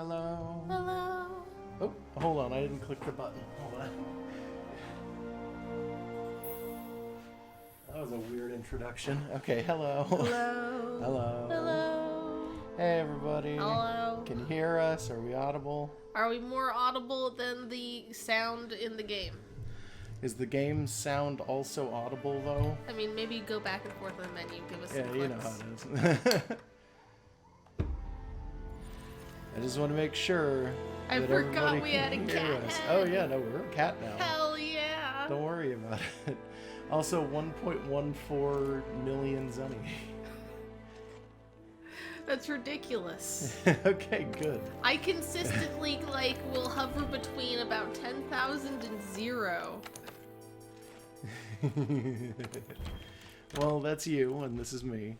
Hello. Hello. Oh, hold on. I didn't click the button. Hold on. That was a weird introduction. Okay, hello. Hello. Hello. Hello. Hey, everybody. Hello. Can you hear us? Are we audible? Are we more audible than the sound in the game? Is the game sound also audible, though? I mean, maybe go back and forth on the menu, give us Yeah, some you know clicks. how it is. I just want to make sure I that forgot everybody we can had a hear cat us. head. Oh, yeah, no, we're a cat now. Hell yeah. Don't worry about it. Also, 1.14 million Zenny. That's ridiculous. Okay, good. I consistently, will hover between about 10,000 and 0. Well, that's you, and this is me.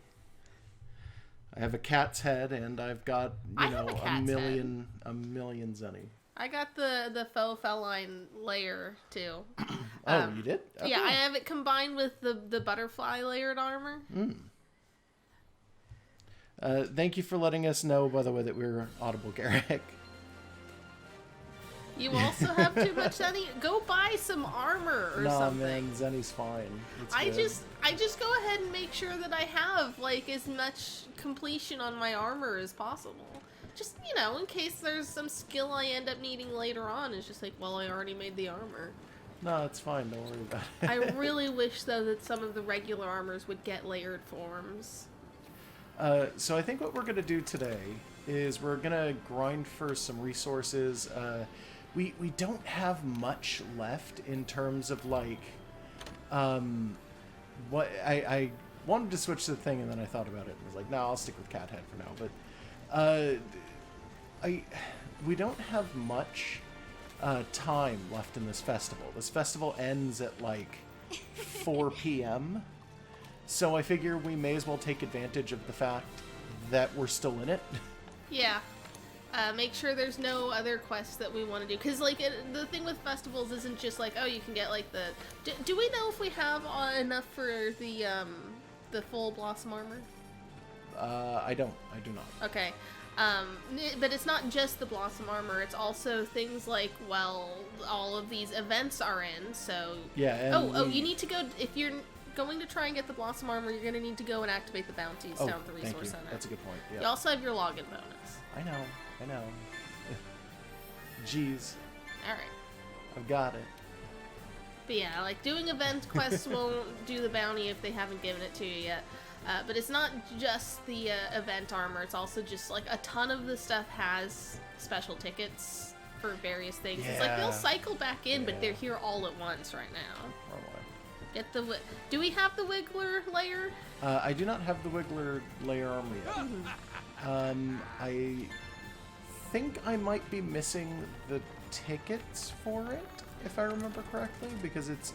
I have a cat's head, and I've got, I have a cat's a million Zenny. I got the faux feline layer, too. Oh, you did? Okay. Yeah, I have it combined with the butterfly layered armor. Thank you for letting us know, by the way, that we're audible, Garrick. You also have too much Zenny? Go buy some armor or Nah, something. man, Zenny's fine. It's I good. just go ahead and make sure that I have as much completion on my armor as possible. Just, in case there's some skill I end up needing later on. It's just well, I already made the armor. No, it's fine. Don't worry about it. I really wish, though, that some of the regular armors would get layered forms. So I think what we're going to do today is we're going to grind for some resources. We don't have much left in terms of, what I wanted to switch to the thing, and then I thought about it and was like, no, I'll stick with Cat Head for now. But we don't have much time left in this festival. This festival ends at 4 p.m. So I figure we may as well take advantage of the fact that we're still in it. Yeah. Make sure there's no other quests that we want to do. Because, the thing with festivals isn't just oh, you can get, the... Do we know if we have enough for the full Blossom armor? I do not. Okay. But it's not just the Blossom armor. It's also things all of these events are in, so... Yeah, and you need to go... If you're going to try and get the Blossom armor, you're going to need to go and activate the bounties down at the thank resource you. center. That's a good point. Yeah. You also have your login bonus. I know. Jeez, Alright. I've got it. But yeah, doing event quests won't do the bounty if they haven't given it to you yet. But it's not just the event armor, it's also just a ton of the stuff has special tickets for various things. Yeah. It's they'll cycle back in, but Yeah. they're here all at once right now. Or what? Get the do we have the Wiggler layer? I do not have the Wiggler layer armor yet. I think I might be missing the tickets for it, if I remember correctly, because it's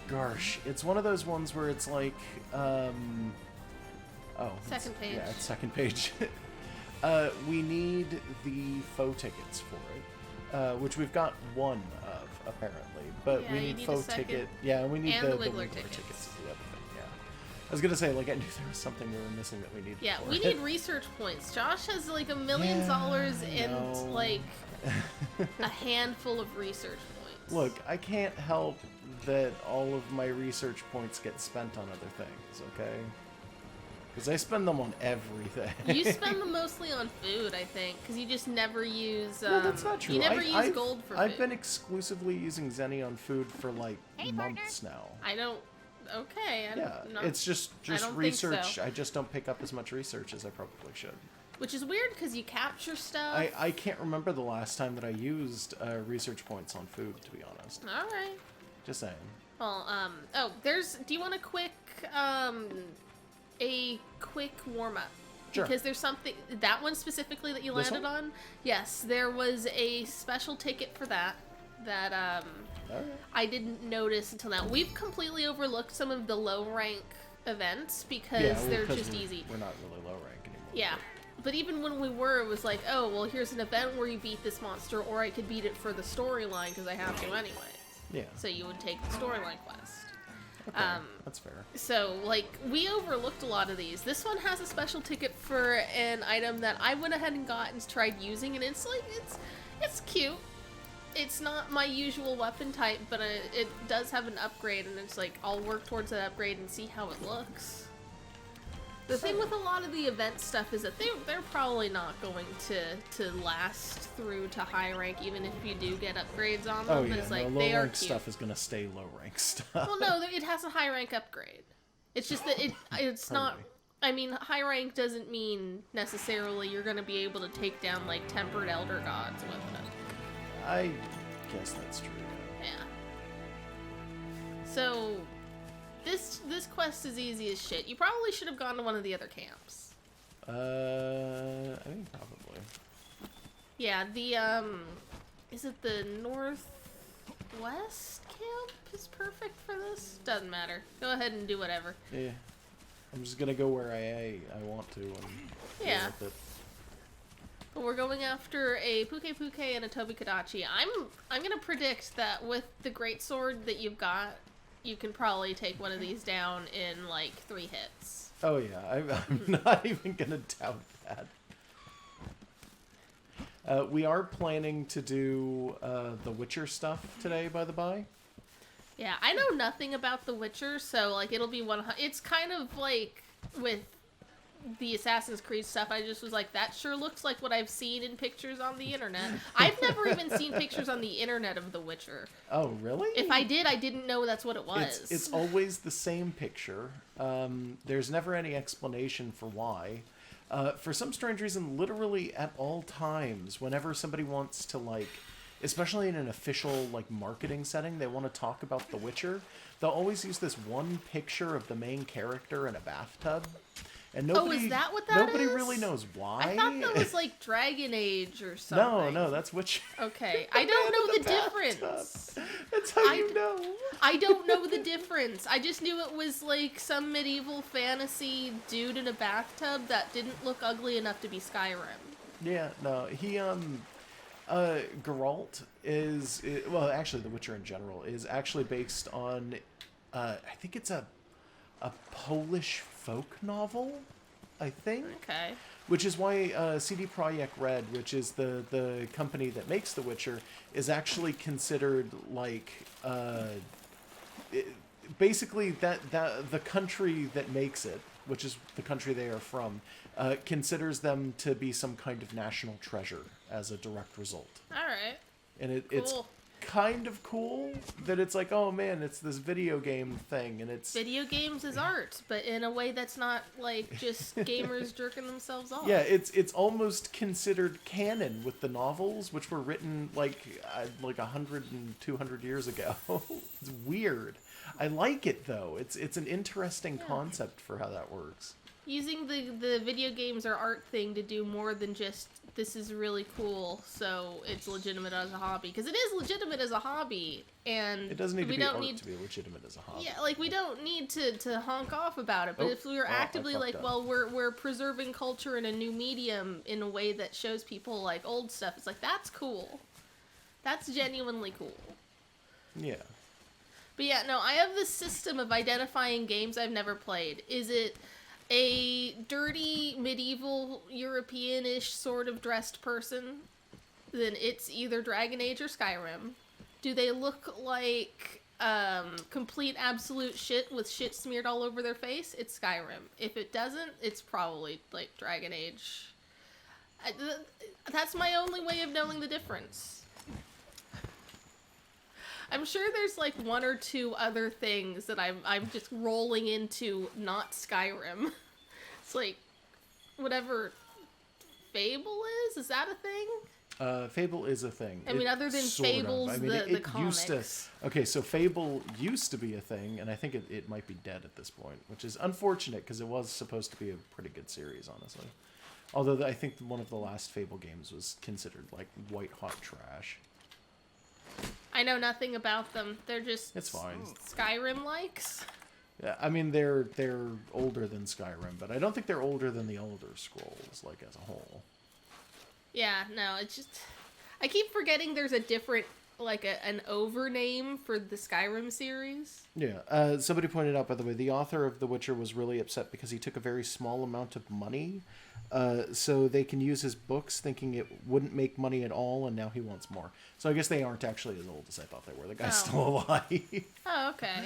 gosh, it's one of those ones where it's Second page. Yeah, it's second page. We need the faux tickets for it, which we've got one of apparently, but Yeah, we you need need faux the second ticket. Yeah, we need and the the Wiggler tickets. tickets. Is the other thing. Yeah, I was gonna say I knew there was something we were missing that we needed. Yeah, for we it. need research points. Josh has $1 million Yeah, and no. a handful of research points. Look, I can't help that all of my research points get spent on other things, okay? Because I spend them on everything. You spend them mostly on food, I think, because you just never use. No, that's not true. You never use gold for food. I've been exclusively using Zenny on food for months now. I don't. Okay. It's just I don't think research. so. I just don't pick up as much research as I probably should. Which is weird because you capture stuff. I can't remember the last time that I used research points on food, to be honest. All right. Just saying. Well, do you want a quick warm up? Sure. Because there's something, that one specifically that you This landed one? on? Yes, there was a special ticket for that All right. I didn't notice until now. We've completely overlooked some of the low rank events because they're just easy. We're not really low rank anymore. Yeah. But even when we were, it was oh, well, here's an event where you beat this monster, or I could beat it for the storyline because I have to anyway. Yeah. So you would take the storyline quest. Okay, that's fair. So, like, we overlooked a lot of these. This one has a special ticket for an item that I went ahead and got and tried using, and it's like, it's cute. It's not my usual weapon type, but it does have an upgrade, and it's like, I'll work towards that upgrade and see how it looks. The thing with a lot of the event stuff is that they're probably not going to last through to high rank, even if you do get upgrades on them. Oh But yeah, it's like, no, they low are rank cute. stuff is gonna stay low rank stuff. Well, no, it has a high rank upgrade. It's just that it's not. Pardon me. I mean, high rank doesn't mean necessarily you're going to be able to take down like tempered elder gods with it. I guess that's true. Yeah. So, this quest is easy as shit. You probably should have gone to one of the other camps. I think probably. Yeah, the is it the northwest camp is perfect for this? Doesn't matter. Go ahead and do whatever. Yeah. I'm just gonna go where I want to and deal Yeah. with it. But we're going after a Puke Puke and a Tobi Kadachi. I'm gonna predict that with the greatsword that you've got, you can probably take one of these down in like 3 hits. Oh yeah, I'm not even gonna doubt that. We are planning to do the Witcher stuff today, by the by. Yeah, I know nothing about The Witcher, so like it'll be it's kind of like with the Assassin's Creed stuff. I just was like, that sure looks like what I've seen in pictures on the internet. I've never even seen pictures on the internet of The Witcher. Oh really? If I did, I didn't know that's what it was. It's always the same picture. There's never any explanation for why. For some strange reason, literally at all times, whenever somebody wants to, like, especially in an official, like, marketing setting, they want to talk about The Witcher, they'll always use this one picture of the main character in a bathtub. And nobody, is that what that nobody is? really knows why. I thought that was like Dragon Age or something. No, that's Witcher. Okay, I don't know the bathtub. difference. That's how you know. I don't know the difference. I just knew it was like some medieval fantasy dude in a bathtub that didn't look ugly enough to be Skyrim. Yeah, no, he, Geralt is, well, actually, The Witcher in general is actually based on, I think it's a Polish folk novel, I think. Okay. Which is why CD Projekt Red, which is the company that makes The Witcher, is actually considered like basically that the country that makes it, which is the country they are from, considers them to be some kind of national treasure as a direct result. All right. And it's Cool. kind of cool that it's like, oh man, it's this video game thing, and it's Video games is art, but in a way that's not like just gamers jerking themselves off. yeah, it's almost considered canon with the novels, which were written like 100 and 200 years ago. It's weird. I like it though. It's an interesting concept for how that works. Using the video games or art thing to do more than just this is really cool, so it's legitimate as a hobby. Because it is legitimate as a hobby, and It doesn't need to we be don't art need to be legitimate as a hobby. yeah, like we don't need to honk off about it. But Oh, if we were I actively fucked like, up. well, we're preserving culture in a new medium in a way that shows people like old stuff. It's like that's cool. That's genuinely cool. Yeah. But yeah, no, I have this system of identifying games I've never played. Is it a dirty, medieval, European-ish sort of dressed person? Then it's either Dragon Age or Skyrim. Do they look like complete absolute shit with shit smeared all over their face? It's Skyrim. If it doesn't, it's probably like Dragon Age. That's my only way of knowing the difference. I'm sure there's like one or two other things that I'm just rolling into not Skyrim. It's like whatever Fable is that a thing? Fable is a thing. I mean, other than sort of. Fables, I mean, the it used to. comics. Okay, so Fable used to be a thing, and I think it might be dead at this point, which is unfortunate because it was supposed to be a pretty good series, honestly. Although I think one of the last Fable games was considered like white hot trash. I know nothing about them. They're just It's fine. Skyrim likes. Yeah, I mean they're older than Skyrim, but I don't think they're older than the Elder Scrolls, like as a whole. Yeah, no, it's just I keep forgetting there's a different like an over name for the Skyrim series. Yeah. Somebody pointed out, by the way, the author of The Witcher was really upset because he took a very small amount of money, so they can use his books, thinking it wouldn't make money at all, and now he wants more. So I guess they aren't actually as old as I thought they were. The guy's still alive. Oh, okay.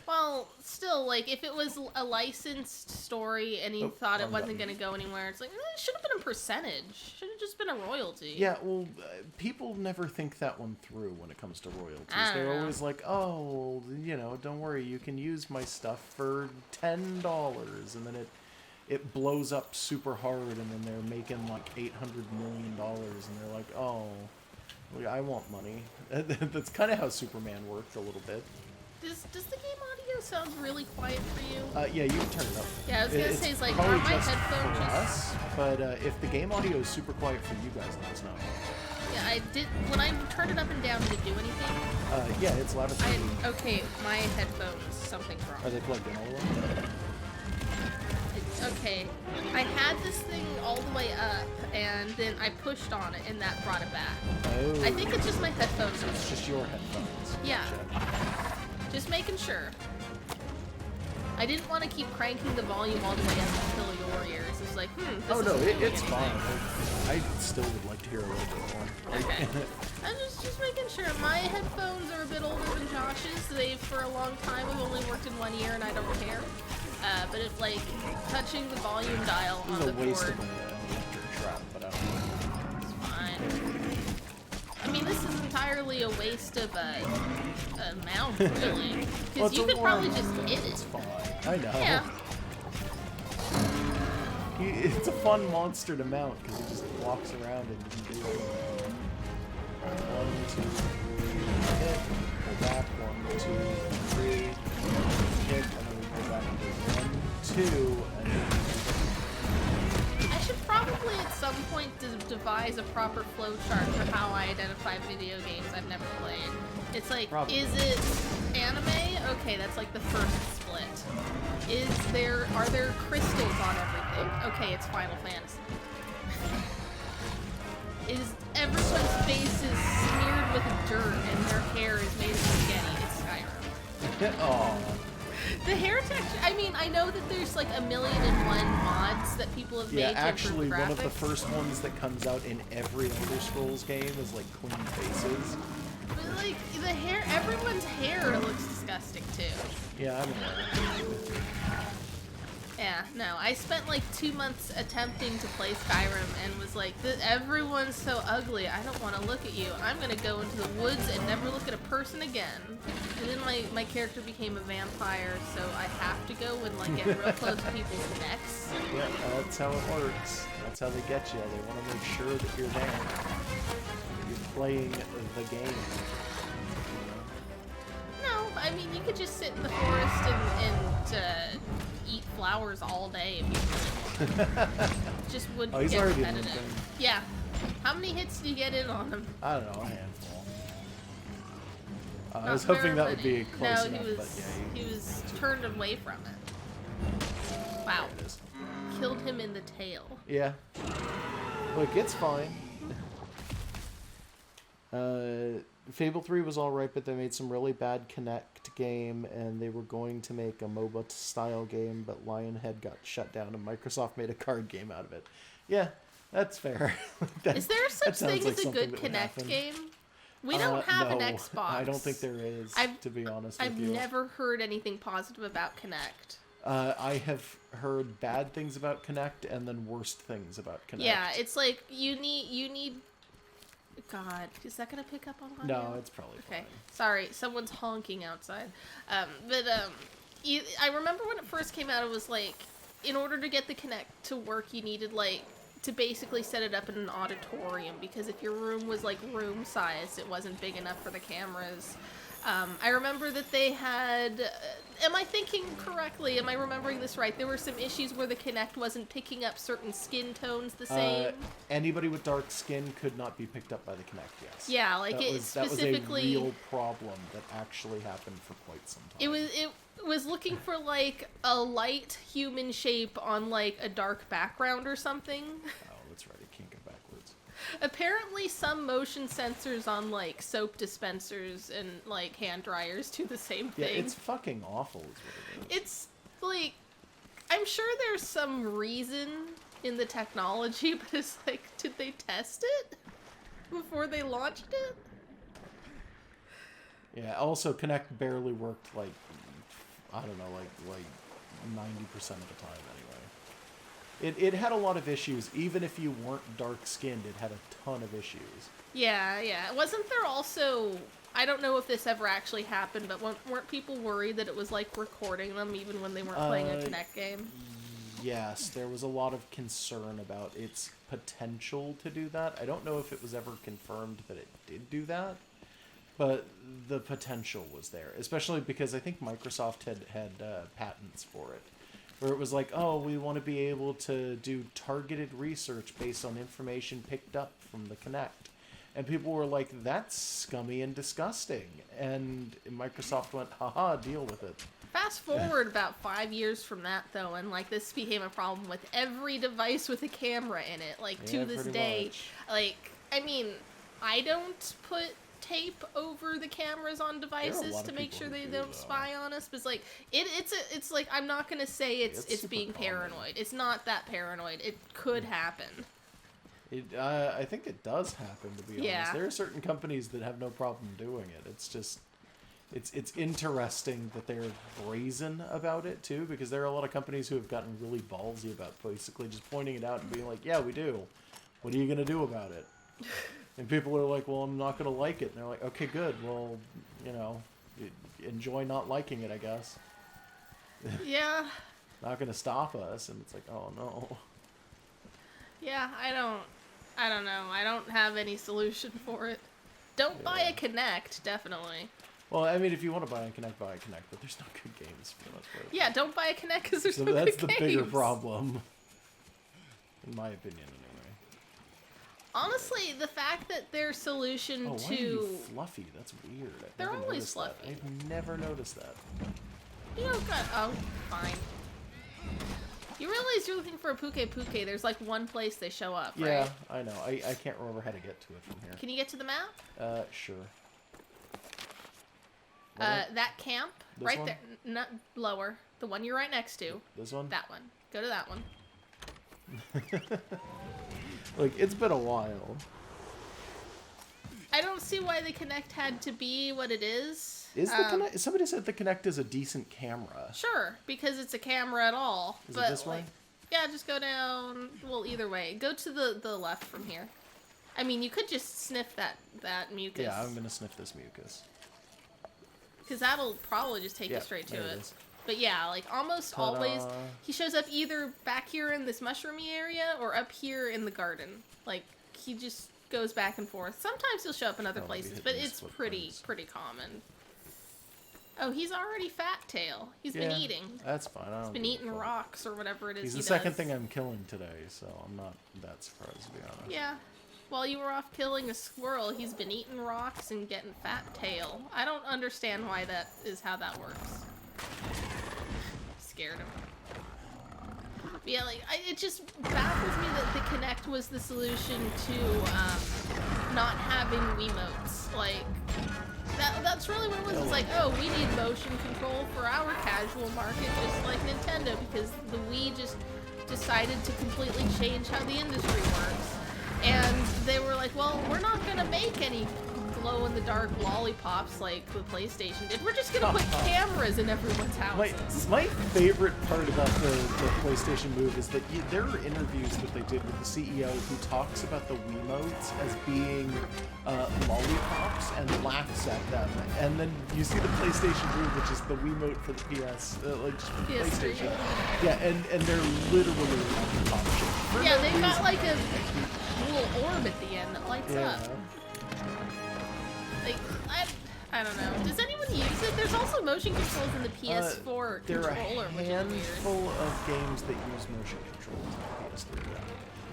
Well, still, like, if it was a licensed story and he thought it wasn't going to go anywhere, it's like, it should have been a percentage. Should have just been a royalty. Yeah, well, people never think that one through when it comes to royalties. I don't They're know. always like, oh, don't worry, you can use my stuff for $10, and then it blows up super hard, and then they're making like $800 million, and they're like, oh, well, I want money. That's kind of how Superman worked a little bit. Does the game audio sound really quiet for you? Yeah, you can turn it up. Yeah, I was gonna say, it's like, probably are my just headphones for just... us, but if the game audio is super quiet for you guys, let us know. Yeah, I did... When I turned it up and down, did it do anything? Yeah, it's loud as Okay, my headphones, something's wrong. Are they plugged in all the way? Okay, I had this thing all the way up, and then I pushed on it, and that brought it back. Oh. I think it's just my headphones. It's just your headphones. Yeah. Gotcha. Just making sure. I didn't want to keep cranking the volume all the way up to kill your ears. It's like, this Oh no, isn't doing it's anything. fine. I still would like to hear a little bit more. Okay. I'm just making sure. My headphones are a bit older than Josh's. They've, for a long time, have only worked in 1 year, and I don't care. But if, like, touching the volume dial on It's the a waste board... of an electric trap, but I don't know. It's fine. I mean, this is entirely a waste of a mount, really. Because Well, it's you a could probably warm just mount, hit It's it. fine. I know. Yeah. It's a fun monster to mount because he just walks around and doesn't do anything. 1, 2, 3, hit. Pull back. 1, 2, 3. Hit, and then we go back and do 1, 2, and then... I should probably at some point devise a proper flowchart for how I identify video games I've never played. It's like, Probably. is it anime? Okay, that's like the first split. Are there crystals on everything? Okay, it's Final Fantasy. Is everyone's face is smeared with dirt and their hair is made of spaghetti? It's Skyrim. Oh. The hair texture, I mean, I know that there's like 1,000,001 mods that people have Yeah, made to actually, improve one of the graphics. first ones that comes out in every Elder Scrolls game is like clean faces. But like, the hair, everyone's hair looks disgusting too. Yeah, I'm aware. Yeah, no, I spent like 2 months attempting to play Skyrim and was like, everyone's so ugly, I don't want to look at you. I'm going to go into the woods and never look at a person again. And then my character became a vampire, so I have to go and like get real close to people's necks. Yeah, that's how it works. That's how they get you. They want to make sure that you're there. You're playing the game. No, I mean, you could just sit in the forest and eat flowers all day if you wanted. Just wouldn't He's get already in the repetitive. game. Yeah. How many hits do you get in on him? I don't know, a handful. I Not was hoping very that would many. be close No, enough, but yeah. he was turned away from it. Wow. There it is. Killed him in the tail. Yeah. Look, it's fine. Fable 3 was alright, but they made some really bad Kinect game, and they were going to make a MOBA-style game, but Lionhead got shut down, and Microsoft made a card game out of it. Yeah, that's fair. Is there such sounds thing like as a something good that would Kinect happen. game? We don't have an No, Xbox. I don't think there is, to be honest I've with you. never heard anything positive about Kinect. I have heard bad things about Kinect, and then worst things about Kinect. Yeah, it's like you need. God, is that gonna pick up on audio? No, it's probably Okay, fine. sorry, someone's honking outside. I remember when it first came out, it was like, in order to get the Kinect to work, you needed like to basically set it up in an auditorium, because if your room was like room sized, it wasn't big enough for the cameras. I remember that they had, am I thinking correctly? Am I remembering this right? There were some issues where the Kinect wasn't picking up certain skin tones the same. Anybody with dark skin could not be picked up by the Kinect, yes. Yeah, like that it was specifically. a real problem that actually happened for quite some time. It was looking for like a light human shape on like a dark background or something. Oh, that's right, it can't go backwards. Apparently apparently some motion sensors on like soap dispensers and like hand dryers do the same Yeah, thing. it's fucking awful is what it is. It's like, I'm sure there's some reason in the technology, but it's like, did they test it before they launched it? Yeah, also Kinect barely worked like, I don't know, like 90% of the time anyway. It had a lot of issues. Even if you weren't dark-skinned, it had a ton of issues. Yeah, yeah. Wasn't there also, I don't know if this ever actually happened, but weren't people worried that it was like recording them even when they weren't playing a Kinect game? Yes, there was a lot of concern about its potential to do that. I don't know if it was ever confirmed that it did do that, but the potential was there, especially because I think Microsoft had patents for it, where it was like, oh, we want to be able to do targeted research based on information picked up from the Kinect. And people were like, that's scummy and disgusting. And Microsoft went, haha, deal with it. Fast forward about 5 years from that, though, and like this became a problem with every device with a camera in it. Like Yeah, to this pretty day, much. like I mean, I don't put tape over the cameras on devices lot to of make people sure who they do, don't though. spy on us. But it's like it's like I'm not gonna say it's super being common. paranoid. It's not that paranoid. It could happen. I think it does happen, to be Yeah. honest. There are certain companies that have no problem doing it. It's just, it's interesting that they're brazen about it, too, because there are a lot of companies who have gotten really ballsy about basically just pointing it out and being like, yeah, we do. What are you going to do about it? And people are like, well, I'm not going to like it. And they're like, okay, good. Well, you know, enjoy not liking it, I guess. Yeah, Not going to stop us. And it's like, oh, no. yeah. I don't know. I don't have any solution for it. Don't buy a Kinect, definitely. Well, I mean, if you want to buy a Kinect, buy a Kinect, but there's no good games for that. Part. Yeah, don't buy a Kinect because there's So no that's good the games. bigger problem, in my opinion, anyway. Honestly, the fact that their solution Oh, why to are you fluffy? That's weird. I've They're never always noticed that. fluffy. I've never noticed that. you know, oh, fine. You realize you're looking for a Puke Puke. There's like one place they show up, Yeah, right? I know. I can't remember how to get to it from here. Can you get to the map? Sure. What? That camp This right one? there, not lower. The one you're right next to. This one? That one. Go to that one. Like, it's been a while. I don't see why the Kinect had to be what it is. Is the Kinect... Somebody said the Kinect is a decent camera. Sure, because it's a camera at all. Is it but this way? like, yeah, just go down. Well, either way, go to the left from here. I mean, you could just sniff that mucus. Yeah, I'm gonna sniff this mucus. Because that'll probably just take Yeah, you straight to there it it. is. But yeah, like almost Ta-da. always, he shows up either back here in this mushroomy area or up here in the garden. Like he just goes back and forth. Sometimes he'll show up in other Oh, places, hit but these it's footprints. pretty common. Oh, he's already fat tail. He's been Yeah, eating. That's fine. I don't Been give a eating fuck. rocks or whatever it is. He's he the second does. thing I'm killing today, so I'm not that surprised, to be honest. Yeah. While you were off killing a squirrel, he's been eating rocks and getting fat tail. I don't understand why that is how that works. Scared him. But yeah, like it just baffles me that the Kinect was the solution to not having Wiimotes. Like that's really what it was. It's like, oh, we need motion control for our casual market, just like Nintendo, because the Wii just decided to completely change how the industry works. And they were like, well, we're not going to make any glow-in-the-dark lollipops like the PlayStation did. We're just going to put cameras in everyone's houses. My favorite part about the PlayStation Move is that there are interviews that they did with the CEO who talks about the Wiimotes as being lollipops and laughs at them. And then you see the PlayStation Move, which is the Wiimote for the PS, just for the PS3. PlayStation. Yeah, and they're literally lollipop shaped. Yeah, they've got like a little orb at the end that lights up. Like, I don't know. Does anyone use it? There's also motion controls in the PS4 There are controller, a which is weird. handful of games that use motion controls on the PS3.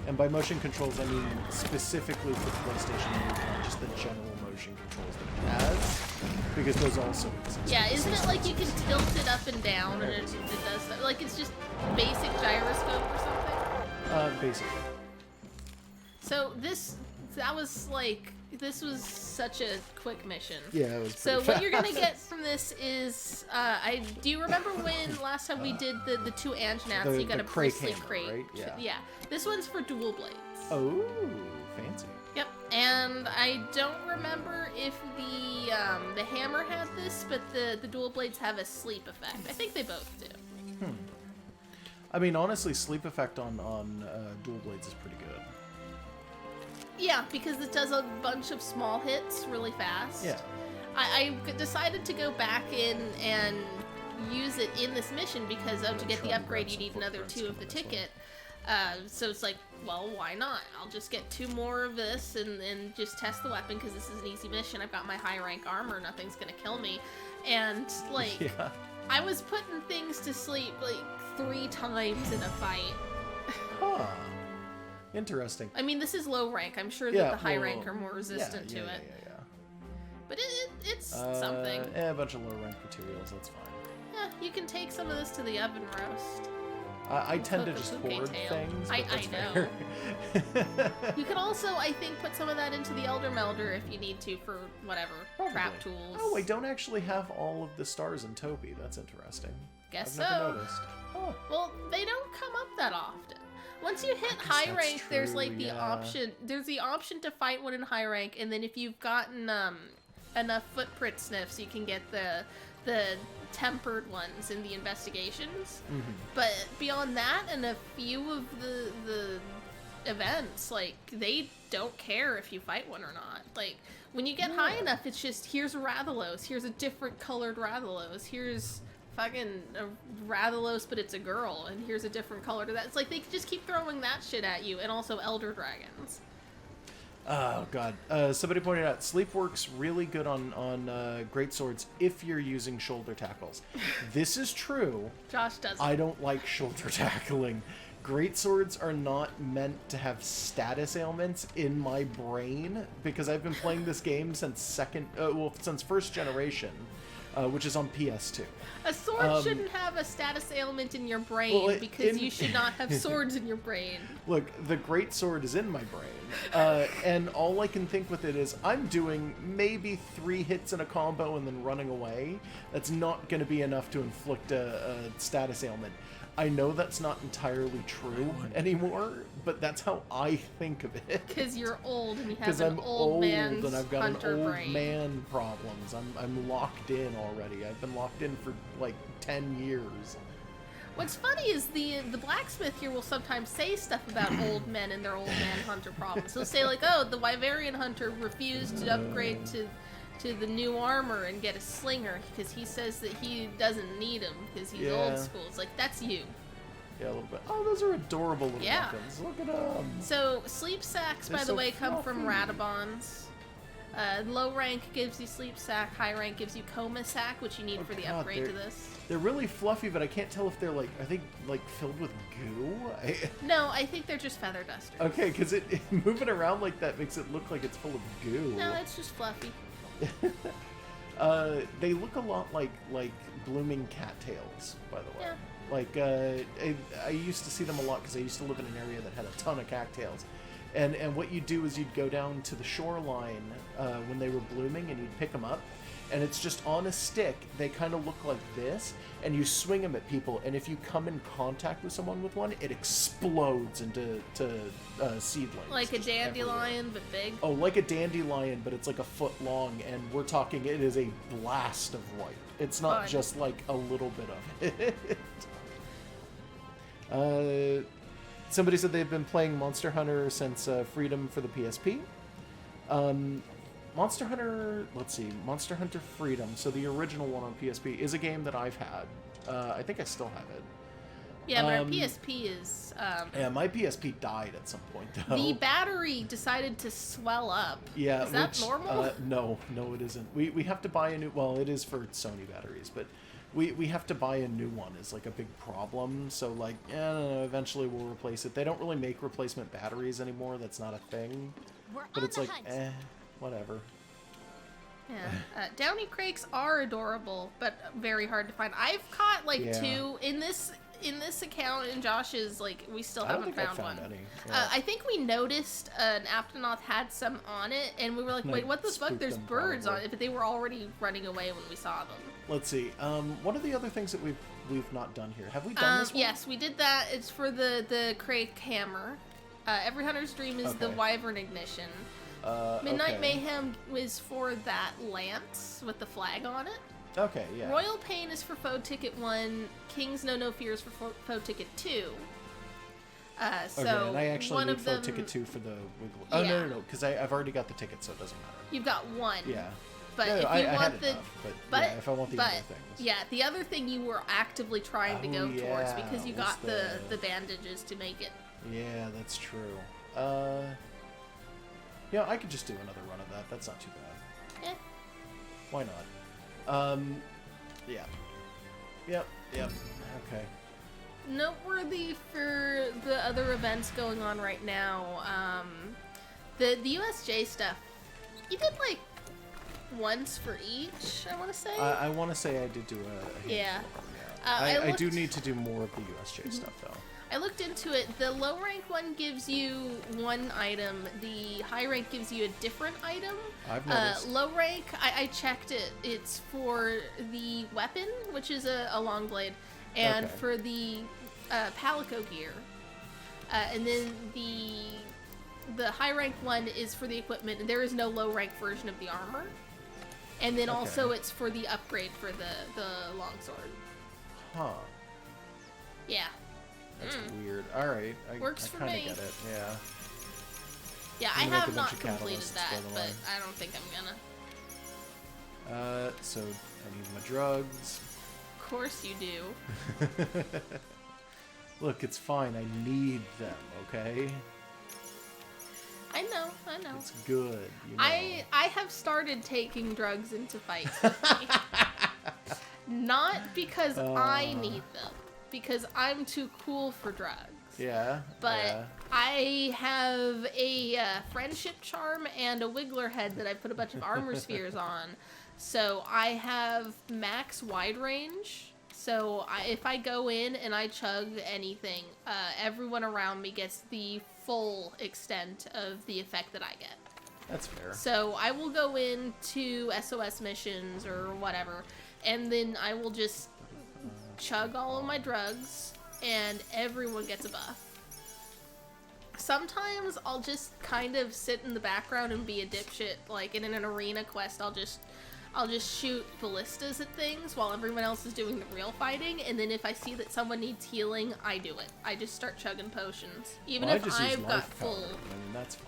And by motion controls, I mean specifically for the PlayStation Move, not just the general motion controls that it has, because those also exist. Yeah, isn't it like you can tilt it up and down and it does stuff? Like it's just basic gyroscope or something? Basically. So this that was like, this was such a quick mission. Yeah, it was So pretty what you're gonna fast. get from this is, do you remember when last time we did the two Anjanats, you got the a crate bristly hammer, crate? right? Yeah. Yeah. This one's for dual blades. Oh, fancy. Yep. And I don't remember if the hammer had this, but the dual blades have a sleep effect. I think they both do. I mean, honestly, sleep effect on dual blades is pretty good. Yeah, because it does a bunch of small hits really fast. Yeah. I decided to go back in and use it in this mission because to get the try and upgrade grab you some need another footprints 2 of the coming this way. ticket. So it's like, well, why not? I'll just get 2 more of this and just test the weapon because this is an easy mission. I've got my high rank armor, nothing's gonna kill me. And like, Yeah. I was putting things to sleep like 3 times in a fight. Huh. Interesting. I mean, this is low rank. I'm sure that Yeah, the high well, rank are more resistant to it. Yeah. But it's something. A bunch of low rank materials, that's fine. Yeah, you can take some of this to the oven roast. I tend to cook a just puke hoard tail. things, but I that's know. fair. You can also, I think, put some of that into the Elder Melder if you need to for whatever, trap Probably. tools. Oh, I don't actually have all of the stars in Toby. That's interesting. Guess I've never so. noticed. Huh. Well, they don't come up that often. Once you hit guess high that's rank, there's true, like the yeah. option. There's the option to fight one in high rank, and then if you've gotten enough footprint sniffs, you can get the tempered ones in the investigations. Mm-hmm. But beyond that, and a few of the events, like, they don't care if you fight one or not. Like, when you get high enough, it's just, here's a Rathalos, here's a different colored Rathalos, here's fucking a Rathalos, but it's a girl, and here's a different color to that. It's like, they just keep throwing that shit at you, and also Elder Dragons. Oh god. Somebody pointed out sleep works really good on great swords if you're using shoulder tackles. This is true. Josh doesn't. I don't like shoulder tackling. Great swords are not meant to have status ailments in my brain because I've been playing this game since since first generation, which is on PS2. A sword shouldn't have a status ailment in your brain well, because you should not have swords in your brain. Look, the great sword is in my brain, and all I can think with it is I'm doing maybe 3 hits in a combo and then running away. That's not going to be enough to inflict a status ailment. I know that's not entirely true anymore, but that's how I think of it. Because you're old and you have Because an I'm old man's and I've got hunter an old brain. man problems. I'm locked in already. I've been locked in for like 10 years. What's funny is the blacksmith here will sometimes say stuff about old men and their old man hunter problems. He'll say like, oh, the Wyverian hunter refused to upgrade to the new armor and get a slinger because he says that he doesn't need him because he's old school. It's like, that's you. Yeah, a little bit. Oh, those are adorable little Yeah. weapons. Look at them. So sleep sacks, They're by the so way, come from fluffy. Radabons. Low rank gives you sleep sack, high rank gives you coma sack, which you need for the God, upgrade to they're- this. They're really fluffy, but I can't tell if they're like, are they like filled with goo? No, I think they're just feather dusters. Okay, because moving around like that makes it look like it's full of goo. No, it's just fluffy. They look a lot like blooming cattails, by the way. Yeah. Like I used to see them a lot because I used to live in an area that had a ton of cattails, and what you'd do is you'd go down to the shoreline when they were blooming and you'd pick them up, and it's just on a stick. They kind of look like this, and you swing them at people, and if you come in contact with someone with one, it explodes into seedlings. Like a just everywhere. dandelion, but big. Oh, like a dandelion, but it's like a foot long, and we're talking it is a blast of white. It's not Fun. just like a little bit of it. Somebody said they've been playing Monster Hunter since Freedom for the PSP. Monster Hunter, let's see, Monster Hunter Freedom, so the original one on PSP, is a game that I've had. I think I still have it. Yeah, but our PSP is... Yeah, my PSP died at some point, though. the battery decided to swell up. Yeah, Is that which, normal? No, it isn't. We have to buy a new. Well, it is for Sony batteries, but we have to buy a new one. Is like a big problem. So like, eventually we'll replace it. They don't really make replacement batteries anymore. That's not a thing. We're But on it's the like, hunt. whatever. Yeah. Downy Crakes are adorable, but very hard to find. I've caught like Yeah. 2 in in this account, in Josh's, like, we still I don't haven't think I found found one. any. Yeah. I think we noticed an Aptonoth had some on it, and we were like, And wait, I what the fuck? spooked There's them, birds probably. on it, but they were already running away when we saw them. Let's see. What are the other things that we've not done here? Have we done this one? Yes, we did that. It's for the Crake Hammer. Every Hunter's Dream is the Okay. Wyvern Ignition. Midnight okay. Mayhem was for that lance with the flag on it. Okay, yeah. Royal Pain is for Foe Ticket 1. King's No Fear is for Foe Ticket 2. So Okay, and I actually one need of Foe them, Ticket 2 for the Wiggle. Oh, Yeah. no, because I've already got the ticket, so it doesn't matter. You've got one. Yeah. But No, if you I want had the enough, but yeah, if I want the other things. yeah, the other thing you were actively trying to go Oh, towards yeah, because you was got the- the bandages to make it. Yeah, that's true. Yeah, I could just do another run of that. That's not too bad. Eh. Why not? Yeah. Yep. Okay. Noteworthy for the other events going on right now, the USJ stuff. You did like once for each, I want to say. I want to say I did do a Yeah. handful of them, I I do looked- need to do more of the USJ stuff, though. I looked into it. The low rank one gives you one item. The high rank gives you a different item. I've noticed. Low rank, I checked it. It's for the weapon, which is a long blade, and Okay. for the palico gear. And then the high rank one is for the equipment, and there is no low rank version of the armor. And then also Okay. it's for the upgrade for the longsword. Huh. Yeah. That's weird. All right. Works I for kinda me. get it. Yeah. Yeah, I You make a have not bunch of completed catalysts, that, by the but way. I don't think I'm gonna. So I need my drugs. Of course you do. Look, it's fine. I need them. Okay. I know. It's good. You know. I have started taking drugs into fights with me. Not because I need them, because I'm too cool for drugs. Yeah. But yeah. I have a friendship charm and a wiggler head that I put a bunch of armor spheres on. So I have max wide range. So if I go in and I chug anything, everyone around me gets the full extent of the effect that I get. That's fair. So I will go into SOS missions or whatever, and then I will just chug all of my drugs, and everyone gets a buff. Sometimes I'll just kind of sit in the background and be a dipshit, like in an arena quest. I'll just shoot ballistas at things while everyone else is doing the real fighting, and then if I see that someone needs healing, I do it. I just start chugging potions, even Well, I if just use I've got life full. powder. I mean, that's fine.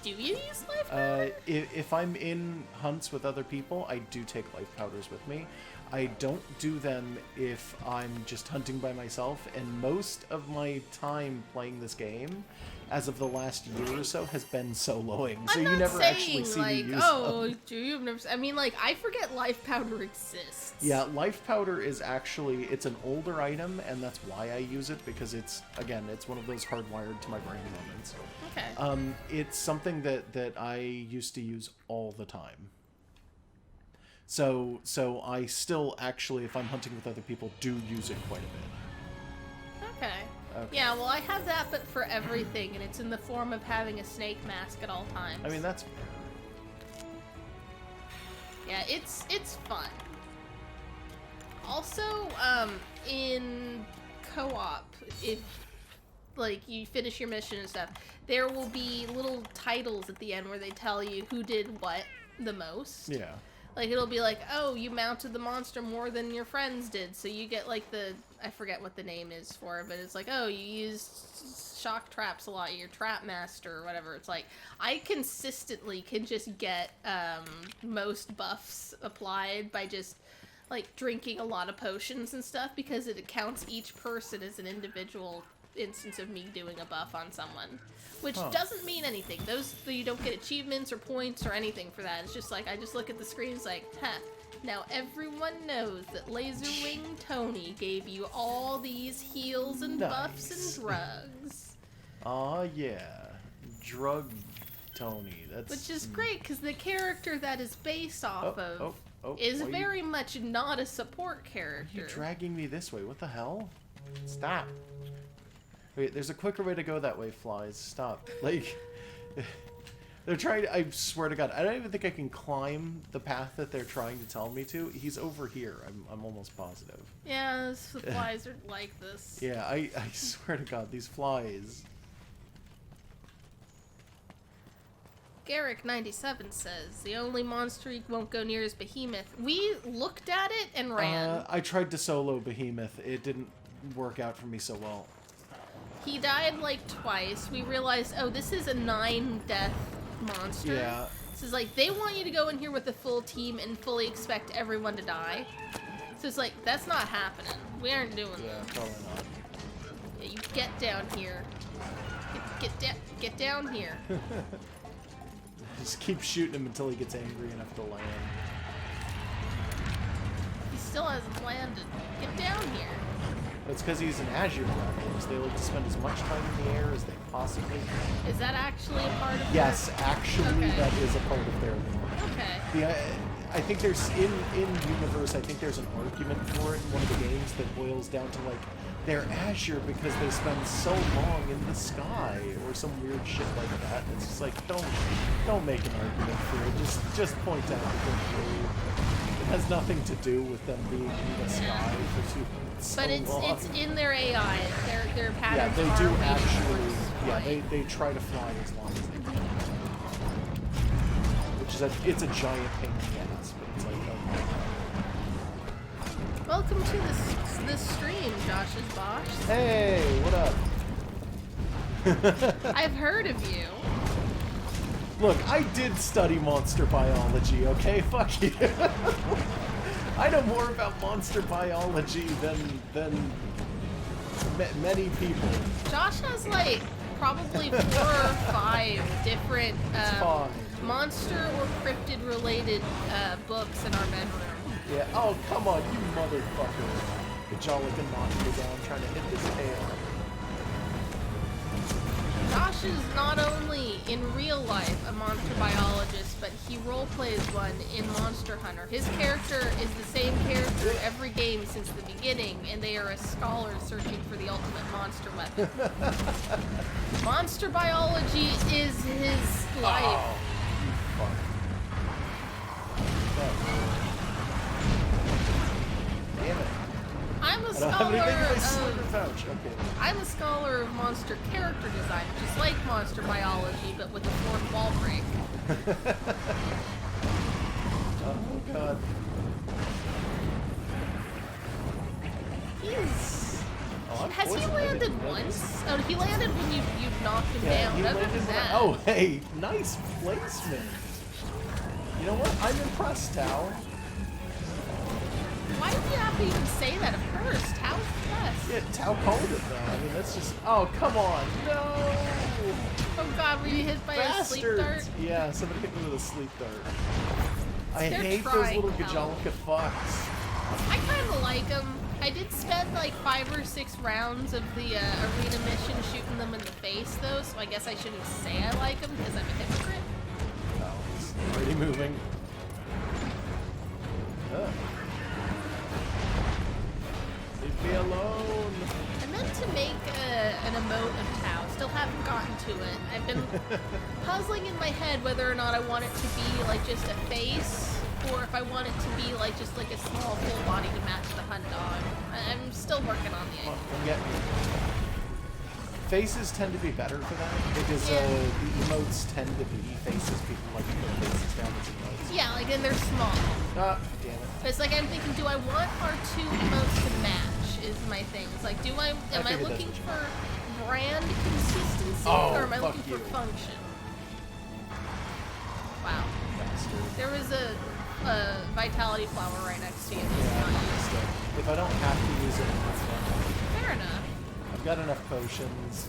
Do you use life powder? If I'm in hunts with other people, I do take life powders with me. I don't do them if I'm just hunting by myself, and most of my time playing this game, as of the last year or so, has been soloing. So I'm you not never saying, actually see like, me use oh, them. do you? I've never. I mean, like, I forget life powder exists. Yeah, life powder is actually, it's an older item, and that's why I use it, because it's, again, it's one of those hardwired to my brain moments. Okay. It's something that I used to use all the time. So I still actually, if I'm hunting with other people, do use it quite a bit. Okay. Yeah, well, I have that, but for everything, and it's in the form of having a snake mask at all times. I mean, that's fair. Yeah, it's fun. Also, in co-op, if like you finish your mission and stuff, there will be little titles at the end where they tell you who did what the most. Yeah. Like, it'll be like, oh, you mounted the monster more than your friends did, so you get, like, I forget what the name is for it, but it's like, oh, you used shock traps a lot, you're trap master, or whatever. It's like, I consistently can just get, most buffs applied by just, like, drinking a lot of potions and stuff, because it counts each person as an individual instance of me doing a buff on someone. Which doesn't mean anything. You don't get achievements or points or anything for that. It's just like, I just look at the screen, it's like, huh, now everyone knows that Laser Wing Tony gave you all these heals and buffs and drugs. Aw, yeah. Drug Tony. That's Which is great, because the character that is based off of is why very much not a support You're character. dragging me this way. What the hell? Stop. Wait, there's a quicker way to go that way, flies. Stop. Like, they're trying to, I swear to God, I don't even think I can climb the path that they're trying to tell me to. He's over here. I'm almost positive. Yeah, the flies are like this. Yeah, I swear to God, these flies. Garrick97 says, the only monster he won't go near is Behemoth. We looked at it and ran. I tried to solo Behemoth. It didn't work out for me so well. He died like twice. We realized, oh, this is a 9-death monster. Yeah. This is like, they want you to go in here with a full team and fully expect everyone to die. So it's like, that's not happening. We aren't doing Yeah, that. probably not. Yeah, you get down here. Get down here. Just keep shooting him until he gets angry enough to land. He still hasn't landed. Get down here. It's because he's an Azure Dragon, so they like to spend as much time in the air as they possibly can. Is that actually a part of Yes, actually, Okay. that is a part of their lore. Okay. I think there's in universe. I think there's an argument for it in one of the games that boils down to like they're Azure because they spend so long in the sky or some weird shit like that. It's just like don't make an argument for it. Just point out that they're blue. It has nothing to do with them being in the sky for so But it's long. it's in their AI. Their Yeah, patterns they are do way actually. towards Yeah, flying. they try to fly as long as they can. Which is it's a giant pain in the ass, but it's like okay. Welcome to this stream, Josh's Bosch. Hey, what up? I've heard of you. Look, I did study monster biology, okay? Fuck you. I know more about monster biology than many people. Josh has like probably 4 or 5 different fine. monster or cryptid related books in our bedroom. Yeah. Oh, come on, you motherfucker. Kajalikan knocking me down, trying to hit this tail. Josh is not only in real life a monster biologist, but he roleplays one in Monster Hunter. His character is the same character in every game since the beginning, and they are a scholar searching for the ultimate monster weapon. Monster biology is his life. Oh, you fuck. Damn it. I'm a I don't have anything in my scholar slipper of pouch. Okay. I'm a scholar of monster character design, which is like monster biology, but with a fourth wall break. Oh, God. He's... Oh, I'm Has he poisoned. I landed didn't know once? this. Oh, he landed when you knocked him down. he Other landed than when that, Oh, hey, nice placement. You know what? I'm impressed, Tao. why do you have to even say that at first? How's best? Yeah, Tao called it, though. I mean, that's just... Oh, come on. No! Oh god, were you hit by a sleep dart? Bastards! Yeah, somebody hit me with a sleep dart. I They're hate those trying, little Tao. Gajalka fucks. I kind of like them. I did spend like 5 or 6 rounds of the arena mission shooting them in the face, though, so I guess I shouldn't say I like them because I'm a hypocrite. Oh, he's already moving. Ugh. Leave me alone. I meant to make an emote of Tao. Still haven't gotten to it. I've been puzzling in my head whether or not I want it to be like just a face, or if I want it to be like just like a small full body to match the hunt dog. I'm still working on the Come on, idea. come get me. Faces tend to be better for that because Yeah. the emotes tend to be faces. People like to put faces down as emotes. Yeah, like and they're small. Ah, damn it. But it's like I'm thinking, do I want our 2 emotes to match? Is my thing. It's like, am I figured that's looking what you for brand consistency, Oh, or am I fuck looking you. for function? Wow. Bastard. There was a vitality flower right next to you. That's Yeah, not I'm used. still. If I don't have to use it, that's fine. Fair enough. I've got enough potions.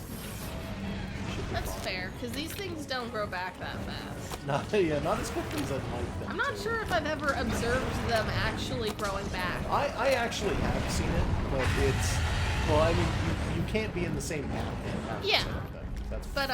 Should be That's fine. fair, because these things don't grow back that fast. Not, yeah, not as quickly as I'd like them I'm not to. sure if I've ever observed them actually growing back. I actually have seen it, but it's... Well, I mean, you can't be in the same path. and have the Yeah. same thing. That's But,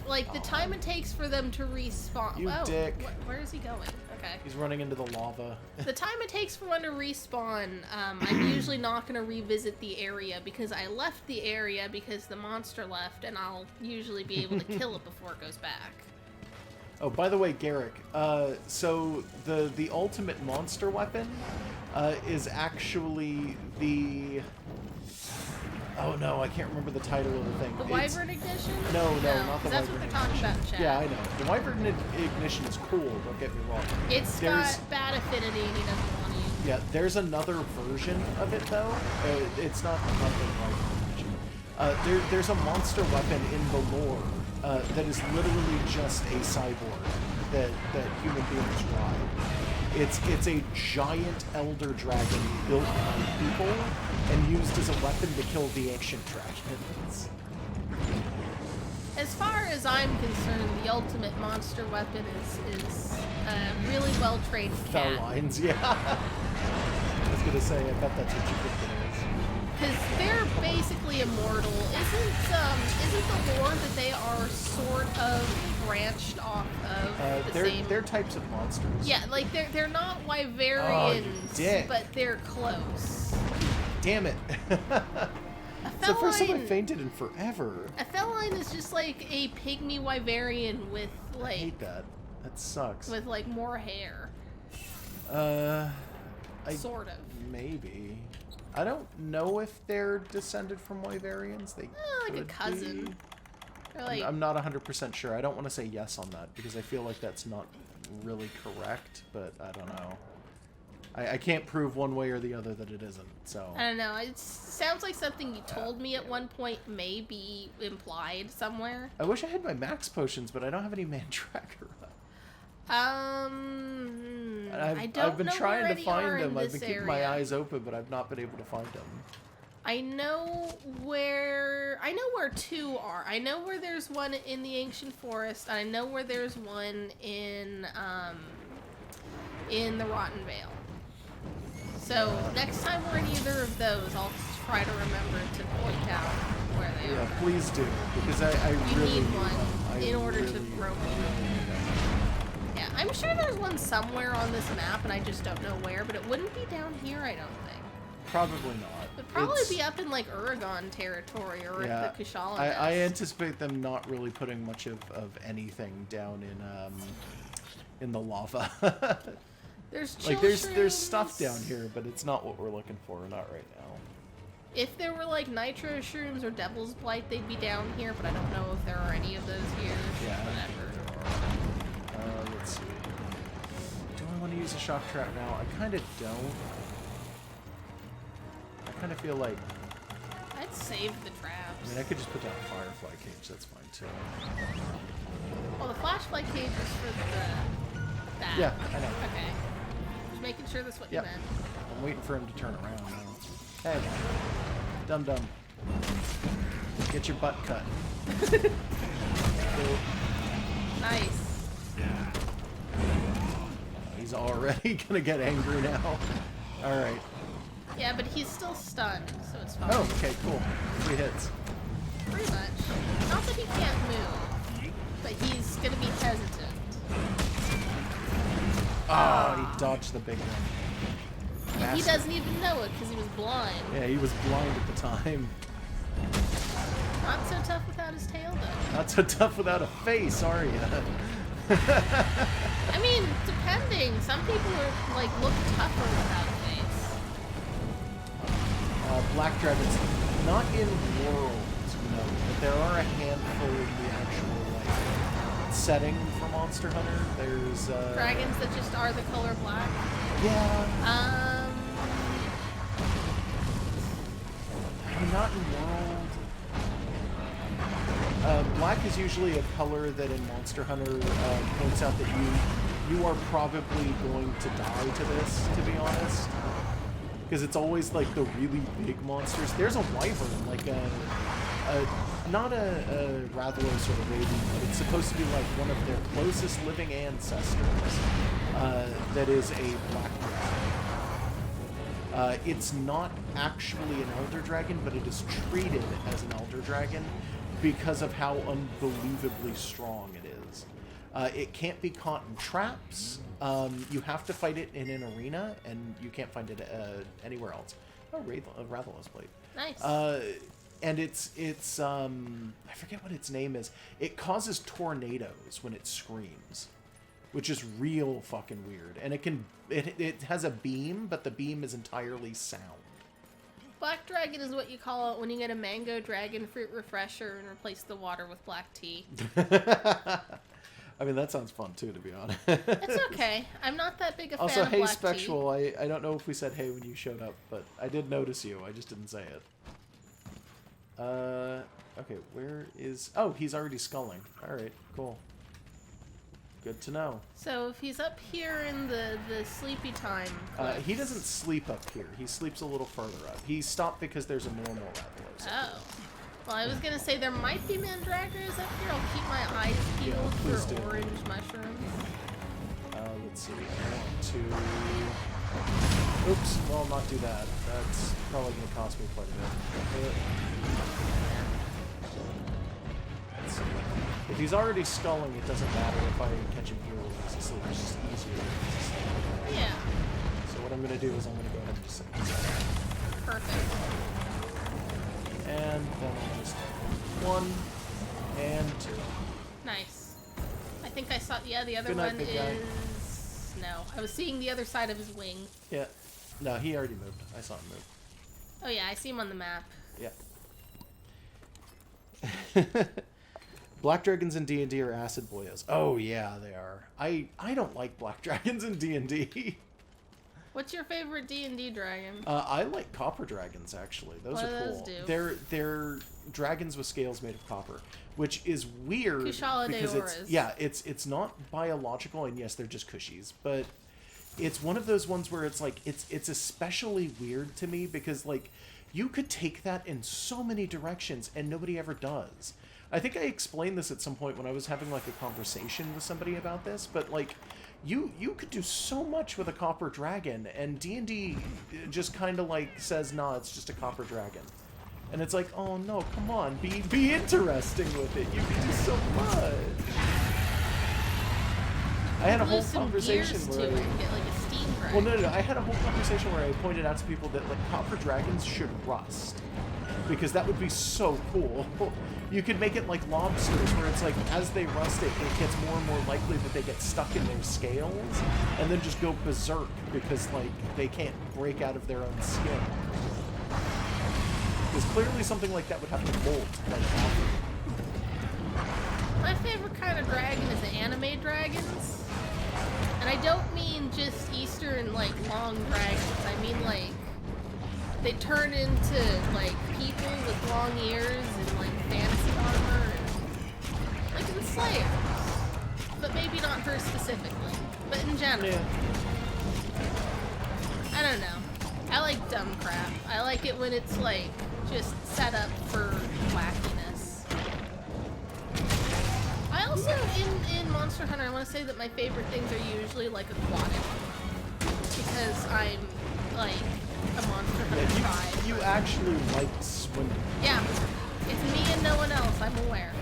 like the time it takes for them to respawn. You oh, dick. Where is he going? Okay. He's running into the lava. The time it takes for one to respawn, I'm usually not going to revisit the area because I left the area because the monster left, and I'll usually be able to kill it before it goes back. Oh, by the way, Garrick, so the ultimate monster weapon is actually the... Oh no, I can't remember the title of the thing. The Wyvern Ignition? No, not the Wyvern that's what they're talking Ignition. about in chat. Yeah, I know. The Wyvern Ignition is cool, don't get me wrong. It's got bad affinity and he doesn't want to use it. Yeah, there's another version of it, though. It's not the Wyvern Ignition. There's a monster weapon in the lore that is literally just a cyborg that human beings ride. It's a giant elder dragon built by people and used as a weapon to kill the ancient dragons. As far as I'm concerned, the ultimate monster weapon is a really well-trained cat. Felines, yeah. I was gonna say, I bet that's what you think it is. Because they're basically immortal. Isn't the lore that they are sort of branched off of the same? They're types of monsters. Yeah, like they're not Wyverians, but they're close. Damn it. It's the first time I fainted in forever. A feline is just like a pygmy Wyverian with like... I hate that. That sucks. With like more hair. Sort of. Maybe. I don't know if they're descended from Wyverians. They like a cousin. Be. Like... I'm not 100% sure. I don't want to say yes on that because I feel like that's not really correct, but I don't know. I can't prove one way or the other that it isn't, so... I don't know. It sounds like something you told me at one point may be implied somewhere. I wish I had my max potions, but I don't have any man tracker. I've been trying to find them. I've been keeping my eyes open, but I've not been able to find them. I know where 2 are. I know where there's one in the Ancient Forest, and I know where there's one in the Rotten Vale. So next time we're in either of those, I'll try to remember to point out where they are. Yeah, please do, because I you really need one in order to grow one. Yeah, I'm sure there's one somewhere on this map, and I just don't know where, but it wouldn't be down here, I don't think. Probably not. It'd probably be up in, like, Uragon territory or the Kushala Nest. I anticipate them not really putting much of anything down in the lava. There's there's stuff down here, but it's not what we're looking for, not right now. If there were, like, Nitro Shrooms or Devil's Blight, they'd be down here, but I don't know if there are any of those here. Yeah. Whatever. Let's see. Do I want to use a shock trap now? I kind of don't. I kind of feel like... I'd save the traps. I mean, I could just put down a Firefly Cage, that's fine, too. Well, the Flashlight Cage is for that. Yeah, I know. Okay. Just making sure that's what you meant. I'm waiting for him to turn around now. Hey, dum-dum. Get your butt cut. Nice. He's already gonna get angry now. Alright. Yeah, but he's still stunned, so it's fine. Oh, okay, cool. 3 hits. Pretty much. Not that he can't move, but he's gonna be hesitant. Oh, he dodged the big one. And he doesn't even know it because he was blind. Yeah, he was blind at the time. Not so tough without his tail, though. Not so tough without a face, are ya? I mean, depending. Some people are like look tougher without a face. Black dragons, not in worlds, no, but there are a handful in the actual like setting for Monster Hunter. There's dragons that just are the color black. Yeah. Not in world. Black is usually a color that in Monster Hunter points out that you are probably going to die to this, to be honest. Because it's always like the really big monsters. There's a wyvern, like not a Rathalos or a Raven, but it's supposed to be like one of their closest living ancestors that is a black dragon. It's not actually an Elder Dragon, but it is treated as an Elder Dragon because of how unbelievably strong it is. It can't be caught in traps. You have to fight it in an arena, and you can't find it anywhere else. Oh, Rathalos Blade. Nice. And it's I forget what its name is. It causes tornadoes when it screams, which is real fucking weird. And it has a beam, but the beam is entirely sound. Black dragon is what you call it when you get a mango dragon fruit refresher and replace the water with black tea. I mean, that sounds fun too, to be honest. It's okay. I'm not that big a fan Also, of hey, black Spectral, I don't know if we said hey when you showed up, but I did notice you. I just didn't say it. Okay, where is... Oh, he's already sculling. Alright, cool. Good to know. So if he's up here in the sleepy time... He doesn't sleep up here. He sleeps a little further up. He stopped because there's a normal Rathalos. Oh. Well, I was gonna say there might be mandragoras up here. I'll keep my eyes peeled please for do. orange mushrooms. Let's see. I want to... Oops, well, not do that. That's probably going to cost me quite a bit. Let's see. If he's already sculling, it doesn't matter if I catch him here or he's asleep. It's just easier. Yeah. So what I'm going to do is I'm going to go ahead and just set this up. Perfect. And then I'll just 1 and 2. Nice. I think I saw... Yeah, the other Good night, one big guy. is... No. I was seeing the other side of his wing. Yeah. No, he already moved. I saw him move. Oh yeah, I see him on the map. Yeah. Black dragons in D&D are acid boyas. Oh yeah, they are. I don't like black dragons in D&D. What's your favorite D&D dragon? I like copper dragons actually. Those What are do cool. those do? They're dragons with scales made of copper, which is weird Kushala because Daoras. it's not biological, and yes, they're just cushies, but it's one of those ones where it's like it's especially weird to me because like you could take that in so many directions and nobody ever does. I think I explained this at some point when I was having like a conversation with somebody about this, but like you could do so much with a copper dragon, and D&D just kind of like says, nah, it's just a copper dragon. And it's like, oh no, come on, be interesting with it. You can do so much. I had a whole Glue some conversation gears where to it and get like a steam dragon. well, no. I had a whole conversation where I pointed out to people that like copper dragons should rust, because that would be so cool. You could make it like lobsters, where it's like as they rust, it gets more and more likely that they get stuck in their scales, and then just go berserk because like they can't break out of their own skin. Because clearly something like that would have to molt like copper. My favorite kind of dragon is the anime dragons. And I don't mean just Eastern, like, long dragons. I mean, like, they turn into, like, people with long ears and, like, fantasy armor. And, like, in Slayer. But maybe not her specifically. But in general. Yeah. I don't know. I like dumb crap. I like it when it's, like, just set up for wackiness. I also, in Monster Hunter, I want to say that my favorite things are usually, like, aquatic. Because I'm, like, a Monster Hunter tribe. You actually like swimming. Yeah. It's me and no one else, I'm aware.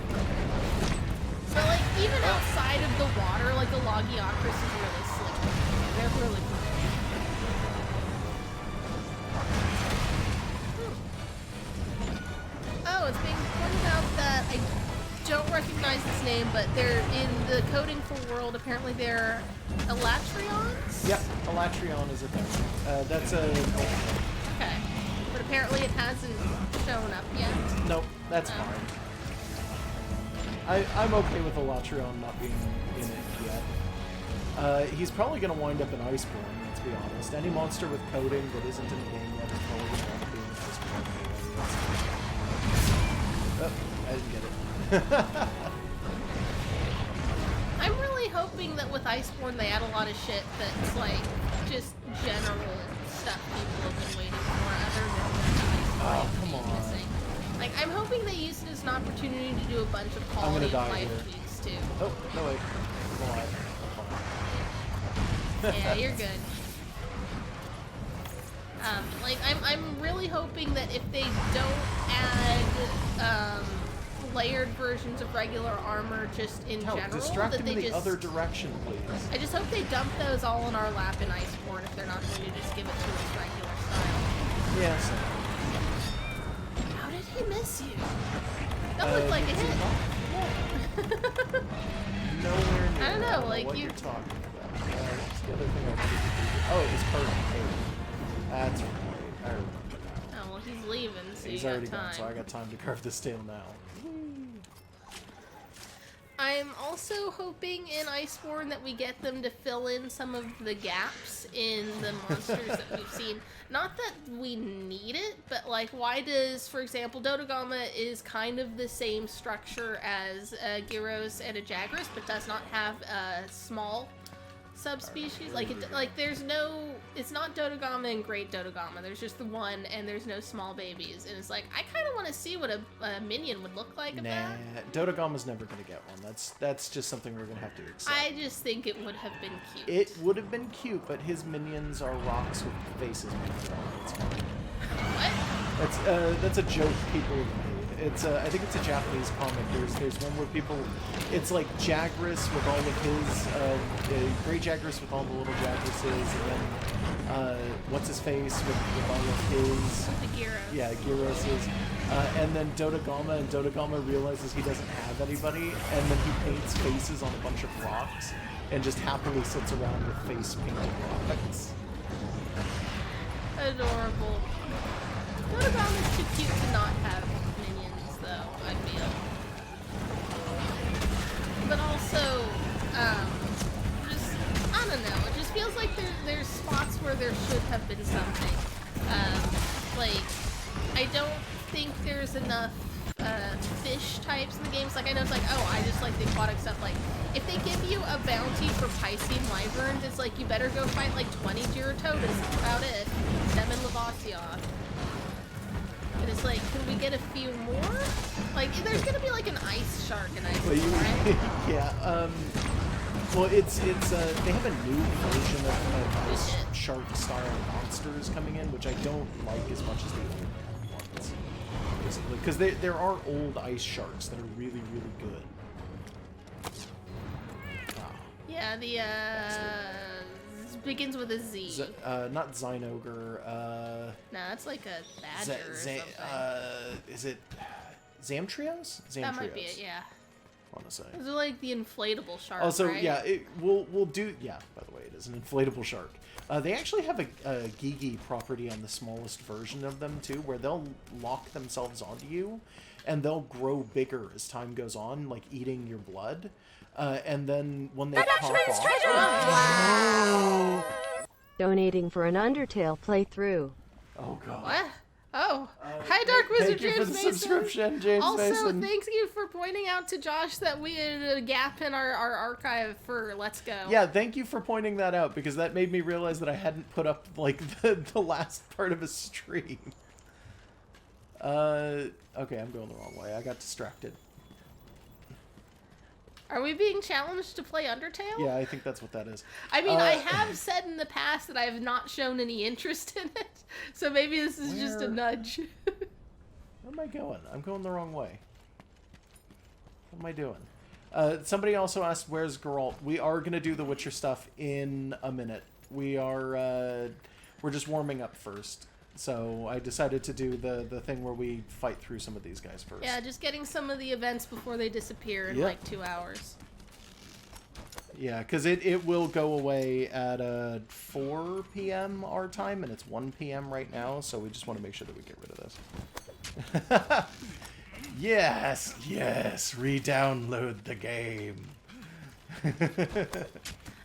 So, like, even outside of the water, like, the Logiocris is really slick. They're really cool. Oh, it's being pointed out that I don't recognize this name, but they're in the coding for World. Apparently, they're Elatrions. Yep, Elatrion is a thing. That's a... Okay, but apparently it hasn't shown up yet. Nope, that's fine. I'm okay with Elatrion not being in it yet. He's probably going to wind up in Iceborne, let's be honest. Any monster with coding that isn't in the game yet is probably going to wind up being in Iceborne anyway. Oh, I didn't get it. I'm really hoping that with Iceborne they add a lot of shit that's like just general stuff people have been waiting for other than the Oh, Iceborne come being on. missing. Like, I'm hoping they use it as an opportunity to do a bunch of I'm gonna quality of die life here. tweaks too. Oh, no wait. I'm alive. I'm fine. Yeah, you're good. Like, I'm really hoping that if they don't add layered versions of regular armor just in Hell, general. distract that him they in the just, other direction, please. I just hope they dump those all in our lap in Iceborne if they're not going to just give it to us regular style. Yeah, so. How did he miss you? That looked like a hit. Nowhere near. I don't know, like what you- you're talking about. That's the other thing I wanted to do. Oh, it was perfect. That's right. I remember now. Oh, well, he's leaving, so He's you got already time. gone, so I got time to carve this tail now. I'm also hoping in Iceborne that we get them to fill in some of the gaps in the monsters that we've seen. Not that we need it, but like, why does, for example, Dodogama is kind of the same structure as Gyros and a Jagras, but does not have a small subspecies? Like, there's no, it's not Dodogama and Great Dodogama. There's just the one, and there's no small babies. And it's like, I kind of want to see what a minion would look like of that. Dodogama's never gonna get one. That's just something we're gonna have to accept. I just think it would have been cute. It would have been cute, but his minions are rocks with faces painted on it. It's fine. What? That's a joke people have made. It's I think it's a Japanese comic. There's one where people, it's like Jagras with all of his Great Jagras with all the little Jagras, and then what's his face with all of his The Gyros. yeah Gyros, and then Dodogama, and Dodogama realizes he doesn't have anybody, and then he paints faces on a bunch of rocks and just happily sits around with face painted rocks. Adorable. Dodogama's too cute to not have minions, though, I feel. But also, just, I don't know, it just feels like there's spots where there should have been something. Like, I don't think there's enough fish types in the games. Like, I know it's like, oh, I just like the aquatic stuff. Like, if they give you a bounty for Piscean Wyverns, it's like, you better go fight like 20 Gyrotodas. That's about it. Them and Lavacion. And it's like, can we get a few more? Like, there's gonna be like an ice shark in Iceborne, right? Yeah, well, it's they have a new version of Is ice it? shark-style monsters coming in, which I don't like as much as the old ones, basically, because there are old ice sharks that are really, really good. Ah, Yeah, the, begins with a Z. not Zinogre, No, that's like a badger or Z- something. is it Zamtrios? Zamtrios. That might be it, yeah. I want to say. Those are like the inflatable shark, Also, right? yeah, we'll do. Yeah, by the way, it is an inflatable shark. They actually have a Gigi property on the smallest version of them too, where they'll lock themselves onto you, and they'll grow bigger as time goes on, like eating your blood. And then when they pop off, Donating for an Undertale playthrough. oh god. What? Oh. Hi, Dark Wizard Thank you James for the Mason. subscription, James Also, Mason. thank you for pointing out to Josh that we had a gap in our archive for Let's Go. Yeah, thank you for pointing that out, because that made me realize that I hadn't put up like the last part of a stream. Okay, I'm going the wrong way. I got distracted. Are we being challenged to play Undertale? Yeah, I think that's what that is. I mean, I have said in the past that I have not shown any interest in it, so maybe this is just a Where- nudge. Where am I going? I'm going the wrong way. What am I doing? Somebody also asked, where's Geralt? We are going to do the Witcher stuff in a minute. We are, we're just warming up first. So I decided to do the thing where we fight through some of these guys first. Yeah, just getting some of the events before they disappear in Yep. like 2 hours. Yeah, because it will go away at 4 p.m. our time, and it's 1 p.m. right now, so we just want to make sure that we get rid of this. Yes, yes, re-download the game.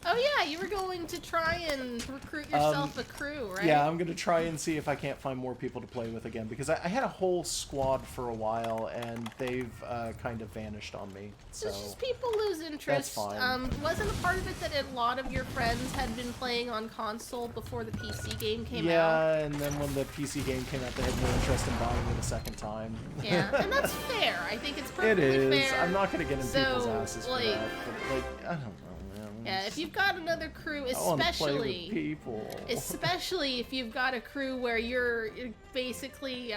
Oh yeah, you were going to try and recruit yourself a crew, right? Yeah, I'm going to try and see if I can't find more people to play with again, because I had a whole squad for a while, and they've kind of vanished on me. So It's just people lose interest. fine. Wasn't a part of it that a lot of your friends had been playing on console before the PC game came out? yeah, and then when the PC game came out, they had no interest in buying it a second time. Yeah, and that's fair. I think it's It perfectly is. fair. I'm not going to get in people's So, asses for like- that, but like, I don't know. Man. Yeah, if you've got another crew, I want to play with especially people. especially if you've got a crew where you're basically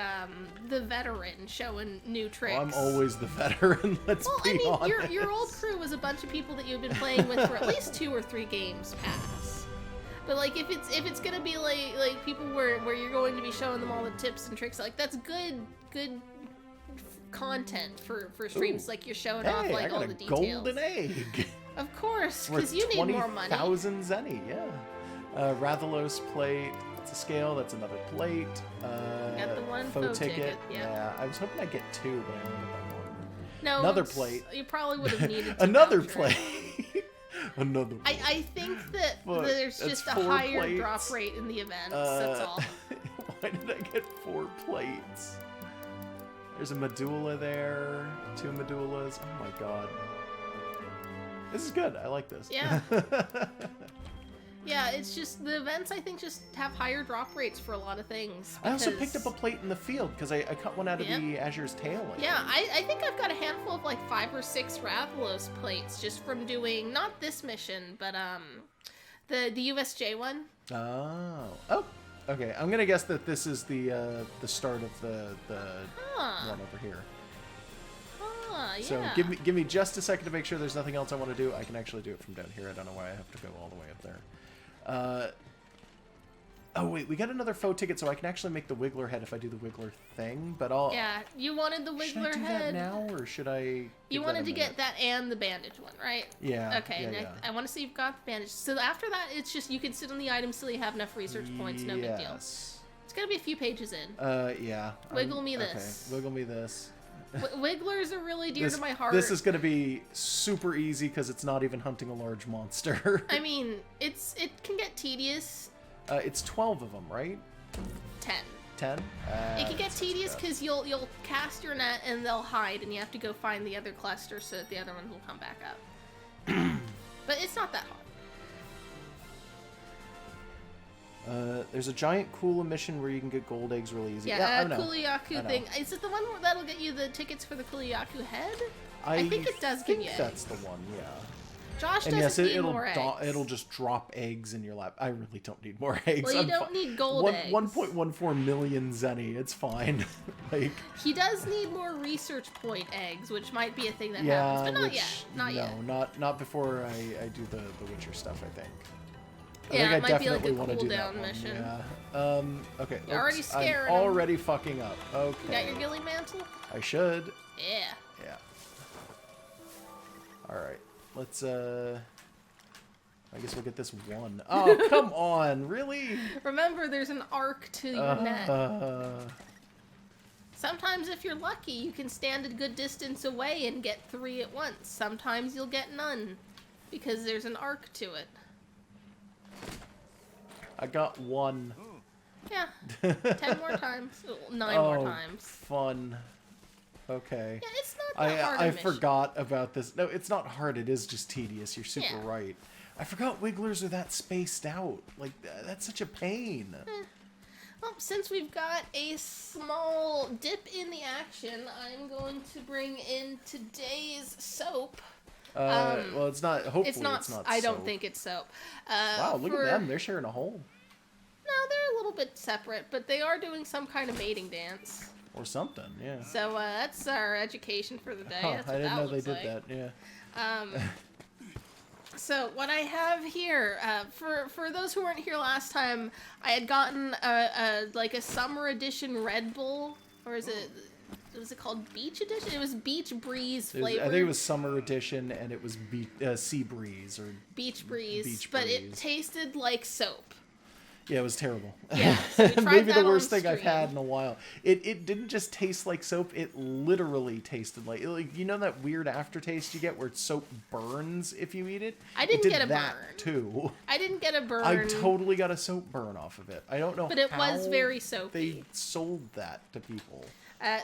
the veteran showing new tricks. Well, I'm always the veteran. Let's Well, be I mean, honest. your old crew was a bunch of people that you've been playing with for at least 2 or 3 games past. But like, if it's gonna be like people where you're going to be showing them all the tips and tricks, like that's good content for streams. Ooh. Like you're showing Hey, off like I got all a the details. golden egg. Of course, Worth because you need more money. 20,000 zenny, yeah. Rathalos plate. That's a scale. That's another plate. Got the one faux faux ticket, yeah. I was hoping I'd get 2, but I only got one. No, Another it's- plate. You probably would have needed to Another voucher. plate. Another plate. I think that Look, there's that's just a 4 higher plates. drop rate in the events. That's all. Why did I get 4 plates? There's a medulla there. 2 medullas. Oh my god. This is good. I like this. Yeah. Yeah, it's just the events. I think just have higher drop rates for a lot of things. I also picked because- up a plate in the field because I cut one out of Yeah. the Azure's tail. Yeah, I think I've got a handful of like 5 or 6 Rathalos plates just from doing not this mission, but the USJ one. Oh. Okay. I'm gonna guess that this is the start of the Huh. one over here. Yeah. So give me just a second to make sure there's nothing else I want to do. I can actually do it from down here. I don't know why I have to go all the way up there. Oh wait, we got another faux ticket, so I can actually make the Wiggler head if I do the Wiggler thing. But I'll. Yeah, you wanted the Should I Wiggler do head. that now, or should I? You give that wanted a to get minute? that and the bandage one, right? Yeah. Okay, Yeah, now yeah. I want to see you've got the bandage. So after that, it's just you can sit on the item till you have enough research points. No big deal. Yes. It's gonna be a few pages in. Yeah. Wiggle me this. Okay. Wiggle me this. Wigglers are really dear This, to my heart. this is going to be super easy because it's not even hunting a large monster. I mean, it can get tedious. It's 12 of them, right? 10. 10? It can get tedious because you'll cast your net and they'll hide, and you have to go find the other cluster so that the other ones will come back up. But it's not that hard. There's a giant Kula mission where you can get gold eggs really easy. Yeah, I know. I Kuliyaku know. thing. Is it the one that'll get you the tickets for the Kuliyaku head? I think it does give think you that's eggs. the one, yeah. Josh And doesn't yes, need more eggs. it'll just drop eggs in your lap. I really don't need more eggs. Well, you I'm don't need gold eggs. 1.14 million zenny. It's fine. Like, He does need more research point eggs, which might be a thing that yeah, happens, but not which, yet. Not no, yet. not before I do the Witcher stuff, I think. I Yeah, think it might be like a definitely wanna do that cooldown one, mission. Yeah. Okay. You're already oops, scaring I'm 'em. already fucking up. Okay. You got your ghillie mantle? I should. Yeah. Yeah. Alright. Let's, I guess we'll get this one. Oh, come on. Really? Remember, there's an arc to your net. Uh, Sometimes, if you're lucky, you can stand a good distance away and get 3 at once. Sometimes you'll get none, because there's an arc to it. I got 1. Yeah. 10 more times. 9 more times. Fun. Okay. Yeah, it's not that hard a I mission. forgot about this. No, it's not hard. It is just tedious. You're super Yeah. right. I forgot Wigglers are that spaced out. Like, that's such a pain. Well, since we've got a small dip in the action, I'm going to bring in today's soap. Well, it's not. Hopefully, It's not. soap. I don't think it's soap. Wow, look for- at them. They're sharing a hole. No, they're a little bit separate, but they are doing some kind of mating dance. Or something, yeah. So that's our education for the day. Huh, That's I what didn't that know they looks did like. that, yeah. So what I have here, for those who weren't here last time, I had gotten like a summer edition Red Bull, or was it called Beach Edition? It was Beach Breeze It was- flavored. I think it was Summer Edition, and it was Sea Breeze, or Beach Breeze, Beach but it Breeze. tasted like soap. yeah, it was terrible. Yeah, so we tried Maybe that the worst on thing I've stream. had in a while. It didn't just taste like soap; it literally tasted like you know that weird aftertaste you get where soap burns if you eat it. I didn't it did get a that burn. too. I didn't get a burn. I totally got a soap burn off of it. I don't know, But it was how very soapy. They sold that to people.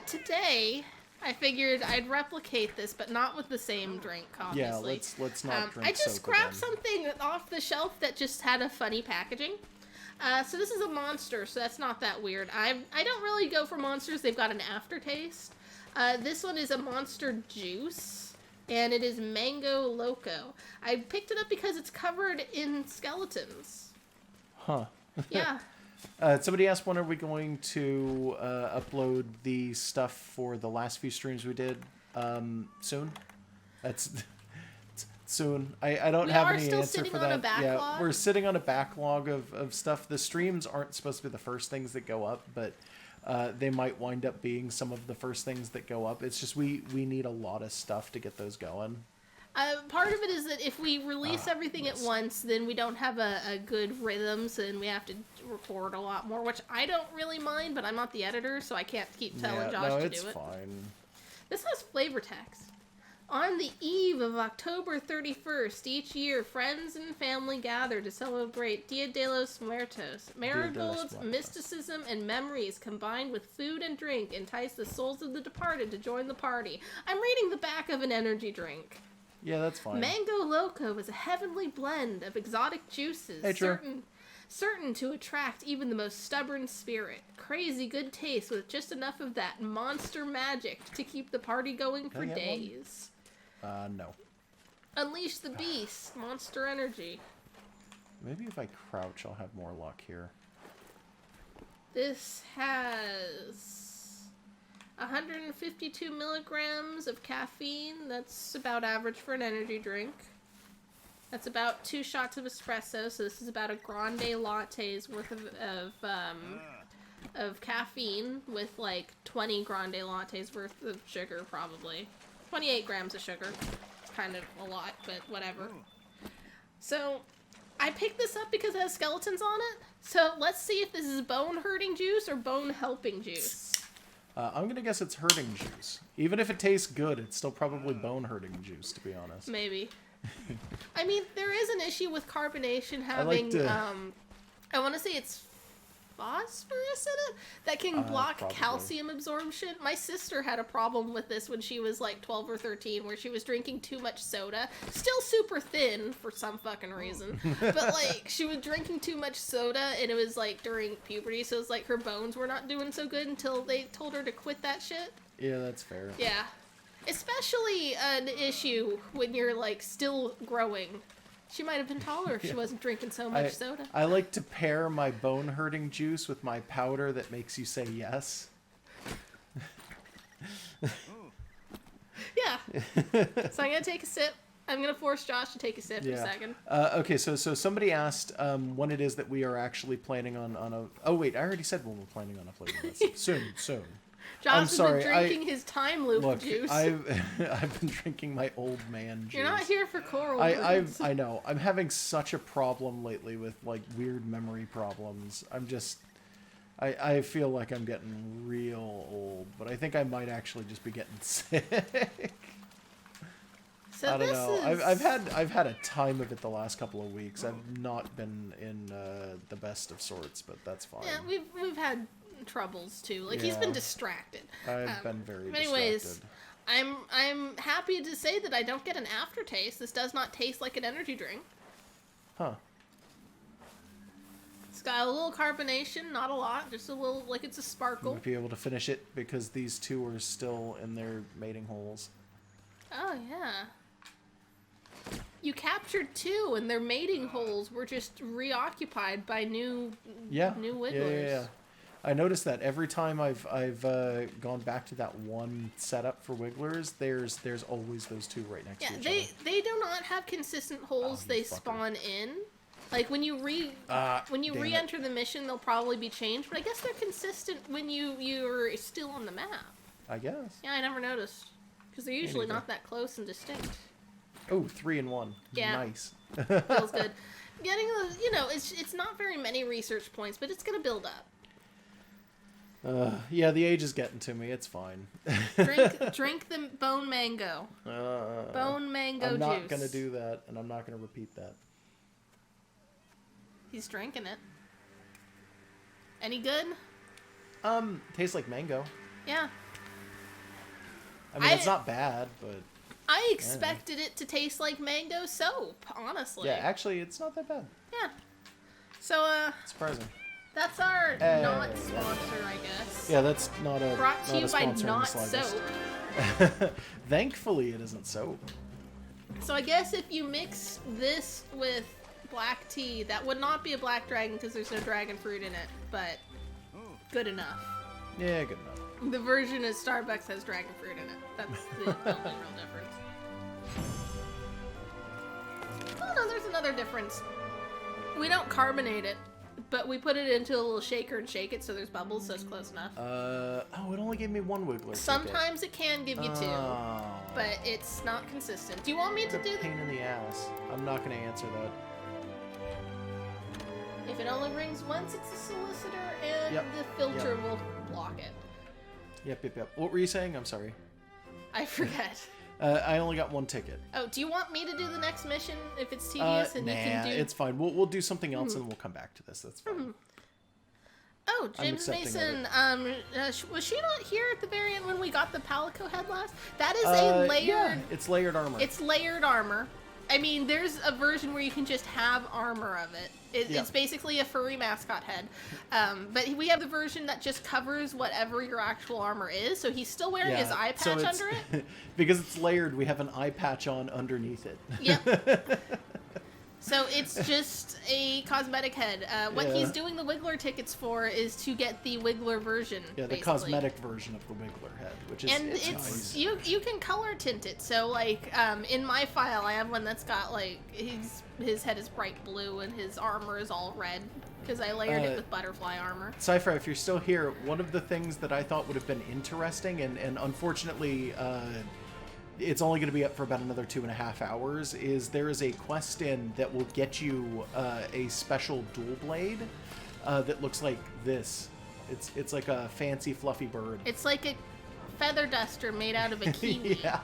Today, I figured I'd replicate this, but not with the same drink, obviously. Yeah, let's not drink I just soap grabbed again. something off the shelf that just had a funny packaging. So this is a monster, so that's not that weird. I don't really go for monsters. They've got an aftertaste. This one is a monster juice. and it is Mango Loco. I picked it up because it's covered in skeletons. Huh. Yeah. Somebody asked when are we going to upload the stuff for the last few streams we did. Soon. That's soon. I don't We have are any still answer sitting for on a that. Yeah, backlog. we're sitting on a backlog of stuff. The streams aren't supposed to be the first things that go up, but they might wind up being some of the first things that go up. It's just we need a lot of stuff to get those going. Part of it is that if we release everything at once, then we don't have a good rhythm, so then we have to record a lot more, which I don't really mind, but I'm not the editor, so I can't keep telling Josh no, to it's do it. fine. This has flavor text. On the eve of October 31st, each year, friends and family gather to celebrate Dia de los Muertos. Marigolds, Muertos. mysticism, and memories combined with food and drink entice the souls of the departed to join the party. I'm reading the back of an energy drink. Yeah, that's fine. Mango Loco is a heavenly blend of exotic juices, Hey, Drew. certain to attract even the most stubborn spirit. Crazy good taste with just enough of that monster magic to keep the party going for I get one? days. No. Unleash the beast, monster energy. Maybe if I crouch, I'll have more luck here. This has 152 milligrams of caffeine. That's about average for an energy drink. That's about 2 shots of espresso, so this is about a grande latte's worth of caffeine with like 20 grande lattes worth of sugar, probably. 28 grams of sugar. It's kind of a lot, but whatever. So, I picked this up because it has skeletons on it. So, let's see if this is bone-hurting juice or bone-helping juice. I'm gonna guess it's hurting juice. Even if it tastes good, it's still probably bone-hurting juice, to be honest. Maybe. I mean, there is an issue with carbonation having, to- I want to say it's phosphorus in it that can block probably. calcium absorption. My sister had a problem with this when she was like 12 or 13, where she was drinking too much soda. Still super thin for some fucking reason. But like, she was drinking too much soda, and it was like during puberty, so it's like her bones were not doing so good until they told her to quit that shit. Yeah, that's fair. Yeah. Especially an issue when you're like still growing. She might have been taller if she wasn't drinking so much soda. I like to pair my bone-hurting juice with my powder that makes you say yes. Yeah. So I'm gonna take a sip. I'm gonna force Josh to take a sip in a second. Okay, so somebody asked when it is that we are actually planning on a... Oh, wait, I already said when we're planning on uploading this. Soon. Josh I'm has sorry, been drinking his time loop Look, juice. I've been drinking my old man juice. You're not here for coral. I Brews. know. I'm having such a problem lately with like weird memory problems. I'm just I feel like I'm getting real old, but I think I might actually just be getting sick. So I don't this know. is... I've had a time of it the last couple of weeks. I've not been in the best of sorts, but that's fine. Yeah, we've had troubles too. Like he's been Yeah. distracted. I've been very Anyways, distracted. I'm happy to say that I don't get an aftertaste. This does not taste like an energy drink. Huh. It's got a little carbonation, not a lot, just a little, like it's a sparkle. Might be able to finish it because these two are still in their mating holes. Oh yeah. You captured 2, and their mating holes were just reoccupied by new wigglers. Yeah. I noticed that every time I've gone back to that one setup for wigglers, there's always those 2 right next to each other. They do not have consistent holes they fucker. spawn in. Like when you damn it. re-enter the mission, they'll probably be changed. But I guess they're consistent when you're still on the map. I guess. Yeah, I never noticed because they're usually neither. not that close and distinct. Oh, 3 in 1. Yeah. Nice. Feels good. Getting the it's not very many research points, but it's gonna build up. Yeah, the age is getting to me. It's fine. Drink the bone mango. Bone mango I'm not juice. gonna do that, and I'm not gonna repeat that. He's drinking it. Any good? Tastes like mango. Yeah. I mean, it's not bad, but I expected it to taste like mango soap, honestly. yeah, actually, it's not that bad. Yeah. So, Surprising. that's our Hey. not sponsor, I guess. Yeah, that's not a Brought to not you a by sponsor in the Not slightest. Soap. Thankfully, it isn't soap. So I guess if you mix this with black tea, that would not be a black dragon because there's no dragon fruit in it, but good enough. Yeah, good enough. The version at Starbucks has dragon fruit in it. That's the only real difference. Oh no, there's another difference. We don't carbonate it, but we put it into a little shaker and shake it so there's bubbles, so it's close enough. Oh, it only gave me one wiggler. ticket. Sometimes it can give you two, Oh. but it's not consistent. Do you want me It's to a do pain that? in the ass. I'm not going to answer that. If it only rings once, it's a solicitor, and Yep. the filter will block it. Yep. What were you saying? I'm sorry. I forget. I only got one ticket. Oh, do you want me to do the next mission if it's tedious and nah, you can do? it's fine. We'll do something else and we'll come back to this. That's fine. Oh, I'm James accepting of Mason. Was she not here at the very end when we got the Palico head last? That is Yeah, a layered. it's layered armor. It's layered armor. I mean, there's a version where you can just have armor of it. Yeah. It's basically a furry mascot head. But we have the version that just covers whatever your actual armor is. So he's still wearing his eye patch under it. Because it's layered, we have an eye patch on underneath it. Yep. So it's just a cosmetic head. What Yeah. he's doing the Wiggler tickets for is to get the Wiggler version. Yeah, the basically. cosmetic version of the Wiggler head, which is And it's it's nice. you can color tint it. So like in my file, I have one that's got like his head is bright blue and his armor is all red because I layered it with butterfly armor. Cypher, if you're still here, one of the things that I thought would have been interesting, and unfortunately, it's only going to be up for about another 2.5 hours, is there is a quest in that will get you a special dual blade that looks like this. It's like a fancy fluffy bird. It's like a feather duster made out of a kiwi. Yeah.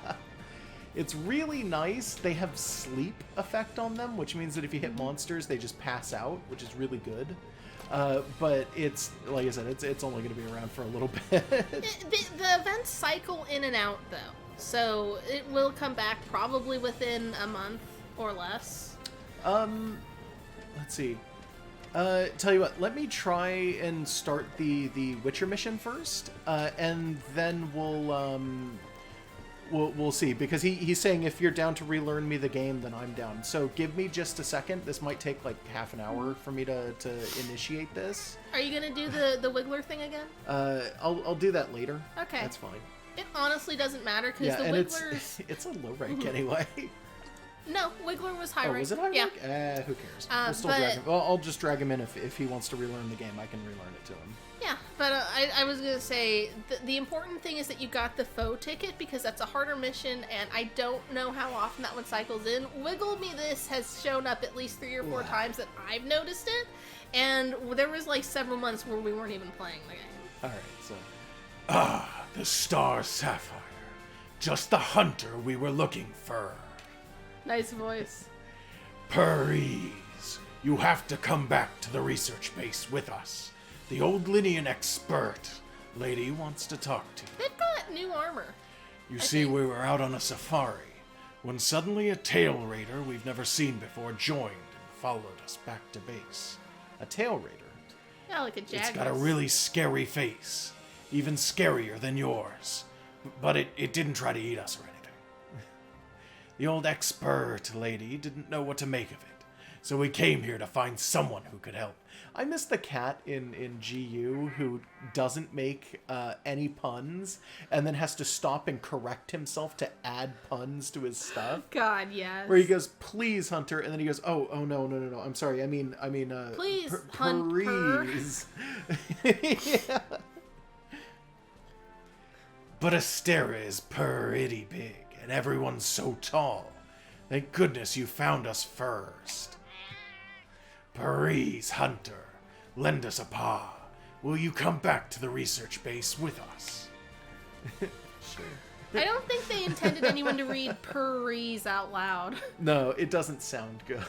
It's really nice. They have sleep effect on them, which means that if you hit monsters, they just pass out, which is really good. But it's, like I said, it's only going to be around for a little bit. The events cycle in and out though, so it will come back probably within a month or less. Let's see. Tell you what, let me try and start the Witcher mission first, and then we'll see, because he's saying if you're down to relearn me the game, then I'm down. So give me just a second. This might take like half an hour for me to initiate this. Are you gonna do the Wiggler thing again? I'll do that later. Okay. That's fine. It honestly doesn't matter because Yeah, the and Wigglers. it's a low rank anyway. No, Wiggler was high Oh, rank. was it high Yeah. rank? Who cares? We'll still but- drag him. Well, I'll just drag him in if he wants to relearn the game. I can relearn it to him. Yeah, but I was gonna say the important thing is that you got the faux ticket because that's a harder mission, and I don't know how often that one cycles in. Wiggle Me This has shown up at least 3 or 4 times that I've noticed it, and there was like several months where we weren't even playing the game. All right, so The Star Sapphire. Just the hunter we were looking for. Nice voice. Paris, you have to come back to the research base with us. The old Linian expert lady wants to talk to you. They've got new armor. You see, we were out on a safari when suddenly a tail raider we've never seen before joined and followed us back to base. a tail raider. Yeah, like a Jaguar. It's got a really scary face, even scarier than yours. But it didn't try to eat us or anything. The old expert lady didn't know what to make of it, so we came here to find someone who could help. I miss the cat in GU who doesn't make any puns and then has to stop and correct himself to add puns to his stuff. God, yes. Where he goes, "Please, Hunter," and then he goes, "Oh, no. I'm sorry. I mean, Please, Hunter." Paris." Yeah. But Astera is pretty big, and everyone's so tall. Thank goodness you found us first. Paris, Hunter, lend us a paw. Will you come back to the research base with us? Sure. I don't think they intended anyone to read Paris out loud. No, it doesn't sound good.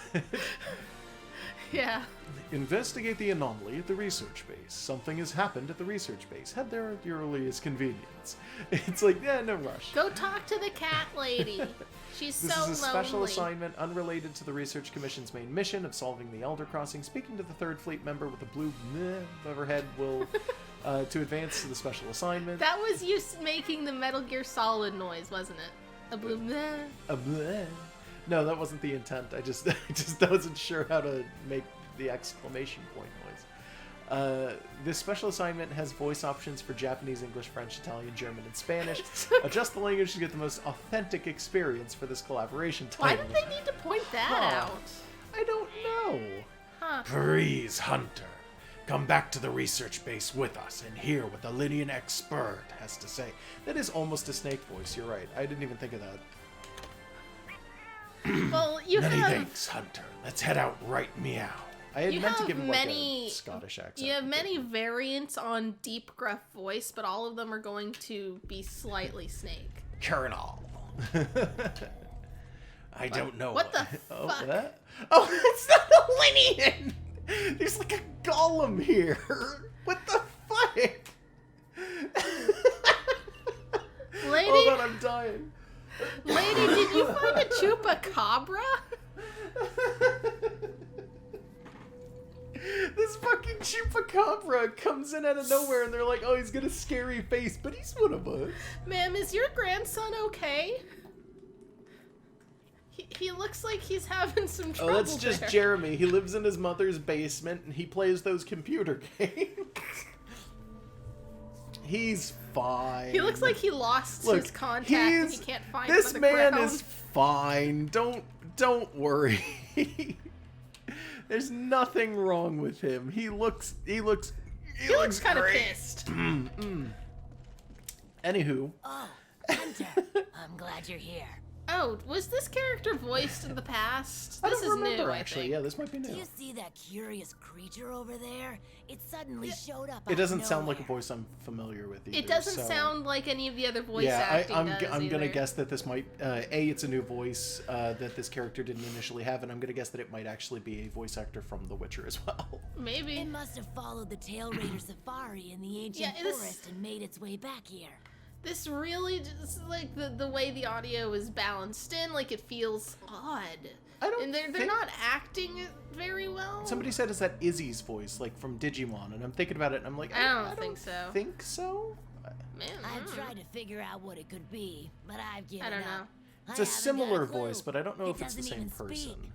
Yeah. Investigate the anomaly at the research base. Something has happened at the research base. Head there at your earliest convenience. It's like, yeah, no rush. Go talk to the cat lady. She's This so is a special lonely. assignment unrelated to the Research Commission's main mission of solving the Elder Crossing. Speaking to the Third Fleet member with the blue meh overhead will To advance to the special assignment. That was you making the Metal Gear Solid noise, wasn't it? A blue bleh. Bleh. No, that wasn't the intent. I just wasn't sure how to make the exclamation point noise. This special assignment has voice options for Japanese, English, French, Italian, German, and Spanish. Adjust the language to get the most authentic experience for this collaboration Why title. did they need to point that out? I don't know. Huh. Please, Hunter, come back to the research base with us and hear what the Lydian expert has to say. That is almost a snake voice. You're right. I didn't even think of that. Well, you Many have thanks, Hunter. Let's head out right meow. I had You meant to have give him many- like a Scottish accent. you have many variants on deep gruff voice, but all of them are going to be slightly snake. Colonel. I don't know. What the Oh, fuck? what? Oh, it's not a Lydian! There's like a golem here. What the fuck? Lady, Hold on, I'm dying. lady, did you find a chupacabra? This fucking chupacabra comes in out of nowhere and they're like, oh, he's got a scary face, but he's one of us. Ma'am, is your grandson okay? He looks like he's having some Oh, trouble that's just there. Jeremy. He lives in his mother's basement and he plays those computer games. He's fine. He looks like he lost Look, his contact and he he's- can't find this him on the man ground. is fine. Don't worry. There's nothing wrong with him. He looks He looks kind of great. pissed. Anywho, Oh, Hunter, I'm glad you're here. Oh, was this character voiced in the past? I This don't is remember new, I actually. think. Yeah, this might be Do new. you see that curious creature over there? It suddenly showed up. It doesn't sound like a nowhere. voice I'm familiar with either. It doesn't so- sound like any of the other voice Yeah, acting I'm does gonna either. guess that this might it's a new voice that this character didn't initially have, and I'm gonna guess that it might actually be a voice actor from The Witcher as well. Maybe. It must have followed the Tail Raider safari in the ancient Yeah, this- forest and made its way back here. This really just like the way the audio is balanced in, like it feels odd. I don't And they're think- not acting it very well. Somebody said is that Izzy's voice, like from Digimon, and I'm thinking about it, and I'm like, I don't think so. Think so? Man, I've tried to figure out what it could be, but I've given I don't up. know. It's I a haven't got similar clue. voice, but I don't know It if it's the doesn't same even person. speak.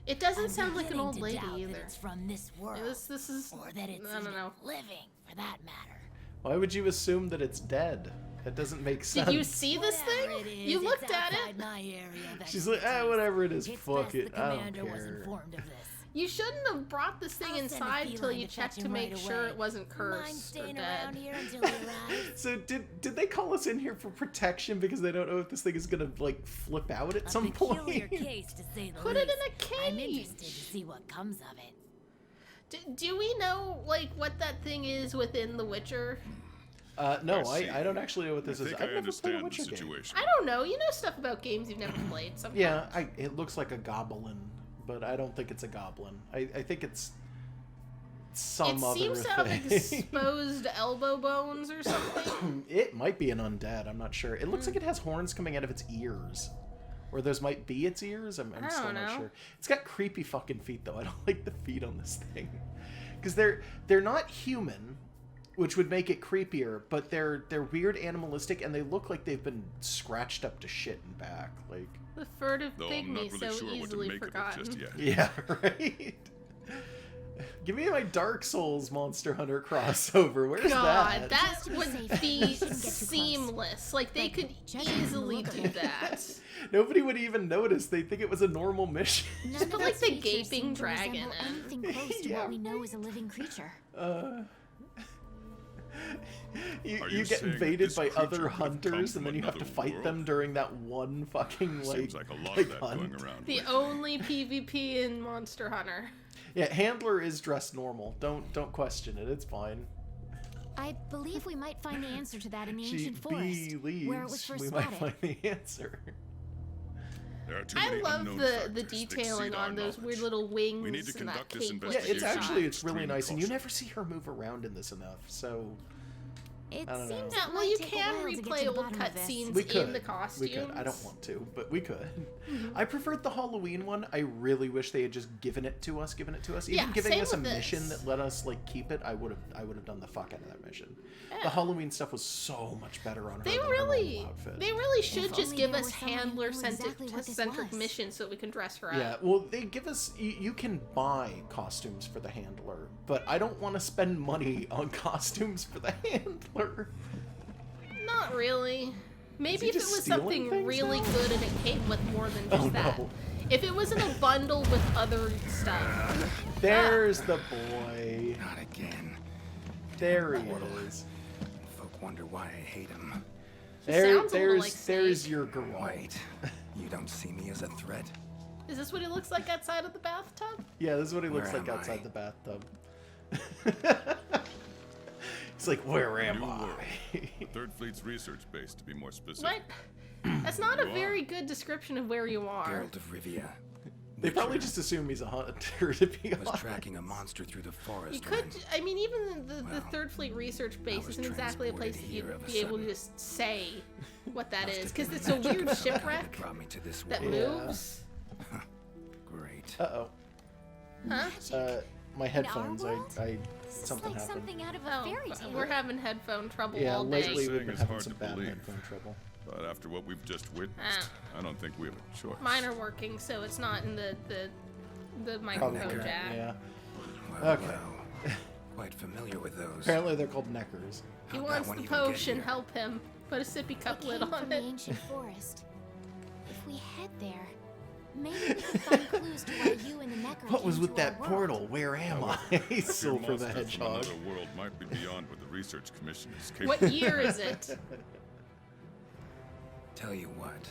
It doesn't I'm sound like an beginning old to lady doubt that either. it's from this world, This is or that it's I don't even know. living, for that matter. Why would you assume that it's dead? That doesn't make sense. Did you see this Whatever thing? it is, You it's looked at outside it. my area of She's like, expertise. whatever it is, It's fuck best it. the I don't commander was care. informed of this. You shouldn't have brought this thing I'll send a inside till feline you to checked fetch to him make right sure away. it wasn't Mind cursed or staying dead. around here until he arrives? So did they call us in here for protection because they don't know if this thing is gonna like flip out at some A peculiar point? case, to say the Put it least. in a I'm cage. interested to see what comes of it. Do we know like what that thing is within The Witcher? No, I see. I don't actually know what this I is. think I've I never played a understand the Witcher game. situation. I don't know. You know stuff about games you've never played. Sometimes. Yeah, it looks like a goblin, but I don't think it's a goblin. I think it's some It other seems to have thing. exposed elbow bones or something. It might be an undead. I'm not sure. It looks like it has horns coming out of its ears. Or those might be its ears. I'm I still don't not know. sure. It's got creepy fucking feet though. I don't like the feet on this thing. Because they're not human, which would make it creepier, but they're weird animalistic and they look like they've been scratched up to shit and back. Like The furtive Though I'm not pygmy, really so sure what to easily make forgotten. of it just yet. yeah, right? Give me my Dark Souls Monster Hunter crossover. Where's God, that? that Just to be would safe, be we shouldn't get too close. seamless. Like they could Just from the easily look of do it. that. Nobody would even notice. They'd think it was a normal mission. None put, of like, its the features gaping seem to dragon resemble in. anything close to Yeah, what we know as a living creature. You Are you you get saying that invaded this by creature other could have come hunters, and from then you have to another fight world? them during that one fucking Seems like a lot like of that hunt. going around. The lately. only PvP in Monster Hunter. Yeah, Handler is dressed normal. Don't question it. It's fine. I believe we might find the answer to that in the She ancient forest, believes where it was first we spotted. might find the answer. There are too I many love unknown the factors that detailing exceed our on those knowledge. weird little wings We need to and that conduct this cape. Yeah, investigation it's with actually it's really extreme nice, and you caution. never see her move around in this enough. So It I don't know. seems Yeah, it well, might you take a can while to get to replay the old bottom of this. cutscenes We could. in the costumes. We could. I don't want to, but we could. I preferred the Halloween one. I really wish they had just given it to us. Even Yeah, giving same us a with mission this. that let us like keep it. I would have done the fuck out of that mission. The Yeah. Halloween stuff was so much better on her They than her really, normal outfit. they really should If just only give there us were someone who knew handler-centric exactly what this centric was. missions so we can dress her Yeah, up. well, they give us. You can buy costumes for the handler, but I don't want to spend money on costumes for the handler. Not really. Maybe he if it just was stealing something things really now? good and it came with more than just Oh, that. no. If it was in a bundle with other stuff. There's the boy. Not again. There he Portal. is. Folk wonder why I hate him. sounds a little like there's Snake. your girl. Wait, you don't see me as a threat? Is this what he looks like outside of the bathtub? Yeah, this is what he looks Where like am outside I? the bathtub. He's like, where am New I? world. The Third Fleet's research base, to be more specific. What? That's not a You are. very good description of where you are. Geralt of Rivia. They probably Witcher, just assume he's a hunter, to be was honest. tracking a monster through the forest. You could, when- I mean, even the Well, Third Fleet research base was isn't exactly a place that transported you'd here of a be able to sudden. just say what that Must is, have because been it's a magic weird somehow that shipwreck brought me to this that world. Yeah. moves. Great. Uh-oh. Huh? My headphones, world? I This is something like happened. something out of a Oh, fairy tale. we're having headphone trouble Yeah, all lately day. we've Saying been is having hard some to bad believe. headphone trouble. But after what we've just witnessed, Ah. I don't think we have a choice. Mine are working, so it's not in the microphone Probably, jack. yeah. Well, Okay. well. Quite familiar with those. Apparently they're called neckers. He How'd that wants one the even get potion. here? Help him. Put a sippy cup It lid came on from the it. ancient forest. If we head there, maybe we can find clues to why you and the Necker What was came with to that our world. portal? Where am I? Your Silver the monster from Hedgehog. another world might be beyond what the research commission is capable. What year is it? Tell you what.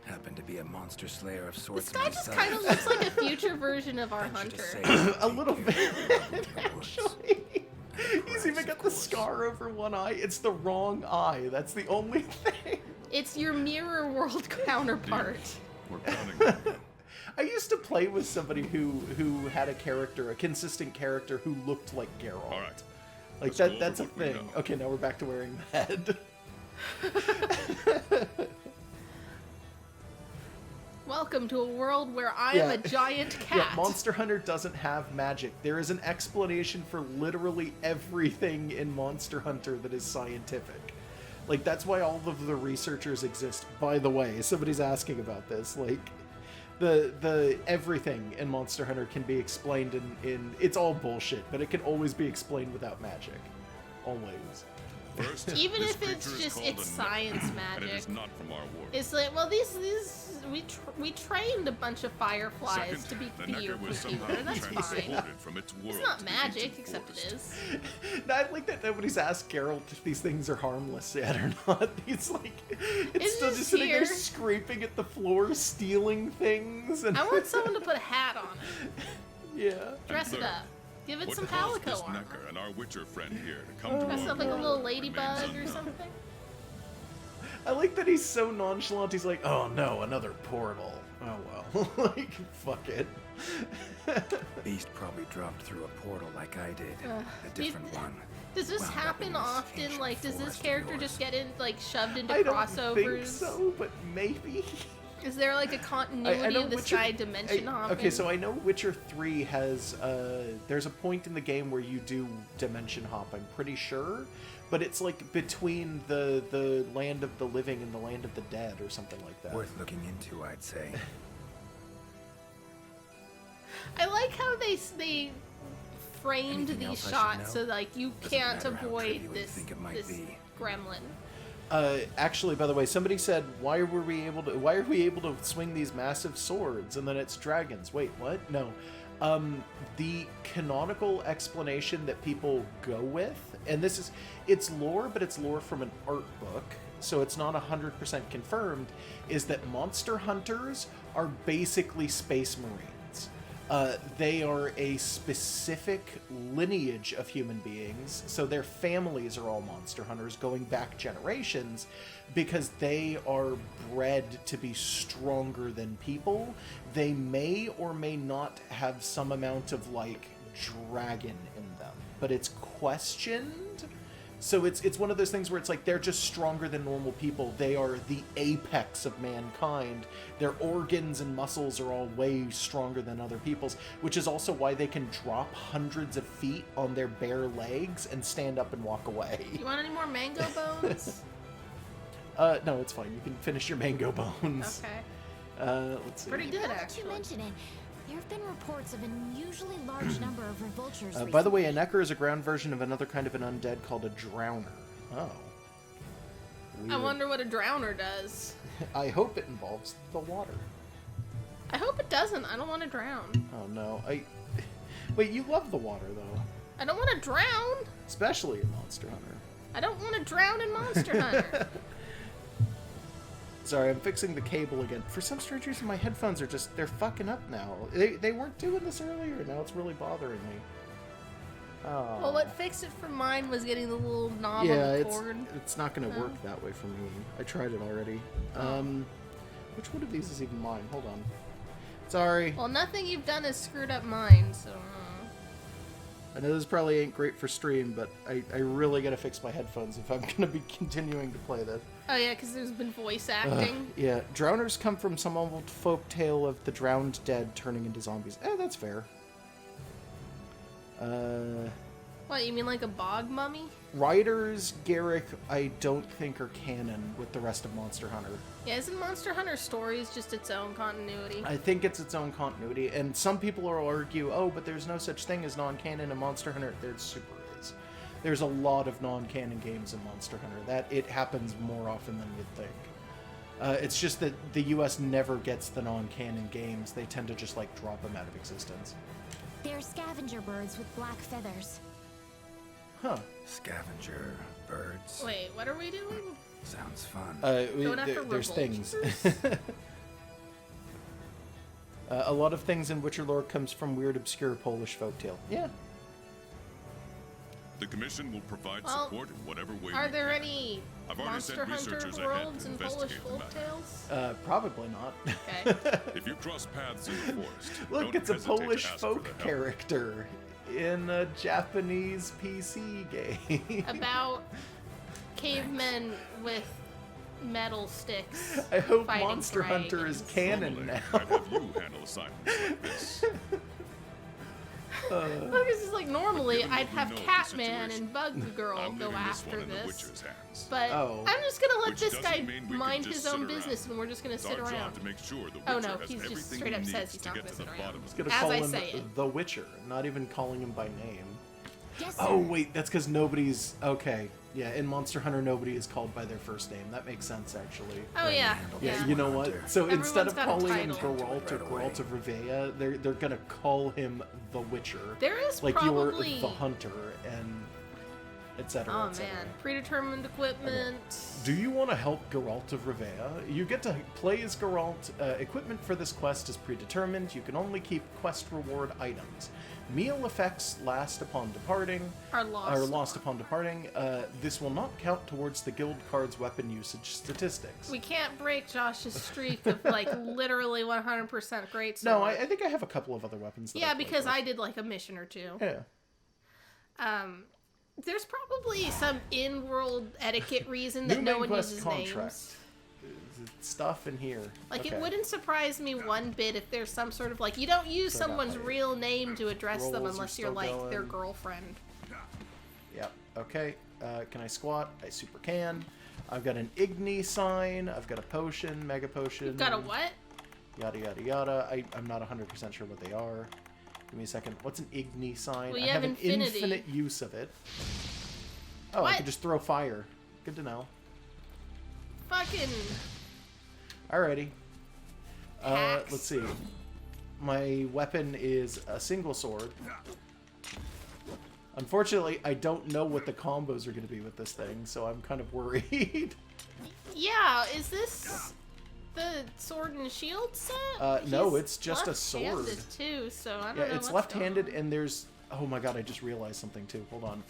Happened to be a monster slayer of This sorts guy just myself. kind of looks like a future version of our Venture to hunter. say A little take bit, care of the woods. actually. He's even Of got the course. scar over one eye. It's the wrong eye. That's the only thing. It's your mirror world counterpart. We're counting on you. I used to play with somebody who had a character, a consistent character who looked like Geralt. All right. Like Let's go that's a over what we thing. know. Okay, now we're back to wearing the head. Welcome to a world where I am Yeah. a giant cat. Yeah, Monster Hunter doesn't have magic. There is an explanation for literally everything in Monster Hunter that is scientific. Like, that's why all of the researchers exist. By the way, somebody's asking about this. Like, the everything in Monster Hunter can be explained in it's all bullshit, but it can always be explained without magic. Always. First, Even this if it's creature is just called it's a science Necker, and it magic. is not from our world. It's like, well, these we trained a bunch of fireflies Second, to be the be your Necker was somehow computer. That's fine. transported from its world. It's not to the magic, ancient except it forest. is. Now, I like that nobody's asked Geralt if these things are harmless yet or not. He's like, it's It's still just just sitting there here. scraping at the floor, stealing things. And I want someone to put a hat on it, yeah. dress it third, up, give it What some caused palico this armor, Necker and our Witcher friend here to come to dress our up like a world little remains ladybug or unknown. something. I like that he's so nonchalant. He's like, oh no, another portal. Oh well. Like, fuck it. Beast probably dropped through a portal like I did. A different one. Does this Wound up in happen this often? ancient Like, does this forest of character yours. just get in like shoved into I don't crossovers? think so, but maybe. Is there like a continuity of this Witcher- guy dimension hopping? Okay, so I know Witcher 3 has, there's a point in the game where you do dimension hop, I'm pretty sure, but it's like between the land of the living and the land of the dead or something like that. Worth looking into, I'd say. I like how they framed Anything these else I should shots know? so like you Doesn't can't matter how avoid trivial you this think it might this be. gremlin. Actually, by the way, somebody said, why are we able to swing these massive swords? And then it's dragons. Wait, what? No. The canonical explanation that people go with, and it's lore, but it's lore from an art book, so it's not 100% confirmed, is that monster hunters are basically space marines. They are a specific lineage of human beings, so their families are all monster hunters going back generations because they are bred to be stronger than people. They may or may not have some amount of, like, dragon in them, but it's questioned. So it's one of those things where it's like they're just stronger than normal people. They are the apex of mankind. Their organs and muscles are all way stronger than other people's, which is also why they can drop hundreds of feet on their bare legs and stand up and walk away. You want any more mango bones? No, it's fine. You can finish your mango bones. Okay. Let's see. Pretty good, Now that you actually. mention it, there have been reports of an unusually large number of revultures. By the way, a recently. Necker is a ground version of another kind of an undead called a drowner. Oh. I Weird. wonder what a drowner does. I hope it involves the water. I hope it doesn't. I don't want to drown. Oh no. Wait, you love the water though. I don't want to drown. Especially in Monster Hunter. I don't want to drown in Monster Hunter. Sorry, I'm fixing the cable again. For some strange reason, my headphones are just, they're fucking up now. They weren't doing this earlier, now it's really bothering me. Oh. Well, what fixed it for mine was getting the little knob Yeah, on the cord. it's not going to work that way for me. I tried it already. Which one of these is even mine? Hold on. Sorry. Well, nothing you've done has screwed up mine, so... I know this probably ain't great for stream, but I really gotta fix my headphones if I'm gonna be continuing to play this. Oh yeah, because there's been voice acting. Yeah, drowners come from some old folk tale of the drowned dead turning into zombies. That's fair. What, you mean like a bog mummy? Riders, Garrick, I don't think are canon with the rest of Monster Hunter. Yeah, isn't Monster Hunter Stories just its own continuity? I think it's its own continuity, and some people will argue, oh, but there's no such thing as non-canon in Monster Hunter. There super is. There's a lot of non-canon games in Monster Hunter. That it happens more often than you'd think. It's just that the U.S. never gets the non-canon games. They tend to just like drop them out of existence. They're scavenger birds with black feathers. Huh. Scavenger, birds. Wait, what are we doing? Sounds fun. Going after There's things. revolters? A lot of things in Witcher lore comes from weird, obscure Polish folktale. Yeah. The Commission will provide Well, support in whatever way Are we there can. any I've already Monster sent Hunter researchers ahead worlds to and Polish investigate the matter. folktales? Probably not. Okay. If you cross paths in the forest, Look, don't it's a hesitate to Polish ask for folk the help. character in a Japanese PC game. About cavemen with metal sticks. I hope fighting Monster Hunter is dragons. canon Normally, now. I'd have you handle assignments like this. Look, this is like normally Given I'd what we have know of the Catman situation, and Bug Girl I'm go leaving this after one in the this. Witcher's hands. But Oh. I'm just gonna let Which this doesn't guy mean we can mind just his sit own around. business and we're just gonna It's sit our around. job to make sure the Witcher Oh no, has he's just everything straight he up says needs he's to not get gonna to the sit around. bottom of It's gonna As call I him say it. The Witcher, not even calling him by name. Yes, Oh sir. wait, that's because nobody's okay. Yeah, in Monster Hunter, nobody is called by their first name. That makes sense, actually. Oh yeah. Yeah, Yeah. you know what? So Everyone's instead of got a calling him title. Geralt or Right away. Geralt of Rivia, they're gonna call him the Witcher. There is Like probably you're the hunter and etc. Oh etc. man, predetermined equipment. Do you want to help Geralt of Rivia? You get to play as Geralt. Equipment for this quest is predetermined. You can only keep quest reward items. Meal effects last upon departing. Are lost. Are lost upon departing. This will not count towards the guild card's weapon usage statistics. We can't break Josh's streak of like literally 100% great No, sword. I think I have a couple of other weapons. That Yeah, I played because with. I did like a mission or two. Yeah. There's probably some in-world etiquette reason that New no main one quest uses contract. names. Stuff in here. Like Okay. it wouldn't surprise me one bit if there's some sort of like you don't use Still got someone's my real name to address them rolls are unless you're still like their going. girlfriend. Yep. Okay. Can I squat? I super can. I've got an Igni sign. I've got a potion, mega potion. You've got a what? Yada yada yada. I'm not 100% sure what they are. Give me a second. What's an Igni sign? Well, I you have an infinity. infinite use of it. Oh, I What? can just throw fire. Good to know. Fucking Alrighty. Hacks. Let's see. My weapon is a single sword. Unfortunately, I don't know what the combos are going to be with this thing, so I'm kind of worried. yeah. Is this the sword and shield set? No, He's it's just a sword. left-handed too, so I don't Yeah, know. it's what's going left-handed, on. and there's... Oh my god, I just realized something too. Hold on.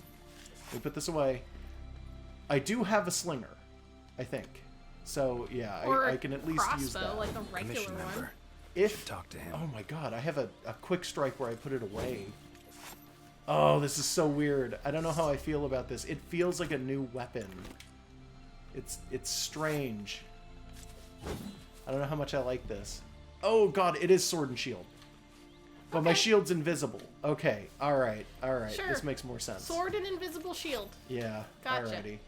Let me put this away. I do have a slinger, I think. So, yeah, Or I can at least crossbow, use that. like a regular Commission one. member. If... Talk to him. Oh my god, I have a quick strike where I put it away. Oh, this is so weird. I don't know how I feel about this. It feels like a new weapon. It's strange. I don't know how much I like this. Oh god, it is sword and shield. But my shield's invisible. Okay, alright, alright. Sure. This makes more sense. Sword and invisible shield. Yeah, Gotcha. alrighty.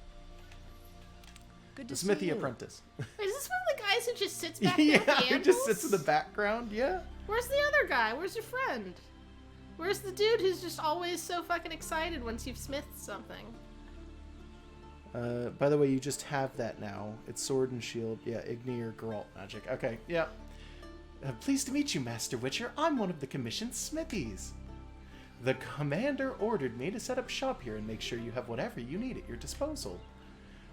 Good to The see Smithy you. Apprentice. Wait, is this one of the guys who just sits back there Yeah, with the who just sits in the anvils? background, yeah. Where's the other guy? Where's your friend? Where's the dude who's just always so fucking excited once you've smithed something? By the way, you just have that now. It's sword and shield. Yeah, Igni or Geralt magic. Okay, yeah. Pleased to meet you, Master Witcher. I'm one of the commissioned smithies. The commander ordered me to set up shop here and make sure you have whatever you need at your disposal.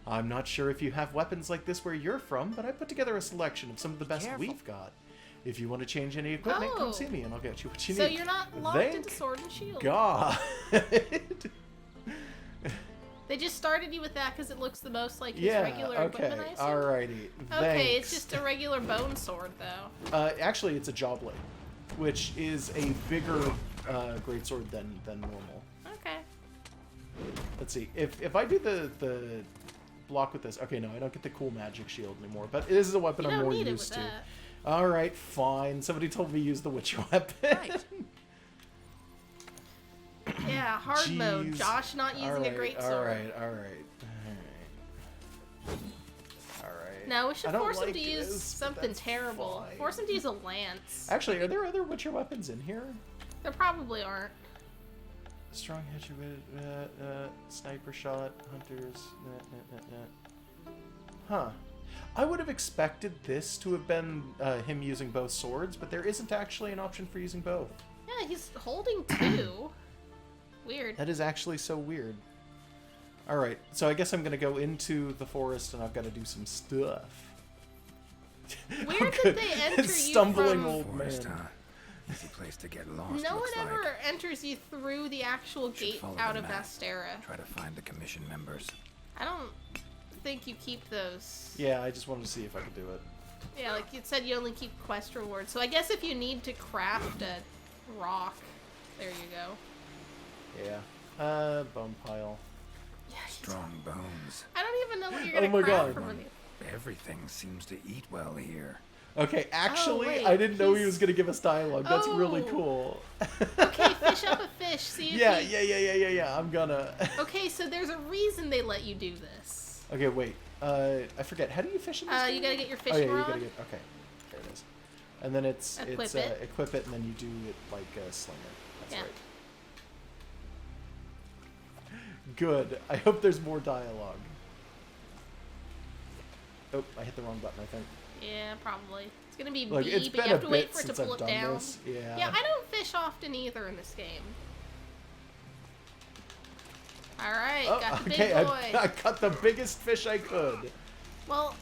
I'm not sure if you have weapons like this where you're from, but I put together a selection of some of the best Careful. we've got. If you want to change any equipment, Oh. come see me and I'll get you what you So need. you're not locked Thank into sword and shield. God. They just started you with that because it looks the most like his Yeah, gregular okay, equipment, I assume? alrighty. Okay, it's Thanks. just a regular bone sword, though. Actually, it's a jawblade, which is a bigger greatsword than normal. Okay. Let's see. If I do the block with this, okay, no, I don't get the cool magic shield anymore. But this is a weapon You I'm don't more need it used with to. that. All right, fine. Somebody told me use the witch weapon. Right. Yeah, hard mode. Jeez. Josh not using a great sword. All right. No, we should I don't force him like to use this, but something that's terrible. fine. Force him to use a lance. Actually, are there other Witcher weapons in here? There probably aren't. Strong hedge, sniper shot, hunters. Huh. I would have expected this to have been him using both swords, but there isn't actually an option for using both. Yeah, he's holding two. Weird. That is actually so weird. Alright, so I guess I'm gonna go into the forest and I've got to do some stuff. Where I'm did good. they enter you Stumbling from? old Forest, man. huh? Easy place to get lost. No one looks ever like. enters you through the actual gate follow out the of map. Vastera. Try to find the commission members. I don't think you keep those. Yeah, I just wanted to see if I could do it. Yeah, like you said, you only keep quest rewards. So I guess if you need to craft a rock, there you go. Yeah. Bone pile. Yeah, Strong bones. I don't even know what you're Oh gonna my craft God. from it. Everything seems to eat well here. Okay, actually, wait, I didn't know he he's- was gonna give us dialogue. That's really Oh. cool. Okay, fish up a fish. See if Yeah, he... yeah. I'm gonna. Okay, so there's a reason they let you do this. Okay, wait. I forget. How do you fish in this game? You gotta get your Oh yeah, fishing you rod. gotta get. Okay, there it is. And then it's Equip it. equip it, and then you do it like a slinger. That's Yeah. right. Good. I hope there's more dialogue. Oh, I hit the wrong button, I think. Yeah, probably. It's gonna be Look, B, it's but been you have a to wait bit for it to since pull I've it done down. this. Yeah. Yeah, I don't fish often either in this game. Alright, Oh, got the big okay, boy. I caught the biggest fish I could. Well,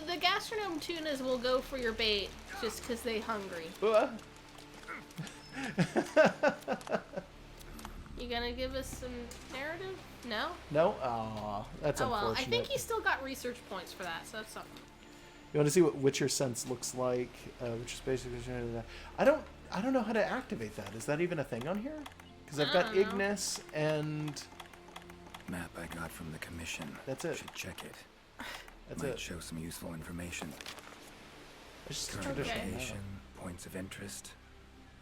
the gastronome tunas will go for your bait just because they hungry. You gonna give us some narrative? No? No? Aw, that's Oh well, unfortunate. I think you still got research points for that, so that's something. You want to see what Witcher Sense looks like, which is basically I don't know how to activate that. Is that even a thing on here? Because I've got I don't know. Ignis and Map I got from the commission. That's it. Should check it. that's Might it. show some useful information. It's just a Current traditional location, points of interest.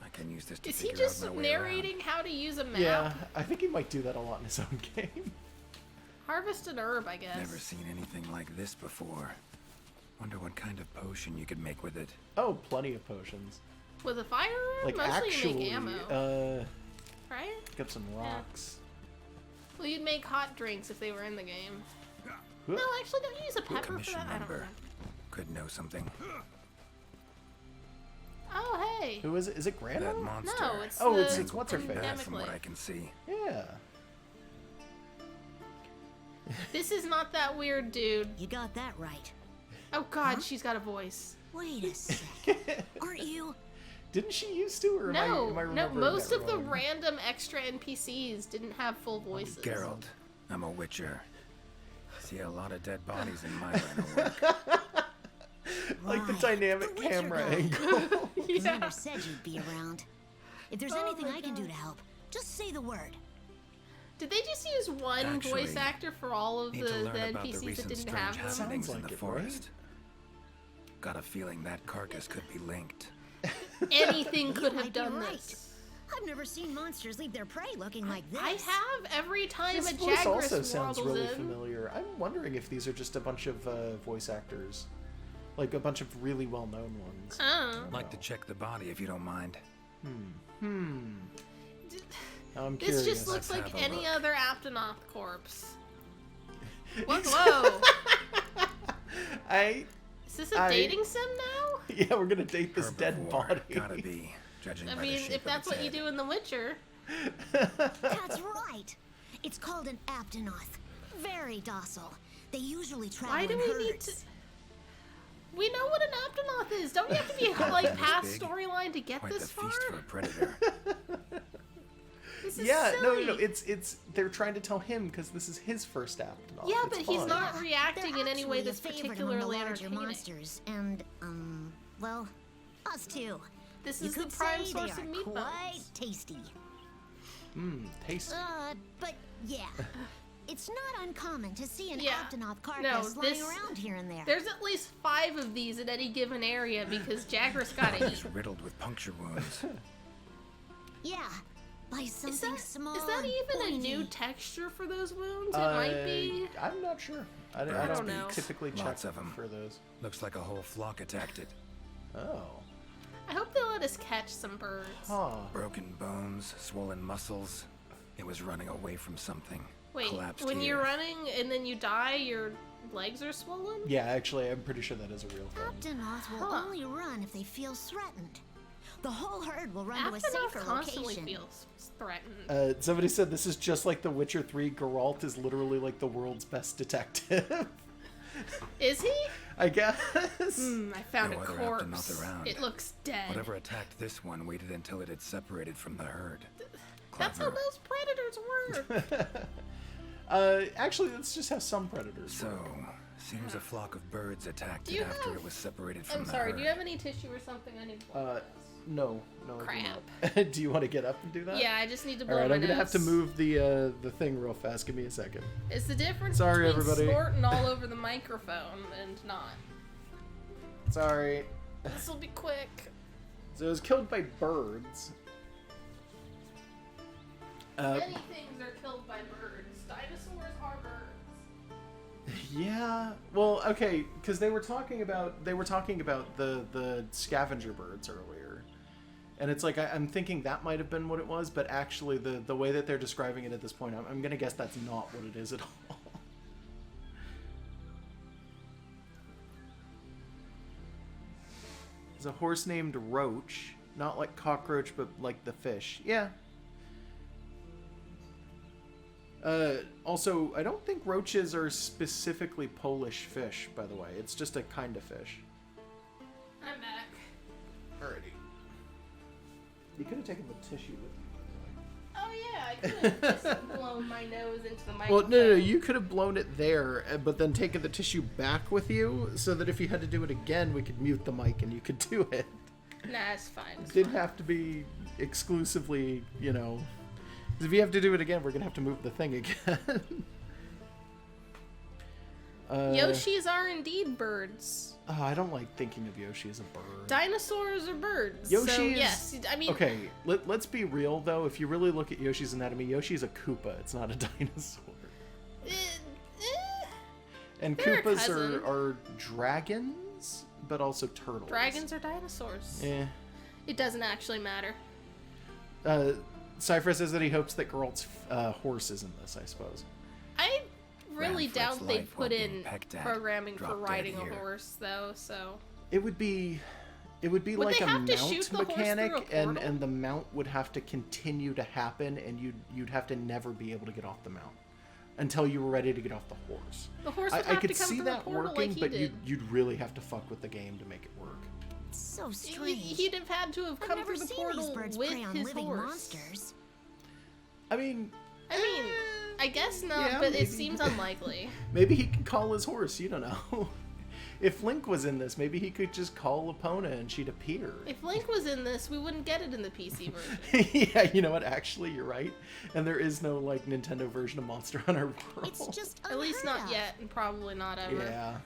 I can use this to Is he figure just out my way narrating how to use a map? Yeah, I think he might do that a lot in his own game. Harvest an herb, I guess. around. Never seen anything like this before. Wonder what kind of potion you could make with it. Oh, plenty of potions. With a fire herb? Like Mostly actually, you make ammo, right? got some rocks. Well, you'd make hot drinks if they were in the game. Whoop. No, actually, don't you use a pepper for Commission that? I don't member. remember. Could know something. Oh, hey. Who is it? Is it Grandma? That monster. No, it's Oh, the it's what's her face? Bad pandemic from what lady. I can see. Yeah. This is not that weird, dude. You got that right. Oh god, she's got a voice. Wait a sec. Aren't you? Didn't she used to, or No, am I no. remembering Most that of the wrong? random extra NPCs didn't have full voices. Geralt, I'm a witcher. See a lot of dead bodies in my line of work. Like the Right, dynamic the Witcher camera guy. angle. Yeah. Never said you'd be around. If there's Oh anything my I can do God. to help, Just say the word. Did they just use one Actually, voice actor for all of Need to the learn about the NPCs that recent didn't strange have them? happenings Sounds in like the it, right? forest. Got a feeling that carcass could be linked. Anything could You have might be done right. this. I've never seen monsters leave their prey looking like this. I have every time This a voice also Jagras sounds waddles really in. familiar. I'm wondering if these are just a bunch of voice actors. Like a bunch of really well-known ones. Oh. Like to check the body if you don't mind. Now I'm This curious. just looks Let's like have a any look. other Aptonoth corpse. Whoa! Is this a I- dating sim now? Yeah, we're gonna date this dead Herbivore. body. Gotta be, judging I by mean, the shape if that's of what its you head. do in The Witcher. That's right. It's called an Aptonoth. Very docile. They usually travel Why do in we herds. need to? We know what an Aptonoth is. Don't you have to be like That is past big. storyline to get Quite the this far? feast for a predator. This is Yeah, silly. no, it's they're trying to tell him because this is his first Aptonoth. Yeah, It's but he's fine. not reacting They're in any way actually a that's favorite among the particularly larger entertaining. monsters, and well, us too. This You is the could prime say source they of are meat quite bones. tasty. Tasty. But yeah, it's not uncommon to see an Yeah. Aptonoth No, carcass lying this- around here and there. There's at least 5 of these in any given area because Jagras gotta He's eat. riddled with puncture wounds. Yeah, by Is something that, small. is that and even a new pointy. texture for those wounds? It might be. I'm not sure. I Birds don't know. typically check Lots of 'em. for those. Looks like a whole flock attacked it. Oh. I hope they let us catch some birds. Huh. Broken bones, swollen muscles. It was running away from something. Wait, Collapsed when here. you're running and then you die, your legs are swollen? Yeah, actually, I'm pretty sure that is a real thing. Aptonoth will Huh. only run if they feel threatened. The whole herd will run to a Aptonoth safer constantly location. feels threatened. Somebody said this is just like The Witcher 3. Geralt is literally like the world's best detective. Is he? I guess. I found No a other corpse. Aptonoth around. It looks dead. Whatever attacked this one waited until it had separated from the herd. That's how Clever. most predators work. Actually, let's just have some predators. So, seems a flock of birds attacked Do it you after have- it was separated from I'm the sorry, herd. do you have any tissue or something? I need to blow this. No, I do Crap. not. Do you want to get up and do that? Yeah, I just need to blow All right, my I'm gonna have to nose. move the thing real fast. Give me a second. It's the difference Sorry, between everybody. snorting all over the microphone and not. Sorry. This will be quick. So it was killed by birds. Many things are killed by birds. Dinosaurs are birds. Yeah. Well, okay, because they were talking about the scavenger birds earlier, and it's like I'm thinking that might have been what it was, but actually the way that they're describing it at this point, I'm gonna guess that's not what it is at all. There's a horse named Roach, not like cockroach, but like the fish. Yeah. Also, I don't think roaches are specifically Polish fish, by the way. It's just a kind of fish. I'm back. Alrighty. You could have taken the tissue with you, by Oh yeah, I could have just blown my nose into the the way. microphone. Well, no, you could have blown it there, but then taken the tissue back with you, so that if you had to do it again, we could mute the mic and you could do it. Nah, it's fine. It's It didn't fine. have to be exclusively, 'cause if you have to do it again, we're gonna have to move the thing again. Yoshis are indeed birds. I don't like thinking of Yoshi as a bird. Dinosaurs are birds. Yoshi so, is- yes, I mean, Okay, let's be real though. If you really look at Yoshi's anatomy, Yoshi's a Koopa. It's not a dinosaur. And They're a Koopas cousin. are dragons, but also turtles. dragons are dinosaurs. Eh. It doesn't actually matter. Cypher says that he hopes that Geralt's horse is in this, I suppose. I really Ran for doubt its they life while put being in pecked at. programming for Dropped dead riding a here. horse, though, so... It would be Would like they a have to shoot mount the horse through mechanic, a and portal? the mount would have to continue to happen, and you'd have to never be able to get off the mount until you were ready to get off the horse. The horse I would have could to come see through that a portal working, like he but did. you'd really have to fuck with the game to make it work. So He- strange. He'd have had to have I've come never through the seen these portal birds with prey on his living horse. monsters. I mean, I guess not, yeah, but maybe. it seems unlikely. maybe he can call his horse. You don't know. If Link was in this, maybe he could just call Epona and she'd appear. If Link was in this, we wouldn't get it in the PC version. Yeah, you know what? Actually, you're right. And there is no like Nintendo version of Monster Hunter World. It's just At least unheard not of. yet, and probably not ever. Yeah.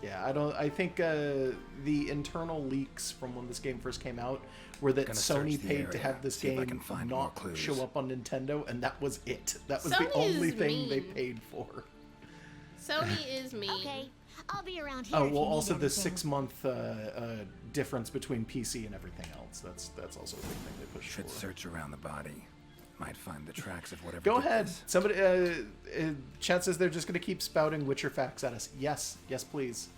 Yeah, I think the internal leaks from when this game first came out were that Gonna search Sony the paid to area, have this see if I game can find more not clues. show up on Nintendo, and that was it. That was Sony the only is thing they mean. paid for. Sony is mean. Okay, I'll be around here. Oh if well, you need also the anything. 6-month difference between PC and everything else. That's also a big thing they pushed Should for. search around the body. Might find the tracks of whatever. Go did ahead. this. Somebody. Chat says they're just gonna keep spouting Witcher facts at us. Yes, yes, please.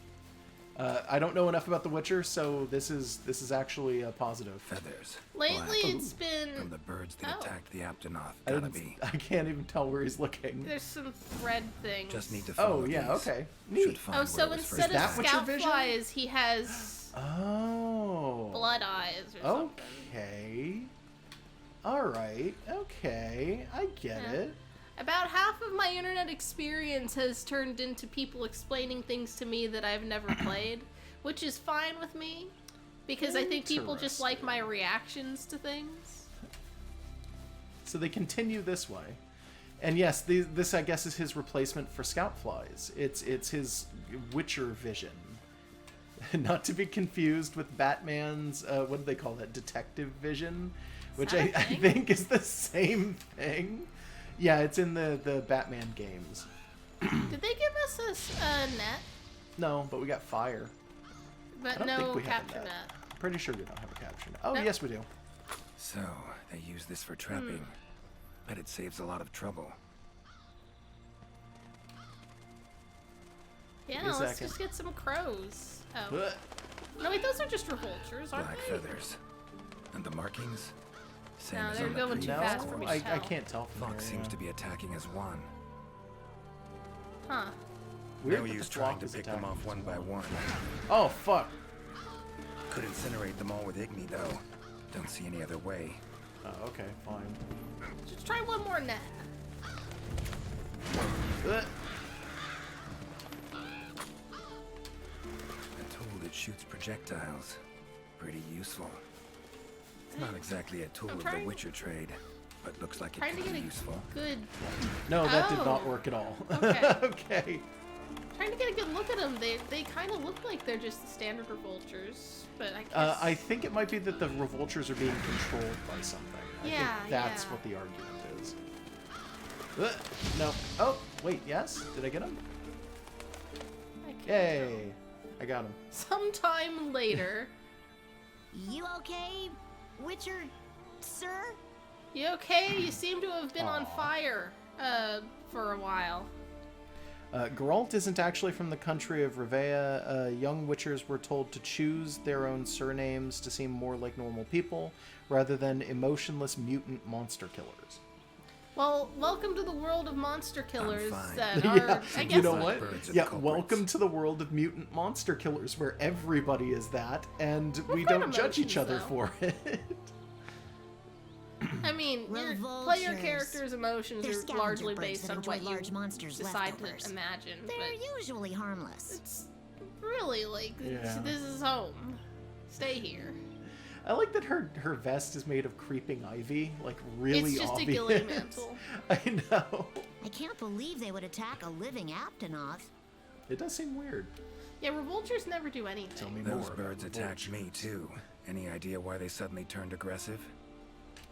I don't know enough about The Witcher, so this is actually a positive. Feathers. Lately, Black. it's been. From the birds that Oh. attacked the Aptonoth. I, Gotta didn't- be. I can't even tell where he's looking. There's some thread things. Just need to follow Oh yeah, these. okay, Should neat. find Oh, where so it was instead first of that what your scout vision? flies, he has Oh. blood eyes or something. Okay. All right. Okay, I get Yeah. it. About half of my internet experience has turned into people explaining things to me that I've never played, which is fine with me, because I think people just like my reactions to things. So they continue this way, and yes, this I guess is his replacement for scout flies. It's his Witcher vision, not to be confused with Batman's what do they call that, detective vision, which that a I thing? think is the same thing. Yeah, it's in the Batman games. Did they give us a net? No, but we got fire. I But don't no think we have a capture net. net. Pretty sure we don't have a caption. Oh Nope. yes, we do. So they use this for trapping. Bet it saves a lot of trouble. Yeah, Give me a let's second. just get some crows. Oh. Ugh. No, wait, those are just revoltures, aren't Black they? feathers. And the markings? Same No, as they're on the going too previous fast for me ones. to I tell. can't tell from Fox here. seems yeah. to be attacking as one. Huh. Weird No that use the trying flock to is pick them attacking off as one by well. one. Oh fuck. Could incinerate them all with Igni though. Don't see any other way. Oh, okay, fine. Just try one more net. Ugh. A tool that shoots projectiles. Pretty useful. It's not exactly a tool I'm of the trying- Witcher trade, but looks like it Trying to could get be a useful. good. No, that did not Oh. work at all. Okay. Okay. Trying to get a good look at them. They kind of look like they're just the standard revoltures, but I guess. I think it might be that the revoltures are being controlled by something. I Yeah, think that's yeah. what the argument is. Ugh. No. Oh, wait, yes? Did I get him? I can't Yay. I got him. tell. Sometime later. You okay, Witcher, sir? You okay? You seem to have been on Aw. fire, for a while. Geralt isn't actually from the country of Rivea. Young Witchers were told to choose their own surnames to seem more like normal people, rather than emotionless mutant monster killers. Well, welcome to the world of monster killers fine. that Yeah, are, I guess, you know like what? birds are Yeah, the culprits. welcome to the world of mutant monster killers, where everybody is that, and we got don't judge each emotions, other though. for it. I mean, player Revoltures. characters' emotions They're are scavenger largely birds based that on enjoy what large you monsters' decide leftovers. to imagine. They're But usually harmless. it's really like Yeah. this is home. Stay here. I like that her vest is made of creeping ivy, like really It's just obvious. a ghillie mantle. I know. I can't believe they would attack a living Aptonoth. It does seem weird. Yeah, revoltures never do anything. Tell me Those more. about birds attacked me revoltures. too. Any idea why they suddenly turned aggressive?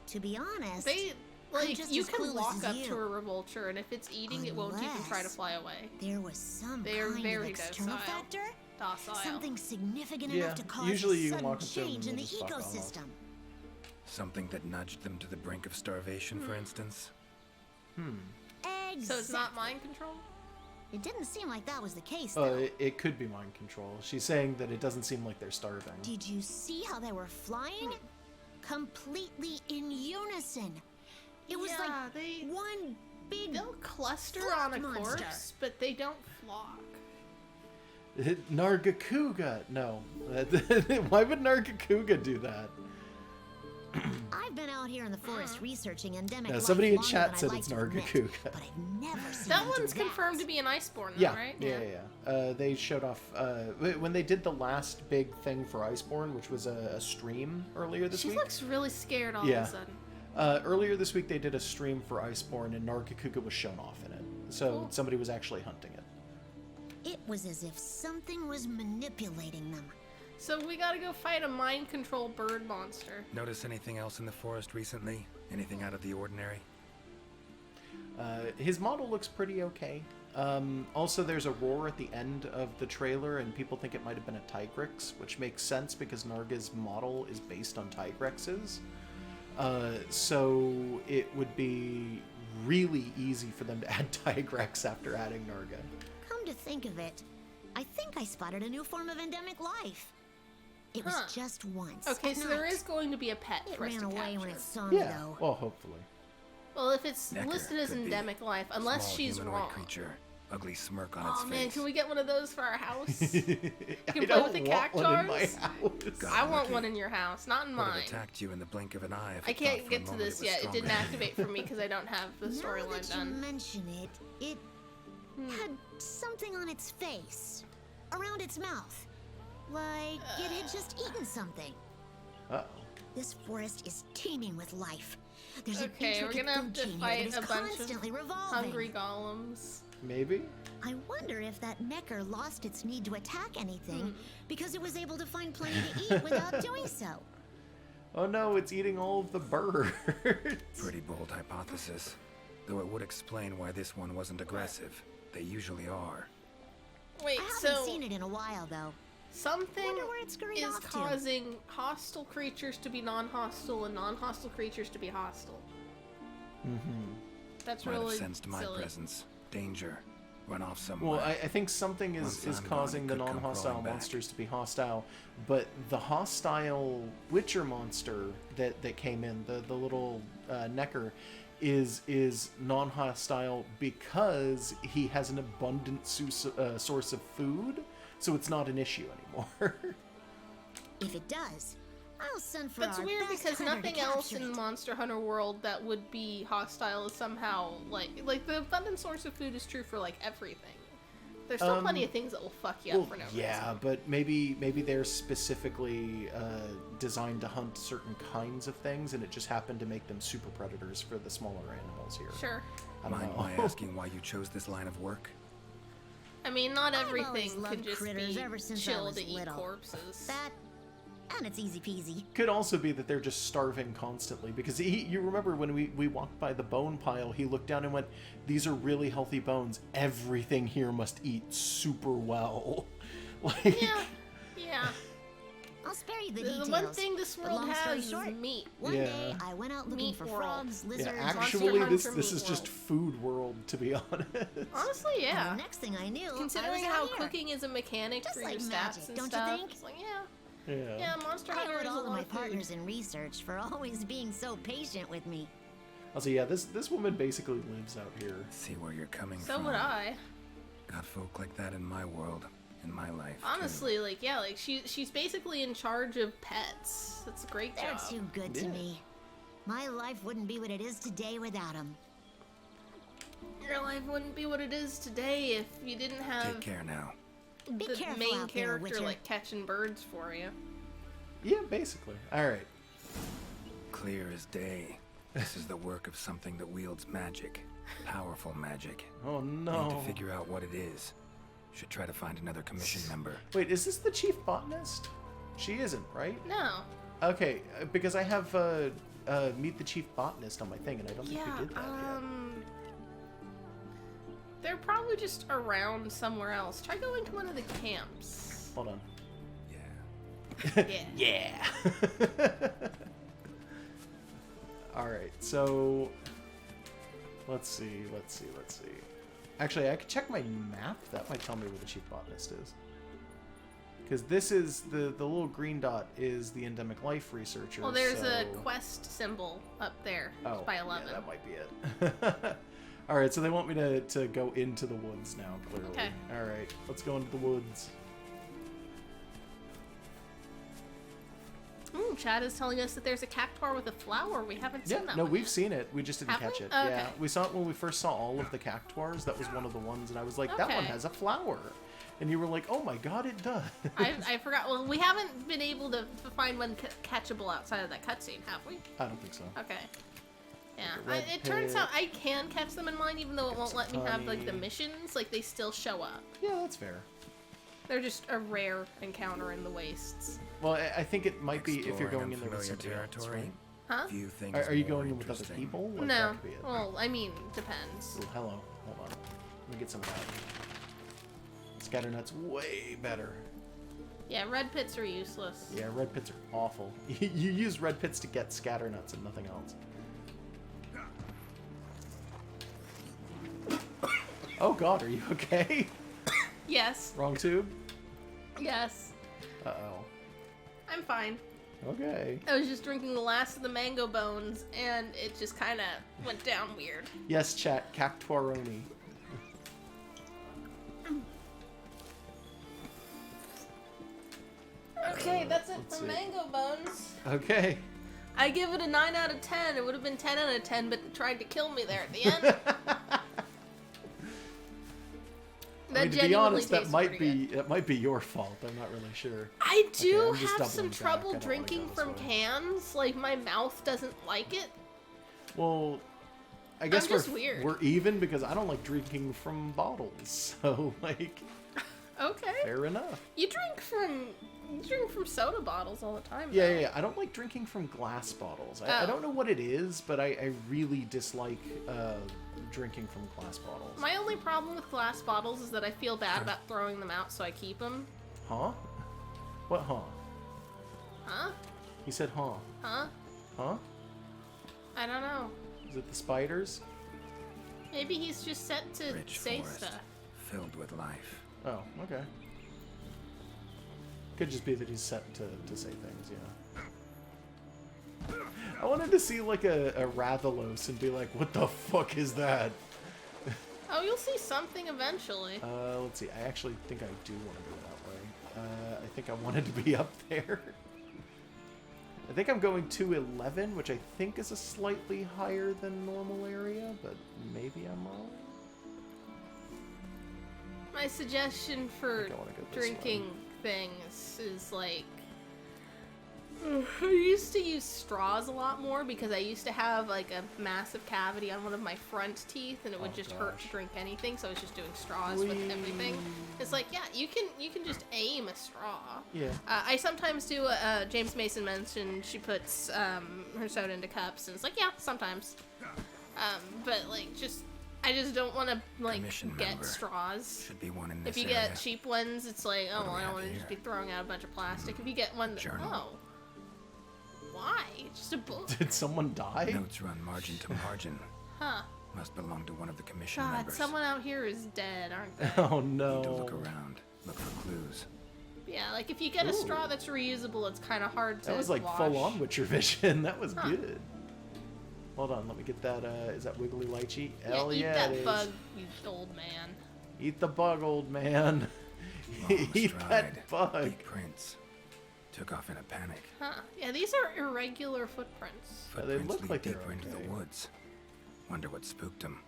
To be honest, They I'm like just you as can clueless walk as up you. to a revolture, and if it's eating, it won't even try to Unless- fly away. there was some They are kind very of external docile. factor, Docile. something significant Yeah, enough to cause usually a you can sudden walk up to them change and in they'll the just fuck off. ecosystem. Something that nudged them to the brink of starvation, for instance? Exactly. So it's not mind control. It didn't seem like that was the case, Oh, though. it could be mind control. She's saying that it doesn't seem like they're starving. Did you see how they were flying? Completely in unison. It was Yeah, like they- one big. They'll cluster Flock on a monster. corpse, but they don't flock. Nargacuga. No. Why would Nargacuga do that? I've been out here in the forest researching endemic Yeah, life somebody in longer chat than I'd said like it's to admit, Nargacuga. but I've never seen That him do one's that. confirmed to be an Iceborne, though, Yeah, right? yeah. They showed off when they did the last big thing for Iceborne, which was a stream earlier this She week. looks really scared all Yeah. of a sudden. Earlier this week, they did a stream for Iceborne, and Nargacuga was shown off in it. So Cool. somebody was actually hunting it. It was as if something was manipulating them. So we gotta go fight a mind control bird monster. Notice anything else in the forest recently? Anything out of the ordinary? His model looks pretty okay. Also, there's a roar at the end of the trailer, and people think it might have been a Tigrex, which makes sense because Narga's model is based on Tigrex's. So it would be really easy for them to add Tigrex after adding Narga. Come to think of it, I think I spotted a new form of endemic life. It was Huh. just once. Okay, at so there night. is going to be a pet It for us ran to away when capture. it saw me, Yeah, though. well, hopefully. Well, if it's Necker, listed as could be. endemic life, unless Small she's humanoid wrong. creature, ugly smirk on its Oh face. man, can we get one of those for our house? I play don't with the want one in my cactuars? house. God. I want lucky. one in your house, not in Would have mine. attacked you in the blink of an eye. If I it thought can't for a get to moment this was yet. It didn't stronger. activate for me because I don't have the Now storyline that you done. mention it, it had something on its face, around its mouth, like it had just eaten something. Uh-oh. This forest is teeming with life. There's an Okay, we're intricate gonna have food to chain here fight that is a bunch of constantly revolving. Hungry golems. Maybe? I wonder if that Necker lost its need to attack anything because it was able to find plenty to eat without doing so. Oh no, it's eating all of the birds. Pretty bold hypothesis. Though it would explain why this one wasn't aggressive. They usually are. Wait, I haven't so seen it in a while, though. something Wonder where it scurried is off to. causing hostile creatures to be non-hostile and non-hostile creatures to be hostile. Mm-hmm. That's Might have really sensed my silly. presence. Danger. Run off somewhere. Well, I think something Once is I'm gone, causing it the could come non-hostile crawling back. monsters to be hostile, but the hostile Witcher monster that came in, the little Necker, is non-hostile because he has an abundant source of food, so it's not an issue anymore. If it does, I'll send for That's our weird best because hunter nothing to else capture in it. Monster Hunter World that would be hostile is somehow like the abundant source of food is true for like everything. There's still plenty of things that will fuck you up for no yeah, reason. but maybe they're specifically designed to hunt certain kinds of things, and it just happened to make them super predators for the smaller animals here. Sure. I don't Mind know. my asking why you chose this line of work? I mean, not I've everything always can loved just critters be ever since I chill was to eat little. corpses. That, and it's easy peasy. Could also be that they're just starving constantly, because you remember when we walked by the bone pile, he looked down and went, "These are really healthy bones. Everything here must eat super well." Like, Yeah. I'll spare you the The details. one thing this but world long story has is short, meat. One Yeah. day I went out looking Meat for world. frogs, lizards, yeah, and actually, Hunter this Meat is World. just food world, to be honest. Honestly, And yeah. the next thing I knew, Considering I was how out here. cooking is a mechanic Just for like your magic, stats and don't you stuff, think? it's like, Yeah. yeah, Monster I Hunter owe it is a all to lot my of food. partners in research for always being so patient with me. Also, yeah, this woman basically lives out here. See where you're coming So from. would I. Got folk like that in my world, in my life. too. Honestly, like, yeah, like she's basically in charge of pets. That's a great They're job. too good to Yeah. me. My life wouldn't be what it is today without them. Your life wouldn't be what it is today if you didn't have Take care now. Be the careful main out there, character Witcher. like catching birds for you. Yeah, basically. All right. Clear as day. This is the work of something that wields magic. Powerful magic. Oh Need no. to figure out what it is. Should try to find another commission member. Wait, is this the chief botanist? She isn't, right? No. Okay, because I have meet the chief botanist on my thing, and I don't think Yeah, we did that yet. they're probably just around somewhere else. Try going to one of the camps. Hold on. Yeah. Yeah. All right, so let's see. Actually, I could check my map. That might tell me where the chief botanist is. Because this is the little green dot is the endemic life researcher. Well, there's a so- quest symbol up there Oh, by 11. yeah, that might be it. All right, so they want me to go into the woods now. Clearly. Okay. All right, let's go into the woods. Ooh, Chad is telling us that there's a cactuar with a flower. We haven't Yeah, seen that no, one we've yet. seen it. We just didn't Have catch we? it. Oh, okay. Yeah, we saw it when we first saw all of the cactuars. That was one of the ones, and I was like, that one Okay. has a flower. And you were like, oh my god, it does. I forgot. Well, we haven't been able to find one catchable outside of that cutscene, have we? I don't think so. Okay. Yeah, Red it turns pit. out I can catch them in mine, even though it won't let me have like the honey. missions. Like they still show up. Yeah, that's fair. They're just a rare encounter in the wastes. Well, I think it might be if you're going Exploring in there with unfamiliar somebody else, territory. right? Huh? Few things Are you more going in with other interesting. people? Like, No. that could be it. Well, I mean, depends. Ooh, hello. Hold on. Let me get some of that. Scatternuts way better. Yeah, red pits are useless. Yeah, red pits are awful. You use red pits to get scatternuts and nothing else. Oh god, are you okay? Yes. Wrong tube? Yes. Uh-oh. I'm fine. Okay. I was just drinking the last of the mango bones, and it just kind of went down weird. Yes, chat. Cactuaroni. Okay, that's it Let's for see. mango bones. Okay. I give it a 9 out of 10. It would have been 10 out of 10, but they tried to kill me there at the end. I mean, to be genuinely honest, that tasted might pretty be your fault. I'm not really sure. I do I'm just have some doubling back. I trouble don't wanna drinking go this from way. cans. Like, my mouth doesn't like it. Well, I guess just weird. we're even because I don't like drinking from bottles. So like, Okay. fair enough. You drink from soda bottles all the time. Yeah, though. yeah, yeah. I don't like drinking from glass bottles. I Oh. don't know what it is, but I really dislike drinking from glass bottles. My only problem with glass bottles is that I feel bad about throwing them out, so I keep them. Huh? What huh? Huh? He said huh. Huh? Huh? I don't know. Is it the spiders? Maybe he's just set to Rich say forest, stuff. filled with life. Oh, okay. Could just be that he's set to say things, yeah. I wanted to see like a Rathalos and be like, what the fuck is that? Oh, you'll see something eventually. Let's see. I actually think I do want to go that way. I think I wanted to be up there. I think I'm going to 11, which I think is a slightly higher than normal area, but maybe I'm wrong. My suggestion for I wanna go this drinking things is like I used to use straws a lot more because I used to have like a massive cavity on one of my front teeth and it would Oh, just hurt to gosh. drink anything, so I was just doing straws with everything. It's like, yeah, you can just aim a straw. Yeah. I sometimes do. James Mason mentioned she puts her soda into cups, and it's like, yeah, sometimes. But like, I just don't want to like Commission get member. straws. Should be one in this If you area. get cheap ones, it's like, oh, What do well, we I don't have want to just be here? throwing out a bunch of plastic. If you get one that, Journal. oh, why? Just a book. Did someone die? Notes run margin to margin. Huh. Must belong to one of the commission God, members. someone out here is dead, aren't they? Oh Need to look no. around. Look for clues. Yeah, like if you get a straw that's reusable, it's kind of hard to That was like wash. full on Witcher vision. That was Huh. good. Hold on, let me get that. Is that Wiggly Lychee? Yeah, Hell eat yeah, that it is. bug, you old man. Eat the bug, old man. Long Eat stride, that bug. deep prints. Took off in a panic. Huh. Yeah, these are irregular footprints. Yeah, they Footprints look lead like they're deeper into okay. the woods. Wonder what spooked them.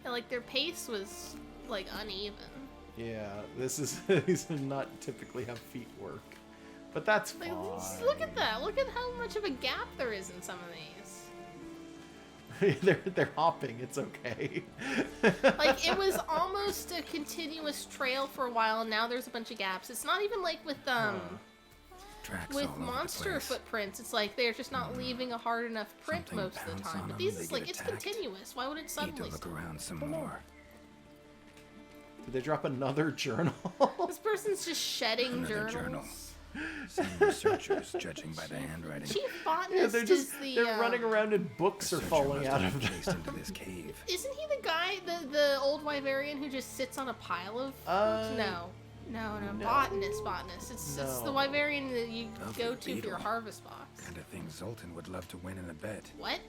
Yeah, like their pace was like uneven. Yeah, this is these do not typically have feet work, but that's Like, fine. look at that. Look at how much of a gap there is in some of these. they're hopping. It's okay. Like it was almost a continuous trail for a while, and now there's a bunch of gaps. It's not even like with Tracks with all over the monster place. footprints. It's like they're just not leaving a hard enough print Something most of the pounce time. on But them, these they is get like it's attacked. continuous. Why would it Need to suddenly look stop? around some more. Did they drop another journal? This person's just shedding Another journals. journal. Same researchers, judging by the handwriting. Chief yeah, botanist they're just is the. they're running around and books are Searcher falling must out have of been them. chased into this cave. Isn't he the guy, the old Wyverian who just sits on a pile of? No. Botanist. It's the No. Wyverian that you Lovely go to for your beetle. harvest box. Kind of thing Zoltan would love to win in a bet. What?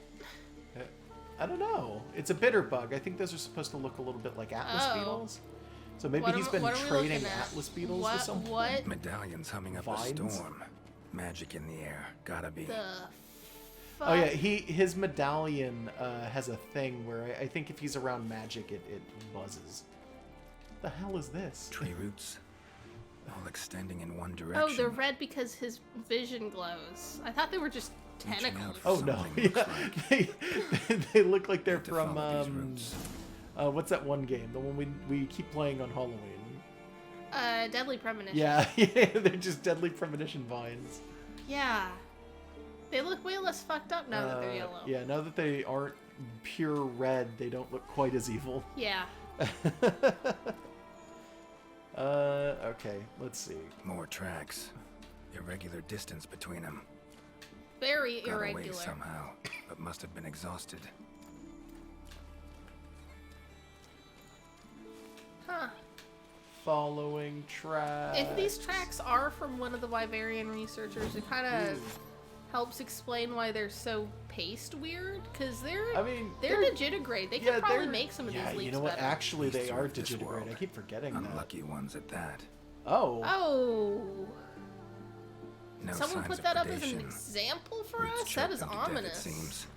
I don't know. It's a bitter bug. I think those are supposed to look a little bit like Atlas Oh. beetles. So maybe What he's am- been what are we trading looking at? Atlas beetles with someone. What? Medallions humming up Vines? a storm. Magic in the air. Gotta be. The fuck? Oh yeah, his medallion has a thing where I think if he's around magic, it buzzes. The hell is this? Tree roots, all extending in one Oh, direction. they're red because his vision glows. I thought they were just Reaching out tentacles. for Oh no, something looks yeah, like. they look like they're Need to from follow these roots. what's that one game? The one we keep playing on Halloween. Deadly Premonition. Yeah, yeah, they're just deadly premonition vines. Yeah. They look way less fucked up now that they're yellow. Yeah, now that they aren't pure red, they don't look quite as evil. Yeah. Okay, let's see. More tracks. Irregular distance between them. Very Got away irregular. somehow, but must have been exhausted. Huh. Following tracks. If these tracks are from one of the Wyverian researchers, it kind of helps explain why they're so paced weird. Because they're they're digitigrade. They could probably make some of these leaps you know what? better. Actually, they These are of this digitigrade. world. I keep forgetting that. Unlucky ones at that. Oh. Oh. No Someone signs put of that up as an predation. example for Roots us? That choked is them to death, it ominous. seems.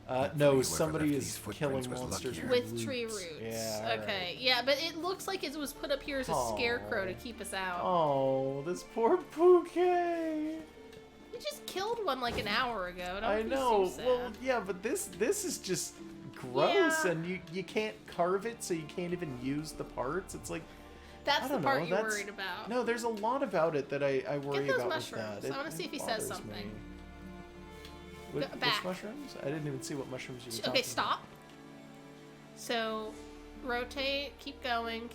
No, Hopefully whoever somebody left is these footprints killing was monsters luckier. With tree roots. Yeah. Okay. alright. Yeah, but it looks like it was put up here as a scarecrow to keep us out. Oh, this poor Pookie. We just killed one like an hour ago. Don't I be know. So sad. Well, yeah, but this is just gross, Yeah. and you can't carve it, so you can't even use the parts. It's like That's I the don't part know, you're that's- worried about. No, there's a lot about it that I worry those about mushrooms. with that. I wanna see if he says bothers something. me. Go Which back. mushrooms? I didn't even see what mushrooms you were Okay, talking stop. So, rotate, keep going,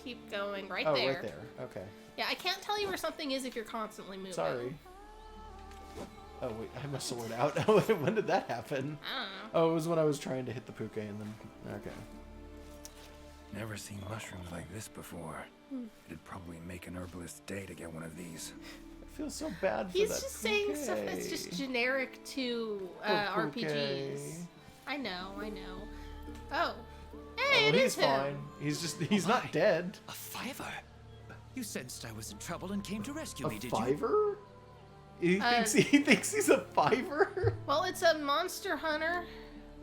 right Oh, there. right there. Okay. Yeah, I can't tell you where something is if you're constantly moving. Sorry. Oh wait, I must have went out. When did that happen? I don't know. Oh, it was when I was trying to hit the puke and then. Okay. Never seen mushrooms like this before. It'd probably make an herbalist's day to get one of these. I feel so bad for He's that just saying stuff that's just Puke. generic to Poor RPGs. Puke. I know. Oh. Oh, Hey, it he's is him. fine. He's not dead. A fiver? You sensed I was in trouble and came to rescue A me, did you? fiver? He thinks he's a fiver. Well, it's a monster hunter.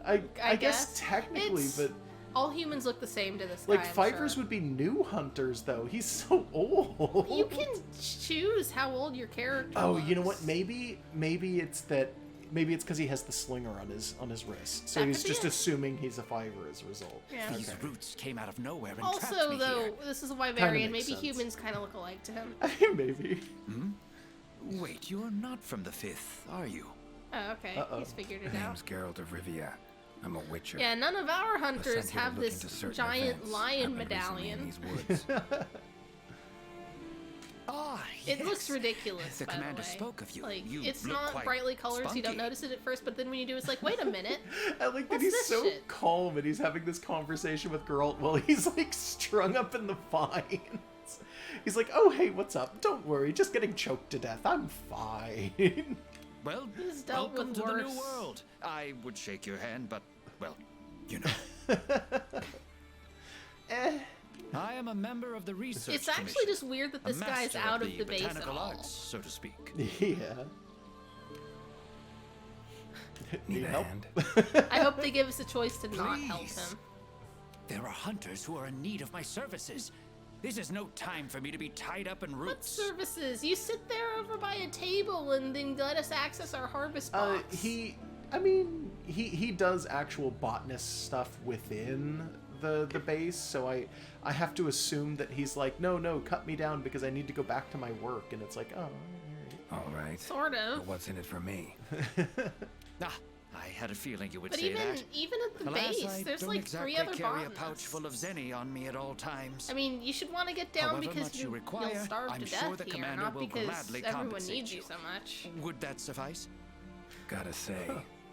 I I guess guess. technically, It's- but All humans look the same to this like guy. I'm fivers sure. would be new hunters though. He's so old. You can choose how old your character Oh, you know looks. what? Maybe it's that. Maybe it's because he has the slinger on his wrist, so That he's could be just it. assuming he's a fiver as a result. Yeah. These roots came out of nowhere and trapped Also, me though, here. this is a Kinda Wyverian. makes Maybe sense. humans kind of look alike to him. Maybe. Wait, you're not from the Fifth, are you? Oh, okay. Uh-oh. He's figured My it out. name's Geralt of Rivia. I'm a witcher. Yeah, none of our Was hunters sent here to have look into this certain giant events lion happened recently in medallion. these woods. Ah, It yes. looks ridiculous, The by commander the way. spoke of you. Like, You it's look not quite brightly colored, so you don't spunky. notice it at first, but then when you do, it's like, wait a minute. I like that What's he's this so shit? calm and he's having this conversation with Geralt while he's like strung up in the vines. He's like, "Oh hey, what's up? Don't worry, just getting choked to death. I'm fine." Well, He's dealt welcome with to the new worse. world. I would shake your hand, but, well, you know. I am a member of the research It's actually commission, just weird that a this guy's master out of the base at botanical all. arts, so to speak. Yeah. Need a help? hand? I hope they give us a choice to not help Please. him. There are hunters who are in need of my services. This is no time for me to be tied up in What roots. services? You sit there over by a table and then let us access our harvest box. He does actual botanist stuff within the base, so I have to assume that he's like, no, cut me down because I need to go back to my work, and it's like, oh, All right. Sort of. But what's in it for me? Ah, I had a feeling you would But say even that. at the Alas, base, I there's don't like exactly 3 other carry a botanists. pouch full of zenny on me at all times. I mean, you should want to get down However because much you you'll require, starve I'm to sure death the here, commander not will because gladly everyone compensate needs you you. so much. Would that suffice? Gotta say,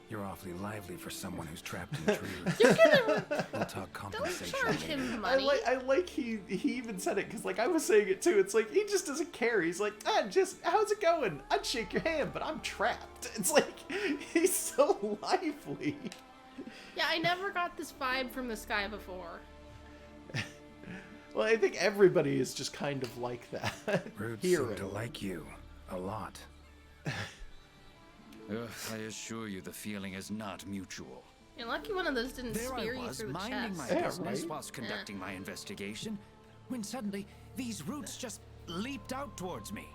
you're awfully lively for someone who's trapped in trees. We'll talk Don't compensation charge later. him money. I like he even said it because like I was saying it too. It's like he just doesn't care. He's like, just how's it going? I'd shake your hand, but I'm trapped. It's like he's so lively. Yeah, I never got this vibe from this guy before. Well, I think everybody is just kind of like that. Roots Here, seem to like you a lot. Ugh, I assure you the feeling is not mutual. You're lucky one of those didn't There spear I you was, through the minding chest. my Yeah, business right? whilst conducting my investigation, when suddenly these roots just leaped out towards me.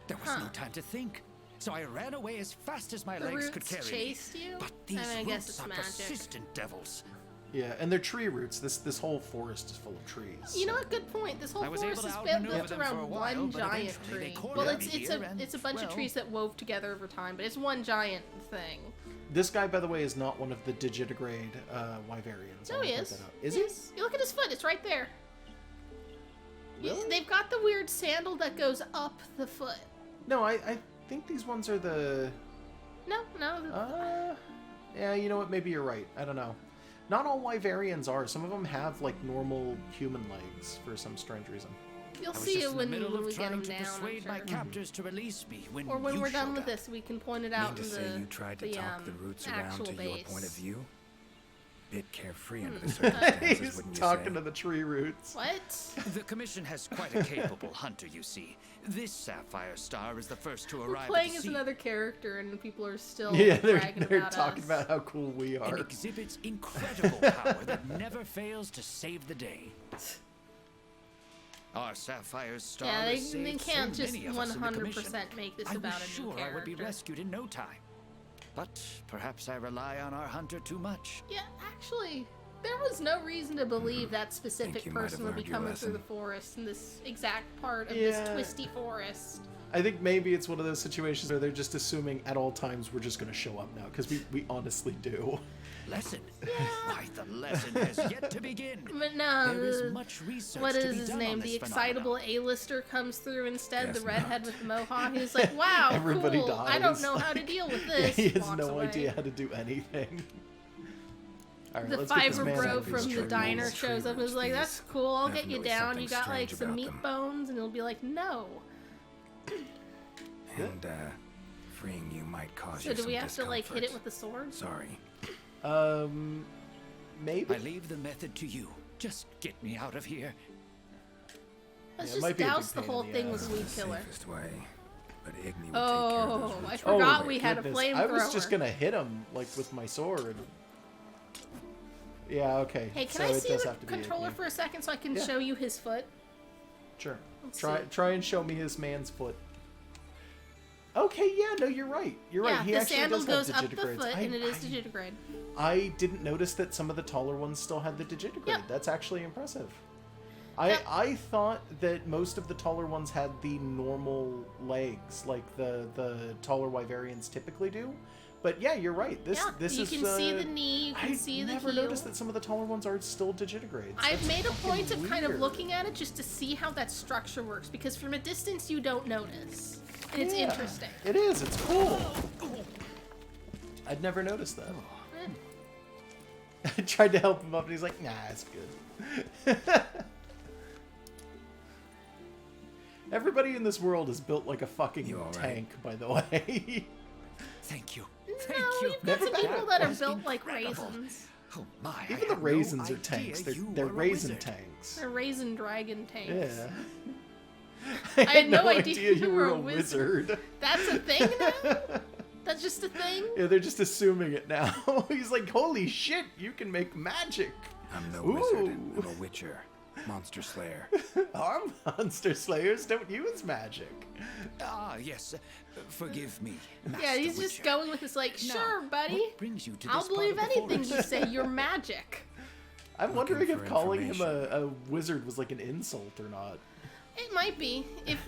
There was no time to think, so I ran away as fast as my The legs could roots carry chased me. you? But I these mean, I guess roots it's are magic. persistent devils. Yeah, and they're tree roots. This whole forest is full of trees. You know what? Good point. This whole I was able forest to is outmaneuver built them for a around while, one but giant eventually they tree. cornered Well, me it's here, and, it's a bunch of well, trees that wove together over time, but it's one giant thing. This guy, by the way, is not one of the digitigrade Wyverians. No, I'll he point is. that out. Is he? he? Is. You look at his foot. It's right there. Really? They've got the weird sandal that goes up the foot. No, I think these ones are the... No, no. Yeah, you know what? Maybe you're right. I don't know. Not all Wyverians are. Some of them have, like, normal human legs for some strange reason. You'll I was see just it in when the middle we of get trying him to down. I'm persuade my sure. captors to release me when Or when you we're done showed with up. this, we can point it out Mean to in say the you tried to the, talk the roots around actual to your base. point of view? Bit carefree under the circumstances, He's wouldn't you talking say? to the tree roots. What? The Commission has quite a capable hunter, you see. This Sapphire Star is the first to We're arrive playing at the as sea another character, and people are still Yeah, bragging they're about talking us. about how cool we and are. exhibits incredible power that never fails to save the day. Our Sapphire Star Yeah, has they saved can't so just many of us in the 100% Commission. make this I about was a new sure I would be character. rescued in no time. But perhaps I rely on our hunter too much. Yeah, actually, there was no reason to believe that specific you might person have would be learned your coming through the lesson. forest in this exact part of this Yeah. twisty forest. I think maybe it's one of those situations where they're just assuming at all times we're just going to show up now, because we honestly do. Lesson? Why, the lesson has yet to begin. But no, There is much research what to is be his done name? on The this excitable A-lister comes through instead. Guess The redhead not. with the mohawk. He's like, "Wow, Everybody cool. I don't dies. know how to deal with this." he has Walks no away. idea how to do anything. All right, The let's get this fiber man out bro of these from the trees. diner Tree shows up and roots, is like, these. "That's cool. I'll get you Definitely down. You something got like strange some about meat them. bones," and he'll be like, "No." And, freeing you might cause So you do some we have to like hit it discomfort. with the sword? Sorry. Maybe. I leave the method to you. Just get me out of here. Let's Yeah, it might just be a big douse the pain in whole the thing ass. with weed The killer. safest way, but Igni would take care of those Oh, roots I right forgot away. we had a Goodness, flamethrower. I was just gonna hit him like with my sword. Yeah, okay. Hey, can so I it see does the have to be controller Igni. for a second so I can Yeah. show you his foot? Sure. Let's Try see. try and show me his man's foot. Okay, yeah, no, you're right. You're Yeah, right. He the actually sandal does goes have up the digitigrades. foot, and it is digitigrade. I didn't notice that some of the taller ones still had the digitigrade. Yep. That's actually impressive. Yep. I thought that most of the taller ones had the normal legs, like the taller Wyverians typically do. But yeah, you're right. This Yeah, this you is. can see the knee, you can I see the never heel. noticed that some of the taller ones are still digitigrades. I've That's made a fucking point of kind of weird. looking at it just to see how that structure works, because from a distance you don't notice. And it's Yeah, interesting. It is. It's cool. I'd never noticed that. Eh. I tried to help him up, and he's like, "Nah, it's good." Everybody in this world is built like a fucking You all right? tank, by the way. Thank you. No, Thank you. you've got some Never people that are was built like incredible. raisins. Oh my! I Even the had no raisins are idea tanks. They're you they're were a raisin wizard. tanks. They're raisin dragon tanks. Yeah. I had no idea you were a wizard. That's a thing now? That's just a thing? Yeah, they're just assuming it now. He's like, "Holy shit, you can make magic." I'm no wizard. Ooh. I'm a witcher. Monster slayer. Our monster slayers don't use magic. Ah, yes. Forgive me. Yeah, Master he's just Witcher. going with this like, Now, "Sure, buddy. What brings you to I'll this part believe of the anything you forest? say. You're magic." I'm Looking wondering if for calling him information. a wizard was like an insult or not. It might be. If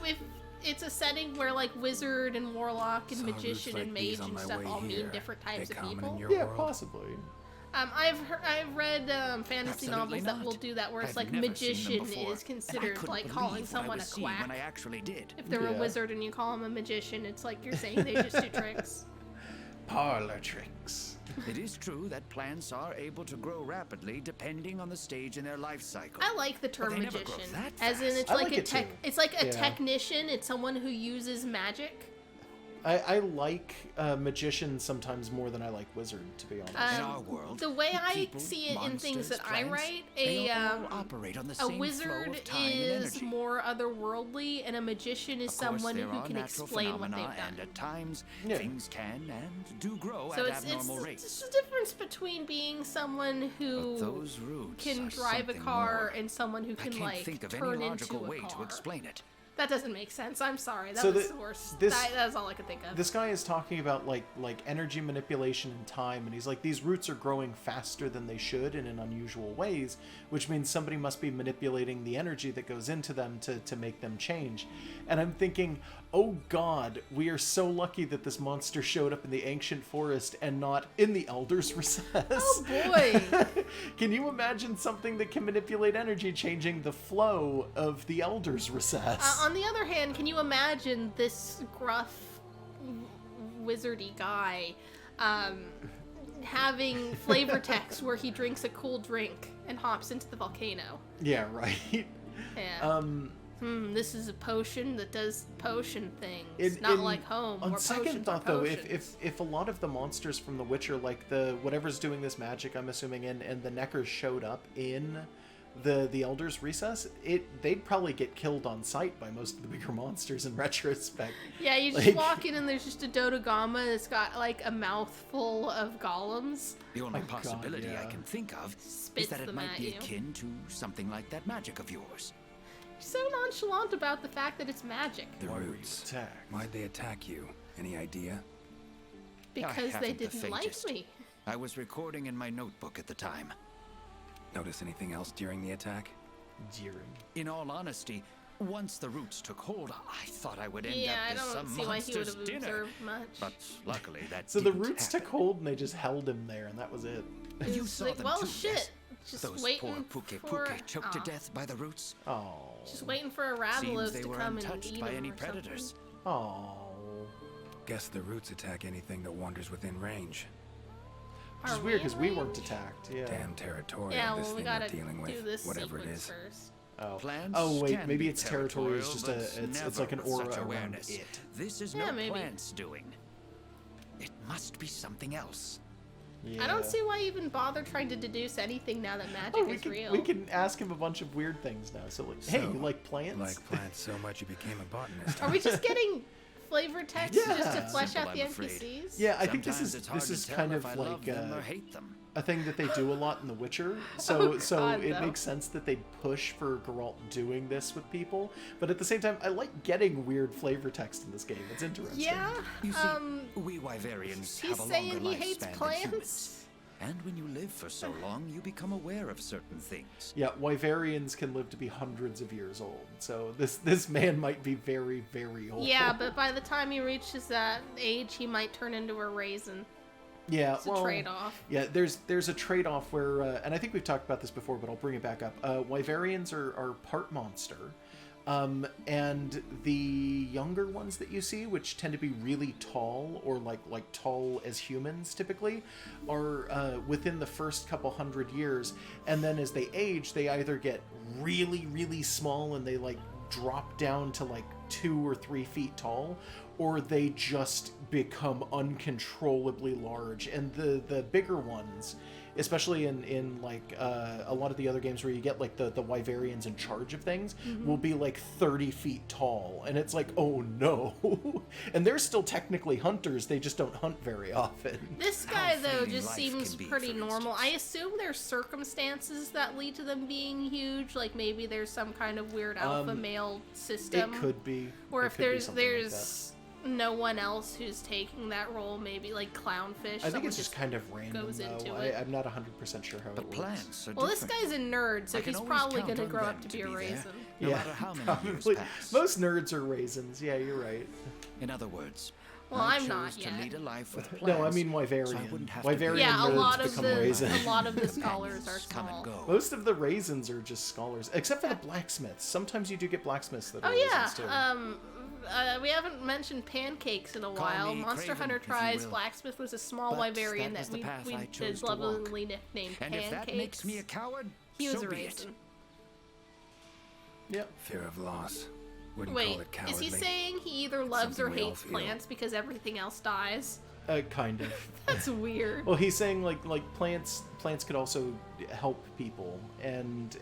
it's a setting where like wizard and warlock and Saw roots magician like and these mage on and my stuff way all mean here. different They types of common in people. your Yeah, world? possibly. I've read fantasy Absolutely novels that not. will do that, where it's I've like never seen them magician before, is and I considered couldn't like calling believe what I someone a was seeing quack. when I actually did. If they're a Yeah. wizard and you call them a magician, it's like you're saying they just do tricks. Parlor tricks. It is true that plants are able to grow rapidly depending on the stage in their life cycle. I like the term they never grow magician, that as in fast. it's I like like a it tech. too. It's like a Yeah. technician. It's someone who uses magic. I like magician sometimes more than I like wizard, to be honest. In our world, The way I people, see it in things monsters, that I plants, write, they all operate on the a same flow wizard of time and is energy. more otherworldly, and a magician is Of course, someone there who are can natural explain what phenomena, they've and done. at times Yeah. things can and do grow So at it's abnormal it's rates. the difference between being someone But who those roots can are drive a something car more. and someone who I can can't like think of turn any into logical a way car. to explain it. That doesn't make sense. I'm sorry. That So was the- the worst. this- That's all I could think of. This guy is talking about like energy manipulation and time, and he's like, these roots are growing faster than they should and in unusual ways, which means somebody must be manipulating the energy that goes into them to make them change. And I'm thinking, oh god, we are so lucky that this monster showed up in the ancient forest and not in the Elder's Recess. Oh boy. Can you imagine something that can manipulate energy changing the flow of the Elder's Recess? On the other hand, can you imagine this gruff, wizardy guy having flavor text where he drinks a cool drink and hops into the volcano? Yeah, right. Yeah. This is a potion that does potion things, In- not in- like home. On where second potions thought, are though, potions. if a lot of the monsters from The Witcher, like the whatever's doing this magic, I'm assuming, and the Neckers showed up in the Elder's Recess, they'd probably get killed on sight by most of the bigger monsters in retrospect. Yeah, you just like- walk in and there's just a Dodogama that's got like a mouthful of golems. The only Oh, God, possibility I yeah. can think of Spits is that it them might at be you. akin to something like that magic of yours. So nonchalant about the fact that it's magic. The Why were you roots. attacked? Why'd they attack you? Any idea? Because they haven't the didn't like faintest. me. I was recording in my notebook at the time. Notice anything else during the attack? Jeering. In all honesty, once the roots took hold, I thought I would end Yeah, I up as don't some see why he would monster's have dinner. observed much. But luckily, that So the didn't roots happen. took hold and they just held him there, and that was it. He You was saw like, them well, too, shit. yes? Just Those waiting poor Puke for Puke choked to Aw. death by the roots. Oh. Just waiting for a Seems Rathalos they to were come and untouched eat by him any or something. predators. Oh. Guess the roots attack anything that wanders within range. Which is Are weird we in because we weren't range? attacked. Yeah. Damn territorial Yeah, this well, we thing gotta we're dealing do with, this whatever it sequence is. first. Oh. Plants Oh wait, can maybe be it's territory. It's territorial, just but it's like an never with aura such around awareness. it. This is Yeah, no maybe. plant's doing. It must be something else. Yeah. I don't see why even bother trying to deduce anything now that magic Oh, we is can, real. we can ask him a bunch of weird things now. So like, hey, So, you like plants? Like plants so much you became a botanist. Are we just getting flavor text just to Yeah. flesh Simple, out the I'm afraid. NPCs? Yeah, I think Sometimes this it's hard is to tell kind if of I love like them or hate them. a thing that they do a lot in The Witcher. So Oh, so God, it no. makes sense that they'd push for Geralt doing this with people. But at the same time, I like getting weird flavor text in this game. It's interesting. Yeah. You see, we Wyverians he's have a saying longer he hates lifespan than plants? humans. And when you live for so long, you become aware of certain things. Yeah, Wyverians can live to be hundreds of years old. So this man might be very, very old. Yeah, but by the time he reaches that age, he might turn into a raisin. yeah, It's a well, trade-off. Yeah, there's a trade-off where, and I think we've talked about this before, but I'll bring it back up. Wyverians are part monster, and the younger ones that you see, which tend to be really tall or like tall as humans typically, are within the first couple hundred years, and then as they age, they either get really, really small and they like drop down to like 2 or 3 feet tall, or they just become uncontrollably large. And the bigger ones, especially in like a lot of the other games where you get like the Wyverians in charge of things, will be like 30 feet tall, and it's like, oh no. And they're still technically hunters, they just don't hunt very often. This How guy, though, fleeting just life seems can be, pretty for normal. instance. I assume there's circumstances that lead to them being huge. Like maybe there's some kind of weird alpha male system. It could be. Or It if could be something like there's no one else who's taking that role, maybe like clownfish. that. I think someone it's just kind of random goes into though. it. I'm not 100% sure how But it works. plants are Well, this different. guy's a nerd, so I can he's always probably count going to on grow them up to be a there, raisin. No Yeah, matter how many years probably. pass. Most nerds are raisins. Yeah, you're right. In other words, Well, I I'm chose not to yet. lead a life with plants. No, I mean Wyverian. so I wouldn't have to be- Wyverian Yeah, a nerds lot of become the raisins. a lot of the scholars are come and small. go. Most of the raisins are just scholars, except for the blacksmiths. Sometimes you do get blacksmiths that are Oh yeah, raisins too. we haven't mentioned pancakes in a Call while. me Monster Craven, Hunter if you Tries will. Blacksmith was a small But Wyverian that was that the path we I chose did to walk. lovingly nicknamed And Pancakes. if that makes me a coward, he was so a be raisin. it. Yep. Fear of loss. Wouldn't call Wait, it cowardly. is he saying he either loves or Something we all hates feel. plants because everything else dies? Kind of. That's weird. Well, he's saying like plants could also help people, and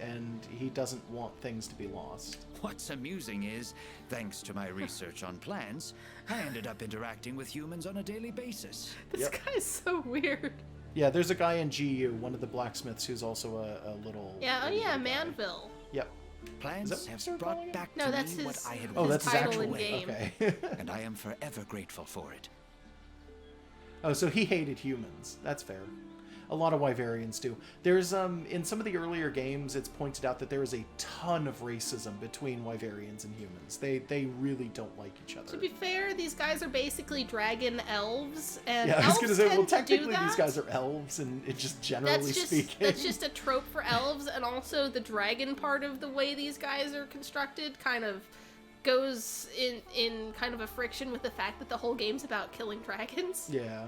he doesn't want things to be lost. What's amusing is, thanks to my research on plants, I ended up interacting with humans on a daily basis. This Yep. guy's so weird. Yeah, there's a guy in GU, one of the blacksmiths, who's also a little. Yeah, oh little yeah, guy. Manville. Yep. Plants what you have started calling brought it? back No, to that's me his, what I had Oh, his that's his title actual in name. game. Okay. and I am forever grateful for it. Oh, so he hated humans. That's fair. A lot of Wyverians do. There's in some of the earlier games, it's pointed out that there is a ton of racism between Wyverians and humans. They really don't like each other. To be fair, these guys are basically dragon elves, and Yeah, I was elves gonna say, well, tend to do technically these that. guys are elves, and it just generally speaking. That's just a trope for elves, and also the dragon part of the way these guys are constructed kind of goes in kind of a friction with the fact that the whole game's about killing dragons. Yeah.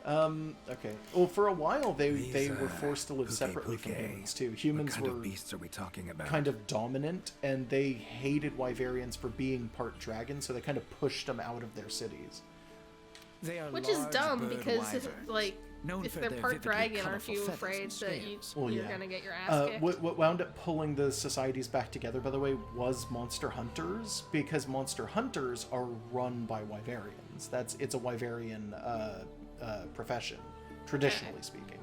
Okay. Well, for a while they These, were forced to live Puke separately from Puke. humans too. Humans What kind were of beasts are we talking about? kind of dominant, and they hated Wyverians for being part dragon, so they kind of pushed them out of their cities. They are Which is large dumb bird because, wyverns, like, known if for they're their part vividly dragon, aren't colorful you feathers afraid and that scales. Well, you're yeah. gonna get your ass kicked? What wound up pulling the societies back together, by the way, was Monster Hunters, because Monster Hunters are run by Wyverians. It's a Wyverian profession, traditionally speaking.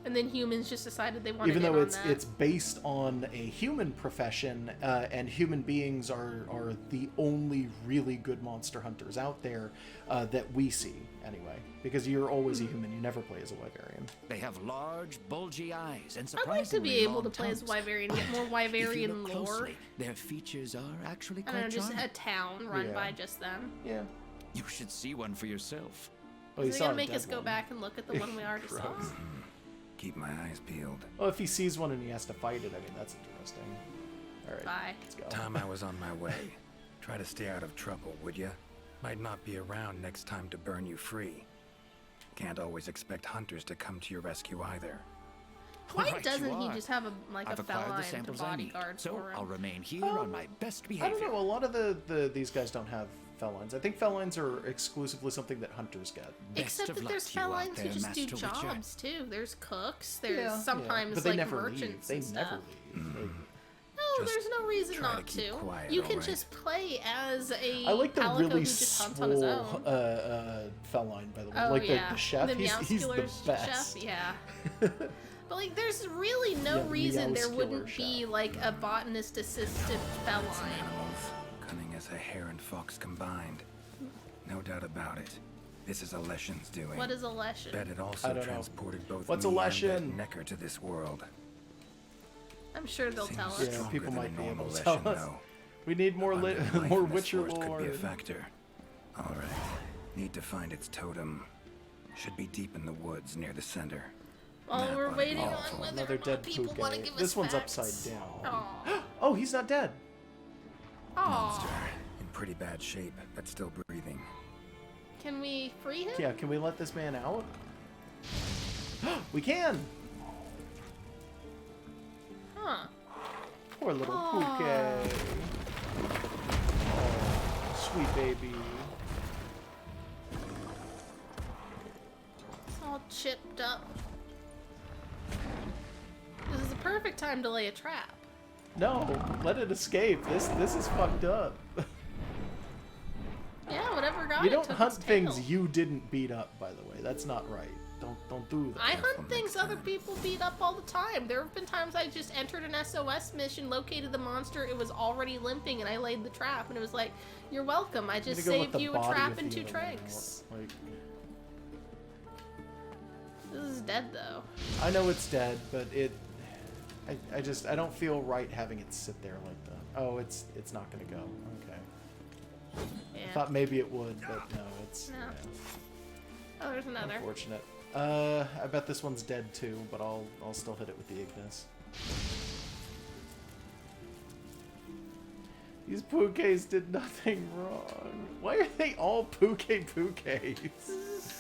And then humans just decided they wanted Even in though on it's that. it's based on a human profession, and human beings are the only really good monster hunters out there that we see, anyway. Because you're always a human, you never play as a Wyverian. They have large, bulgy eyes and I'd surprisingly like to be able long to play as tongues. Wyverian, get more If you Wyverian look lore. closely, their features are actually I don't know, quite just charming. a town run Yeah. by just them. Yeah. You should see one for yourself. Well, you Is it saw gonna a make dead us go one. back and look at the one we already saw? Gross. Keep my eyes peeled. Well, if he sees one and he has to fight it, I mean, that's interesting. All right, Bye. let's go. Time I was on my way. Try to stay out of trouble, would ya? Might not be around next time to burn you free. Can't always expect hunters to come to your rescue either. Why Right you doesn't he are. just have I've a acquired the feline to samples I need, bodyguard so for him? I'll remain here on my best I behavior. don't know. A lot of these guys don't have felines. I think felines are exclusively something that hunters get. Best Except of that luck there's to you out felines who there, just do Master Witcher. jobs too. There's cooks. There's sometimes but they like never merchants leave. and They stuff. never leave. Like, No, Just there's no reason try to not keep to. quiet, You can alright? just play as a I like the Palico really who just hunts on his swole own. feline, by the way. Oh Like yeah, the chef, the he's the Meowscular best. chef. Yeah. But like, there's really no Yeah, reason there Meowscular wouldn't chef. be like a botanist assistant feline. Animals, cunning as a hare and fox combined. No doubt about it. This is Alession's doing. What is a lesson? Bet it I also don't know. transported both What's me and Alession? that Necker to this world. I'm sure they'll Seems tell us. Yeah, stronger people than might a be able normal to tell Leshen, us. though. We need more Abundant life more in this Witcher forest lore. could be a factor. All right. Need to find its totem. Should be deep in the woods near the center. While Map we're on waiting the on wall. whether Another or not dead people want to Puke. give us This one's facts. upside down. Aw. Oh, he's not dead. Monster Aw. in pretty bad shape, but still breathing. Can we free him? Yeah, can we let this man out? We can. Huh. Poor little Aw. Puke. Oh, sweet baby. It's all chipped up. This is the perfect time to lay a trap. No, let it escape. This is fucked up. Yeah, whatever got You it don't took hunt its things tail. you didn't beat up, by the way. That's not right. Don't do that. I Careful hunt things next other time. people beat up all the time. There have been times I just entered an SOS mission, located the monster, it was already limping, and I laid the trap, and it was like, you're welcome, I I'm just gonna go with saved the you a body trap of and the 2 other tranks. one. Like, This is dead, though. I know it's dead, but I don't feel right having it sit there like that. Oh, it's not gonna go. Okay. Yeah. I thought maybe it would, but no, it's No. yeah, Oh, there's another. unfortunate. I bet this one's dead too, but I'll still hit it with the Ignis. These Pukes did nothing wrong. Why are they all Pukes? This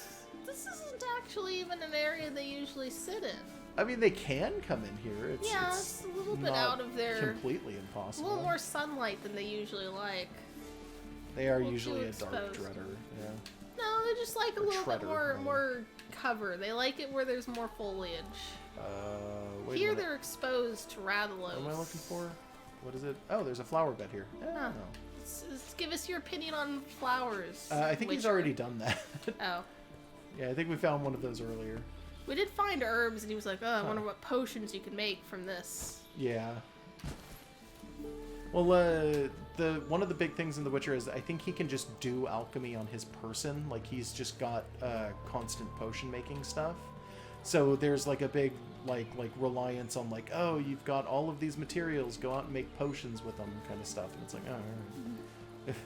isn't actually even an area they usually sit in. I mean, they can come in here. It's, Yeah, it's a little bit not out of their... completely A impossible. little more sunlight than they usually like. They are little usually too a dark exposed. dreader. Yeah. No, they just like a Or little bit treader, more rather. more cover. They like it where there's more foliage. Wait Here a minute. they're exposed to Rathalos. What am I looking for? What is it? Oh, there's a flower bed here. Huh. Oh. Give us your opinion on flowers. I think he's Witcher. already done that. Oh. Yeah, I think we found one of those earlier. We did find herbs, and he was like, oh, I wonder what potions you can make from this. Yeah. Well, the one of the big things in The Witcher is I think he can just do alchemy on his person. Like, he's just got constant potion making stuff. So there's like a big like reliance on like, oh, you've got all of these materials, go out and make potions with them, kind of stuff. And it's like, oh, all right.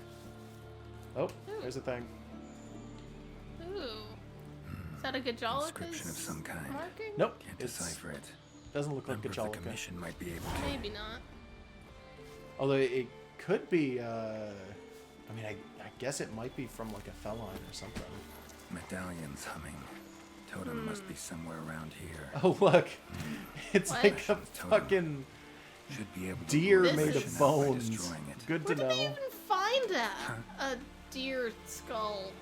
Oh, there's a thing. Ooh. Is that a Gajolica's Inscription of some kind. marking? Nope, Can't it's decipher it. doesn't look like Member of the Gajolica. commission might be able to. Maybe not. Although it could be, I mean, I guess it might be from like a feline or something. Medallions humming. Totem must be somewhere around here. Oh look, it's What? like a Totem. fucking Should be able to deer lure made This of is- poison out by bones. destroying it. Good Where to did they know. even find a deer skull?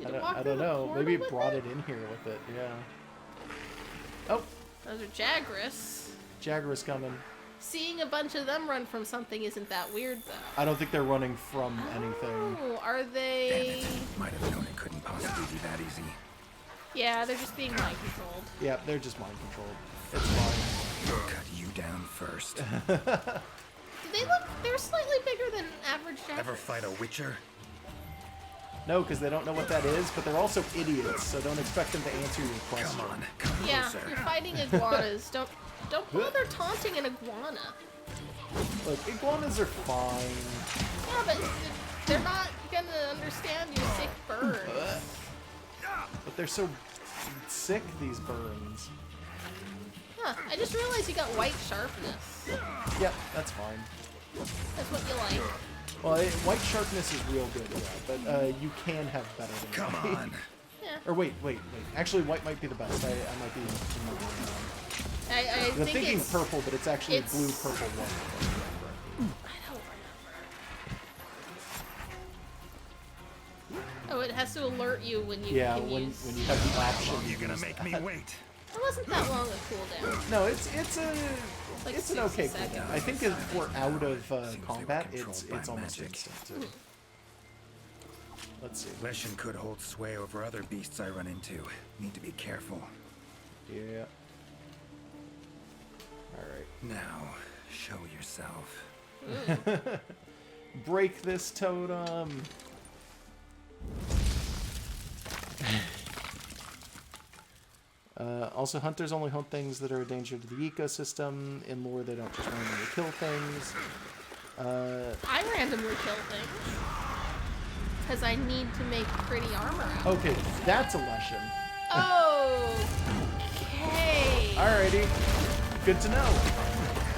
Did it walk I through don't the know. portal Maybe it with brought it in here with it. Yeah. Oh, Those are Jagras. Jagras coming. Seeing a bunch of them run from something isn't that weird, though. I don't think they're running from anything. Oh, are Damn they... it. Might have known it couldn't possibly be that easy. Yeah, they're just being mind controlled. Yeah, they're just mind controlled. It's fine. Cut you down first. Do they look... They're slightly bigger than average Jagras. Ever fight a witcher? No, because they don't know what that is, but they're also idiots, so don't expect them to answer your question. Come on, come Yeah, closer. you're fighting iguanas. Don't bother taunting an iguana. Look, iguanas are fine. Yeah, but they're not gonna understand your sick birds. But they're so sick, these burns. Huh, I just realized you got white sharpness. Yep, that's fine. That's what you like. Well, white sharpness is real good, yeah, but you can have better than Come white. on. Yeah. Or wait. Actually, white might be the best. I might be remembering wrong. I I'm think thinking it's... purple, but it's actually it's- blue, purple, one. I don't remember. Oh, it has to alert you when you Yeah, can when use... you have the option. You're to gonna use make that. me wait. It wasn't that long a cooldown. No, it's Like an 60 okay seconds. cooldown. I think if we're out of they were combat, controlled it's by almost magic. instant too. Let's see. Leshen could hold sway over other beasts I run into. Need to be careful. Yeah. All right. Now, show yourself. Break this totem. Also, hunters only hunt things that are a danger to the ecosystem. In lore, they don't just randomly kill things. I randomly kill things. Because I need to make pretty armor out. Okay, that's a lesson. Okay. Alrighty. Good to know.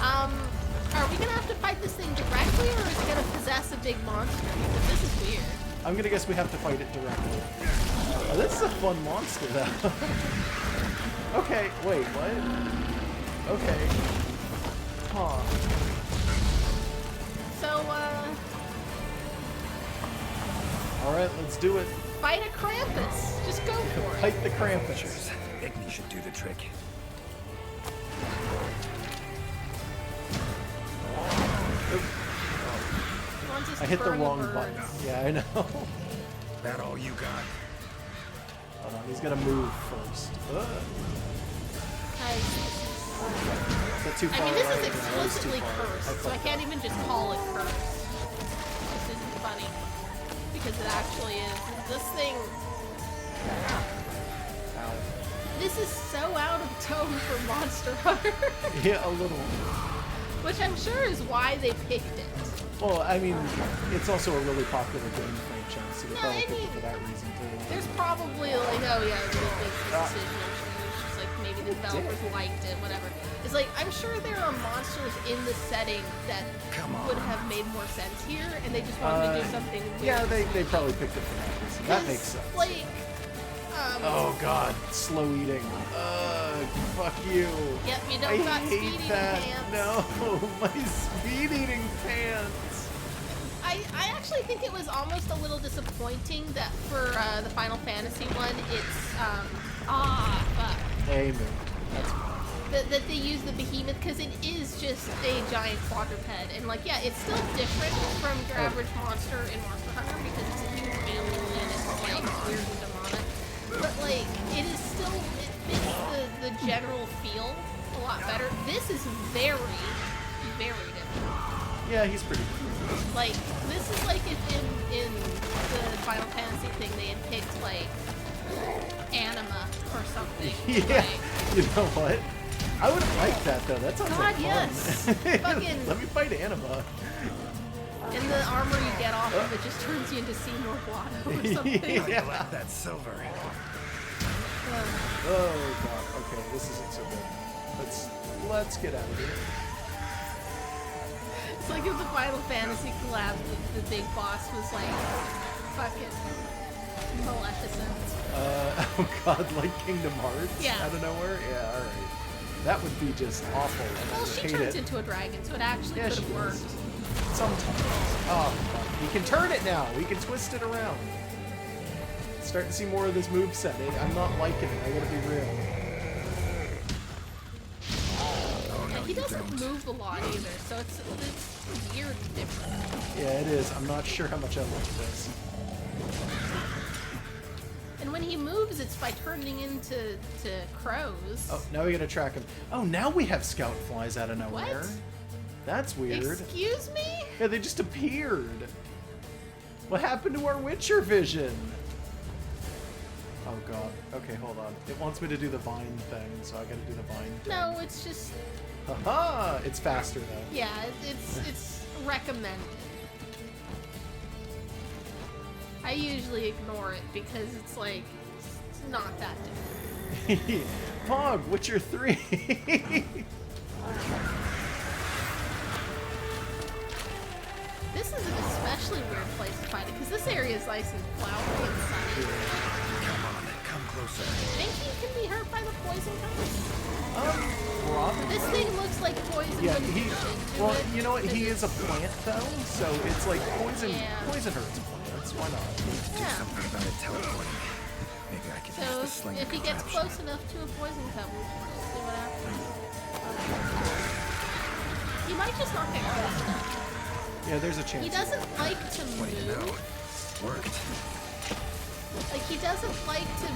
Are we gonna have to fight this thing directly, or is it gonna possess a big monster? Because this is weird. I'm gonna guess we have to fight it directly. Oh, this is a fun monster, though. Okay, wait, what? Okay. Huh. So, Alright, let's do it. fight a Krampus. Just go for it. Fight the Krampus. Vultures. Igni should do the trick. He wants us I to hit the burn wrong birds. button. Yeah, I know. That all you got? Hold on, he's gotta move first. Guys, Is that too I far mean, this away? is No, it's too explicitly far. cursed, so I can't even just call it cursed. This isn't funny. Because it actually is. This thing... Ow. This is so out of tone for Monster Hunter. Yeah, a little. Which I'm sure is why they picked it. Well, I mean, it's also a really popular game franchise, so they No, probably I picked it mean, for that reason too. There's probably like, oh yeah, we made this decision. I'm sure there's just like maybe the developers liked it, whatever. It's like, I'm sure there are monsters in the setting that would have made more sense here, and they just wanted to do something weird. Yeah, they probably picked it for that reason. That makes sense. Like, Oh god, slow eating. Fuck you. Yep, you don't I got speed hate eating that. pants. No, my speed eating pants. I actually think it was almost a little disappointing that for the Final Fantasy one, it's fuck. Hey, man. That's fine. That they use the behemoth because it is just a giant quadruped, and like yeah, it's still different from your average monster in Monster Hunter because it's a huge animal and it's like weird and demonic. But like it is still it fits the general feel a lot better. This is very, very different. Yeah, he's pretty cool. Like this is like if in the Final Fantasy thing they had picked like Anima or something. Yeah, Like, you know what? I would have liked that though. That sounds God, like fun. yes. Fucking- Let me fight Anima. and the armor you get off of it just turns you into Seymour Blotto or something. Yeah. Like that silver. Oh god. Okay, this isn't so good. Let's get out of here. It's like if the Final Fantasy collab with the big boss was like fucking Maleficent. Oh god, like Kingdom Hearts Yeah. out of nowhere? Yeah, alright. That would be just awful. And I Well, would she hate turns it. into a dragon, so it actually Yeah, could she have worked. does. Sometimes. Oh, fuck. We can turn it now. We can twist it around. Starting to see more of this moveset. I'm not liking it. I gotta be real. And he doesn't move a lot either, so it's weird and different. Yeah, it is. I'm not sure how much I like this. And when he moves, it's by turning into crows. Oh, now we gotta track him. Oh, now we have scout flies out of nowhere. What? That's weird. Excuse me? Yeah, they just appeared. What happened to our Witcher vision? Oh god. Okay, hold on. It wants me to do the vine thing, so I gotta do the vine thing. No, it's just Haha! It's faster though. yeah, it's recommended. I usually ignore it because it's like it's not that different. Pog, Witcher 3. This is an especially weird place to find it because this area is nice and flowery and sunny. Come on, come closer. Think he can be hurt by the poison type? Probably. This thing looks like poison Yeah, when you he. get into Well, it, you know what? He because is a plant though, so it's like poison. Yeah. Poison hurts plants. Why not? Yeah. Something about it teleporting. Maybe I can use So the sling if he gets contraption. close enough to a poison cup, we'll just see what happens. He might just not get close enough. Yeah, there's a chance. He doesn't like to What do you know? move. Worked. Like he doesn't like to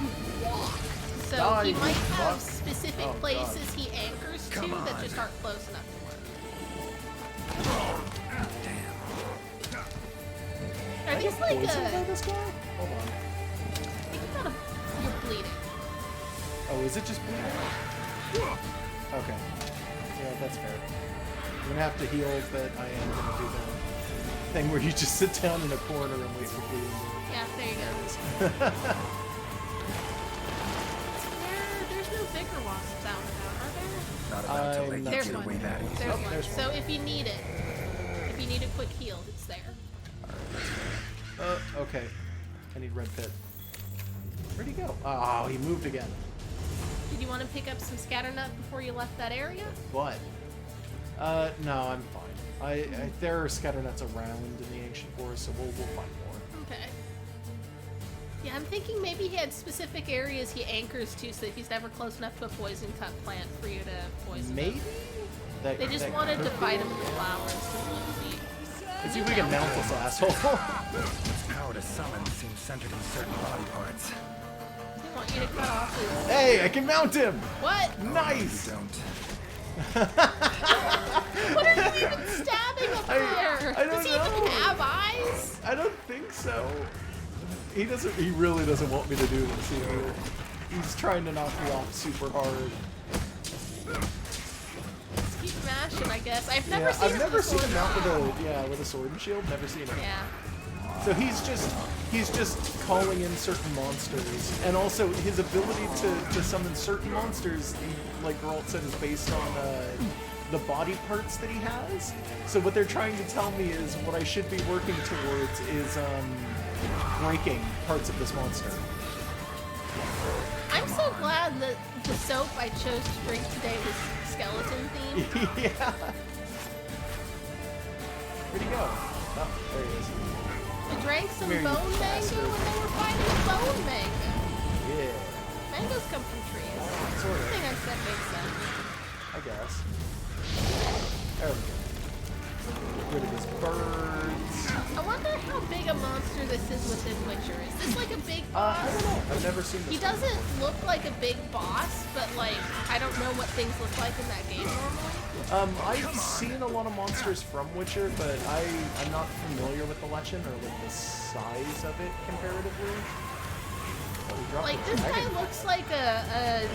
walk. So Die, he you might have fuck. specific Oh, God. places he anchors to Come that on. just aren't close enough to work. Damn. Are these like Poisoned by this guy? Hold on. I think you gotta, you're bleeding. Oh, is it just bleeding? Okay. Yeah, that's fair. I'm gonna have to heal, but I am gonna do the thing where you just sit down in a corner and wait for bleeding. Yeah, there you go. There's no bigger wasps out and about, are there? Not about to I'm let not you There's get one. away that easy. There's Oh, one. there's So if you need it, if you need a quick heal, it's there. Okay. I need red pit. Where'd he go? Oh, he moved again. Did you want to pick up some scatternut before you left that area? But, no, I'm fine. There are scatternuts around in the ancient forest, so we'll find more. Okay. Yeah, I'm thinking maybe he had specific areas he anchors to so that he's never close enough to a poison cut plant for you to poison Maybe? him. That, They just that wanted to could fight be. him with flowers. Let's see if we can mount this asshole. Its power to summon seems centered in certain body parts. They want you to cut off his... Hey, I can mount him! What? Nice! You don't. What are you even stabbing up there? I don't Does he know. even have eyes? I don't think so. He doesn't. He really doesn't want me to do this either. He's trying to knock me off super hard. Just keep mashing, I guess. I've never Yeah, seen I've him never with a seen sword him mount with now. with a sword and shield. Never seen it. Yeah. So he's just calling in certain monsters, and also his ability to summon certain monsters, like Geralt said, is based on the body parts that he has. So what they're trying to tell me is what I should be working towards is breaking parts of this monster. glad that the soap I chose to drink today was skeleton themed. Yeah. Where'd he go? Oh, there he is. I drank some Here, you bone mango bastard. and they were fighting a bone mango. Yeah. Mangoes come from trees. Sort of. I think that makes sense. I guess. There we go. Get rid of his birds. I wonder how big a monster this is within Witcher. Is this like a big boss? I don't know. I've never seen this. He doesn't look like a big boss, but like I don't know what things look like in that game normally. I've seen a lot of monsters from Witcher, but I'm not familiar with the legend or like the size of it comparatively. Oh, we dropped Like a this guy dragon. looks like a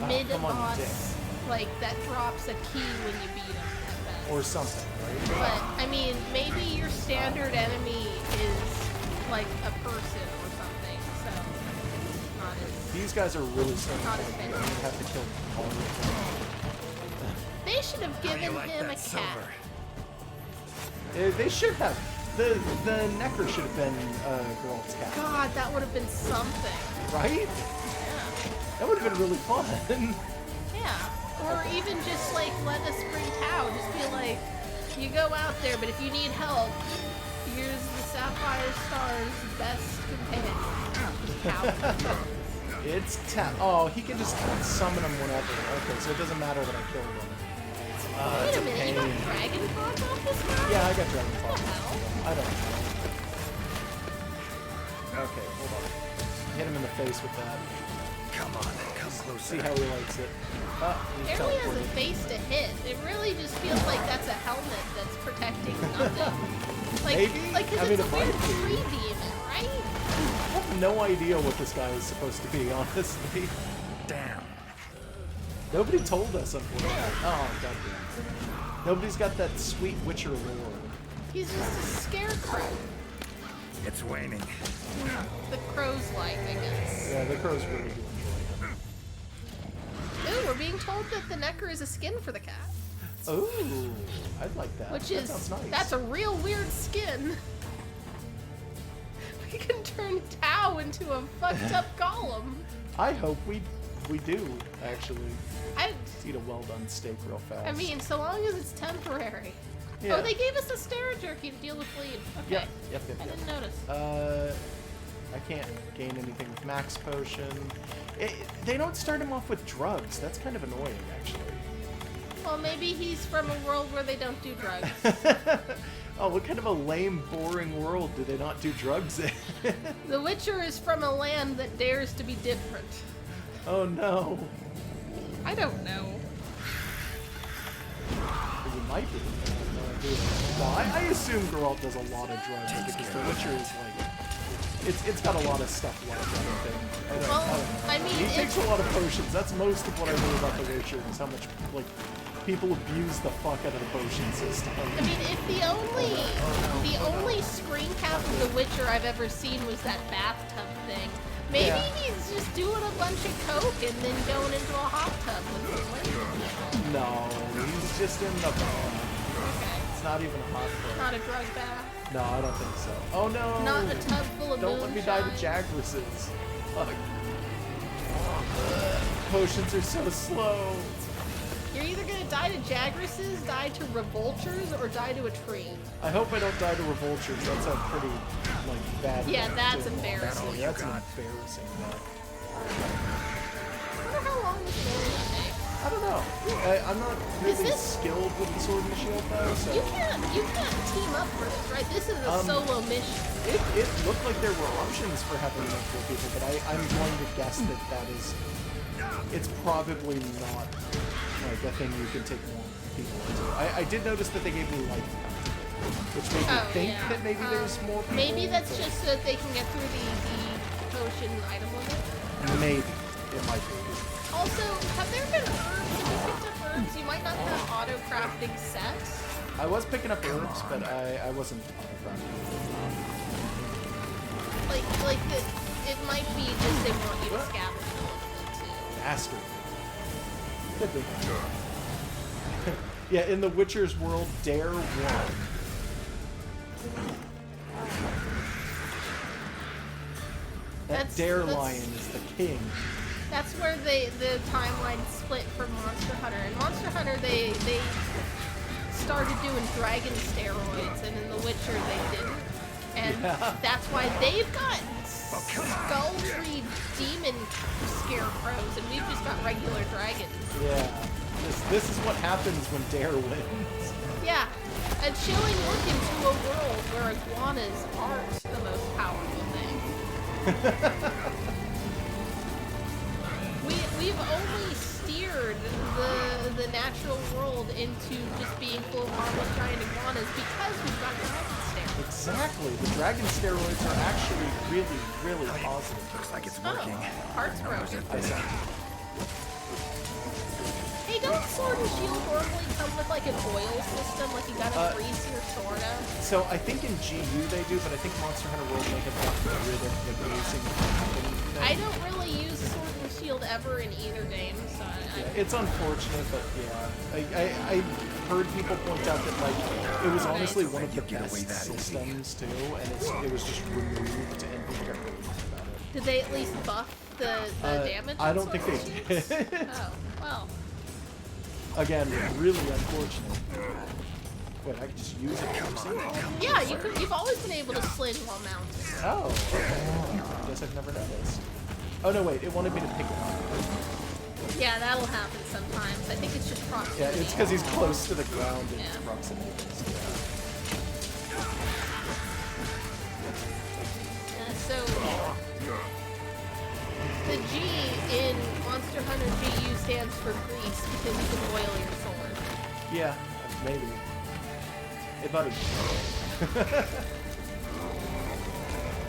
mid come on, you boss, like that drops a key when you beat him at best. Or something, right? But I mean, maybe your standard enemy is like a person or something, so it's not as. These guys are really starting Not to as like big. you. You have to kill all of them. They should have How do you given like him a that cat. silver? They should have. The Necker should have been Geralt's cat, God, that would have been something. right? Yeah. That would have been really fun. Yeah. Or even just like let us bring Tao. Just be like, you go out there, but if you need help, here's the Sapphire Star's best companion. Tao. It's tap. Oh, he can just summon him whenever. Okay, so it doesn't matter that I killed him. Wait It's a minute, you got pain. Dragon Claws off this guy? Yeah, I got Dragon What Claw. the hell? I don't know. Okay, hold on. Hit him in the face with that. Come on, come closer. See how he likes it. He's Barely has a teleported. face to hit. It really just feels like that's a helmet that's protecting nothing. Like, Maybe? like, cause I mean, it's a it might weird be. 3D in it, right? I have no idea what this guy is supposed to be, honestly. Damn. Nobody told us, unfortunately. Oh, goddamn. Nobody's got that sweet Witcher lore. He's just a scarecrow. It's waning. The crow's like, I guess. Yeah, the crow's really good. Ooh, we're being told that the Necker is a skin for the cat. Ooh, I'd like that. Which That is, sounds nice. that's a real weird skin. We can turn Tao into a fucked up golem. I hope we do, actually. I Let's eat a well-done steak real fast. mean, so long as it's temporary. Yeah. Oh, they gave us a Stera Jerky to deal with bleed. Okay. Yep. I didn't notice. I can't gain anything with Max Potion. They don't start him off with drugs. That's kind of annoying, actually. Well, maybe he's from a world where they don't do drugs. Oh, what kind of a lame, boring world do they not do drugs in? The Witcher is from a land that dares to be different. Oh no. I don't know. You might be. Well, I assume Geralt does a lot of drugs because The Witcher is like, it's got a lot of stuff like that. I don't Well, know. I mean, He takes if- a lot of potions. That's most of what I know about The Witcher is how much like people abuse the fuck out of the potion system. I mean, if the only screen cap of The Witcher I've ever seen was that bathtub thing, maybe Yeah. he's just doing a bunch of coke and then going into a hot tub with some women. No, he's just in the. Okay. It's not even a hot tub. Not a drug bath. No, I don't think so. Oh no! Not a tub full of Don't let me die to moonshine. Jagresses. Fuck. Potions are so slow. You're either gonna die to Jagresses, die to Revoltures, or die to a tree. I hope I don't die to Revoltures. That's a pretty, like, bad Yeah, death, that's too. embarrassing. Yeah, that's an embarrassing death. I wonder how long this game will take. I don't know. I'm not really this- skilled with the sword and the shield, though, so... You can't team up for this, right? This is a solo mission. It looked like there were options for having multiple people, but I'm going to guess that it's probably not, like, a thing you can take more people into. I did notice that they gave me life after it, which made me think that maybe there's more people. Maybe that's but just so that they can get through the potion item limit. Maybe. It might be. Also, have there been herbs? If you picked up herbs, you might not have auto-crafting sets. I was picking up herbs, but I wasn't auto-crafting. It might be just they want you to scavenge a little bit too. Bastard. Could be. Yeah, in the Witcher's world, Dare won. That That's- Dare that's- Lion is the king. That's where the timeline split from Monster Hunter. In Monster Hunter, they started doing dragon steroids, and in The Witcher they didn't. And that's why they've got skull tree demon scarecrows, and we've just got regular dragons. Yeah. This is what happens when Dare wins. Yeah, a chilling look into a world where iguanas aren't the most powerful thing. We've only steered the natural world into just being full of harmless giant iguanas because we've got dragon steroids. Exactly. The dragon steroids are actually really, really positive. Looks like it's Oh, working. heart's broken. I saw. Hey, don't Sword and Shield normally come with like an oil system, like you gotta grease your sword up? So I think in GU they do, but I think Monster Hunter World may have gotten rid of the greasing thing. I don't really use Sword and Shield ever in either game, so It's unfortunate, but yeah. I heard people point out that like it was honestly one of the best systems too, and it was just removed, and people got really mad about it. Did they at least buff the damage? I on don't think Sword they and Shield? did. Oh, well. Again, really unfortunate. Wait, I can just use it. Yeah, you've always been able to sling while mounted. Oh, okay. Guess I've never noticed. Oh no, wait, it wanted me to pick it up. Yeah, that'll happen sometimes. I think it's just proximity. Yeah, it's because he's close to the ground and Yeah. proximity. So the G in Monster Hunter GU stands for grease because you can oil your sword. Yeah, maybe. Hey, buddy.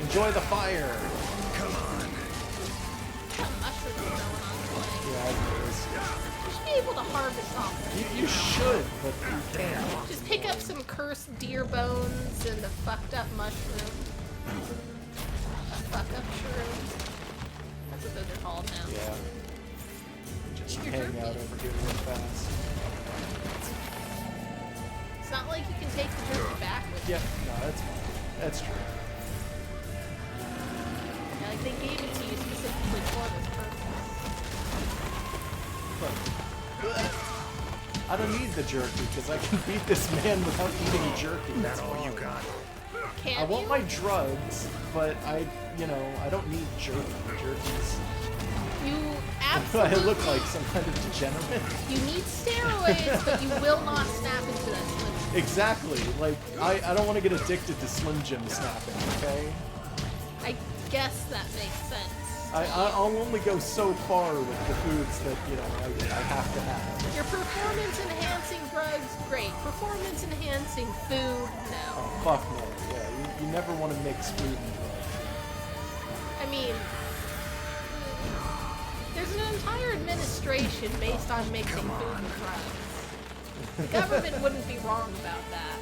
Enjoy the fire. Come on. Got mushrooms growing on the way. Yeah, it is. You should be able to harvest off them. You should, but you can't. Just pick up some cursed deer bones and the fucked up mushroom. Fuck up shrooms. That's what those are called now. Yeah. Just Your hang jerky. out over here real fast. It's not like you can take the jerky back with you. Yeah, no, that's fine. That's true. Yeah, like they gave it to you specifically for this purpose. I don't need the jerky because I can beat this man without eating jerky. That's all you got. Can I want you? my drugs, but I don't need jerky. Jerky's. You I absolutely. look like some kind of degenerate. You need steroids, but you will not snap into that Slim Jim. Exactly. Like, I don't want to get addicted to Slim Jim snapping, okay? I guess that makes sense. I'll only go so far with the foods that, I have to have. Your performance-enhancing drugs, great. Performance-enhancing food, no. Oh, fuck no. Yeah, you never want to mix food and drugs. I mean, there's an entire administration based on mixing food and drugs. The government wouldn't be wrong about that.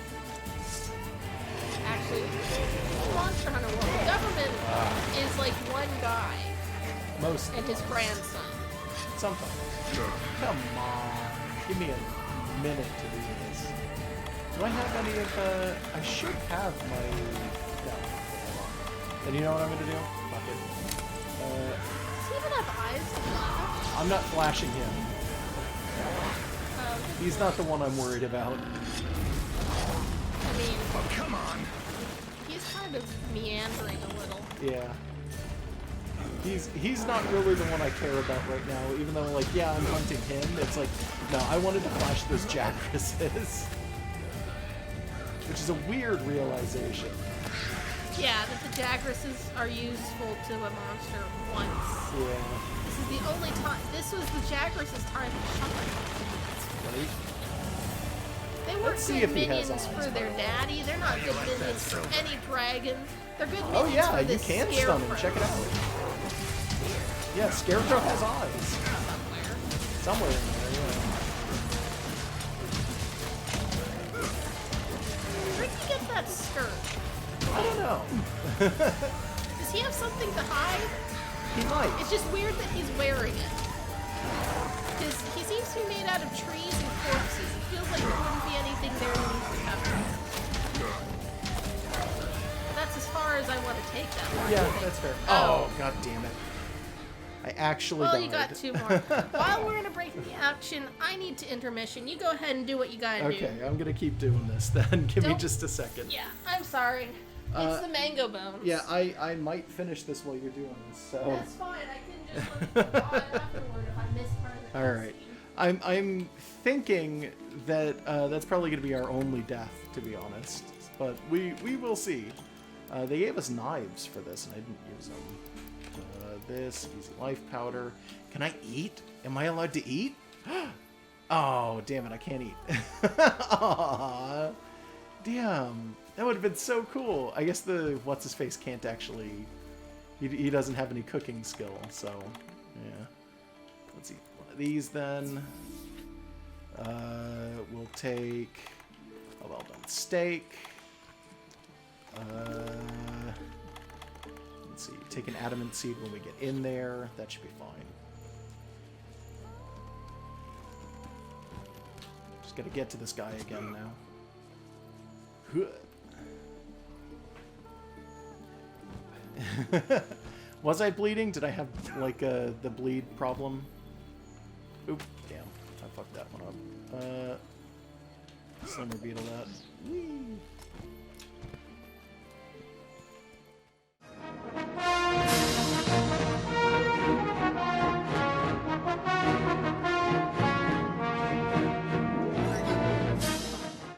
Actually, in Monster Hunter World, the government is like one guy Most and his grandson. Sometimes. Come on. Give me a minute to do this. Do I have any of I should have my... No. And you know what I'm going to do? Fuck it. Does he even have eyes to flash? I'm not flashing him. He's not the one I'm worried about. I mean, Come on. he's kind of meandering a little. Yeah. He's not really the one I care about right now, even though, like, yeah, I'm hunting him. It's like, no, I wanted to flash those Jagresses. Which is a weird realization. Yeah, that the Jagresses are useful to a monster once. Yeah. This is the only time. This was the Jagresses' time to shine. Right? They weren't Let's see good if he has minions eyes, for their daddy. They're not good minions for any dragon. They're good Oh minions yeah, for you this can scarecrow. stun him. Check it out. Yeah, Scarecrow has eyes. Somewhere. Somewhere in there, yeah. Where'd he get that skirt? I don't know. Does he have something to hide? He might. It's just weird that he's wearing it. Because he seems to be made out of trees and corpses. It feels like there wouldn't be anything there beneath the cover. But that's as far as I want to take that one. Yeah, that's fair. Oh, god damn it. I actually Well, died. you got 2 more. While we're gonna break the action, I need to intermission. You go ahead and do what you gotta do. Okay, I'm gonna keep doing this then. Give me Don't- just a second. Yeah, I'm sorry. It's the mango bones. Yeah, I might finish this while you're doing this, so... That's fine. I can just look at it afterward if I miss part of the Alright. I'm thinking that that's probably going to be our only death, to be honest. But we will see. They gave us knives for this, and I didn't use them. This, easy life powder. Can I eat? Am I allowed to eat? Oh, damn it, I can't eat. Aww. Damn. That would have been so cool. I guess the what's-his-face can't actually... He doesn't have any cooking skill, so... Yeah. Let's eat one of these then. We'll take a well-done steak. Let's see. Take an adamant seed when we get in there. That should be fine. Just gotta get to this guy again now. Was I bleeding? Did I have, like, the bleed problem? Oop, damn. I fucked that one up. Slimmer beetle that. Whee!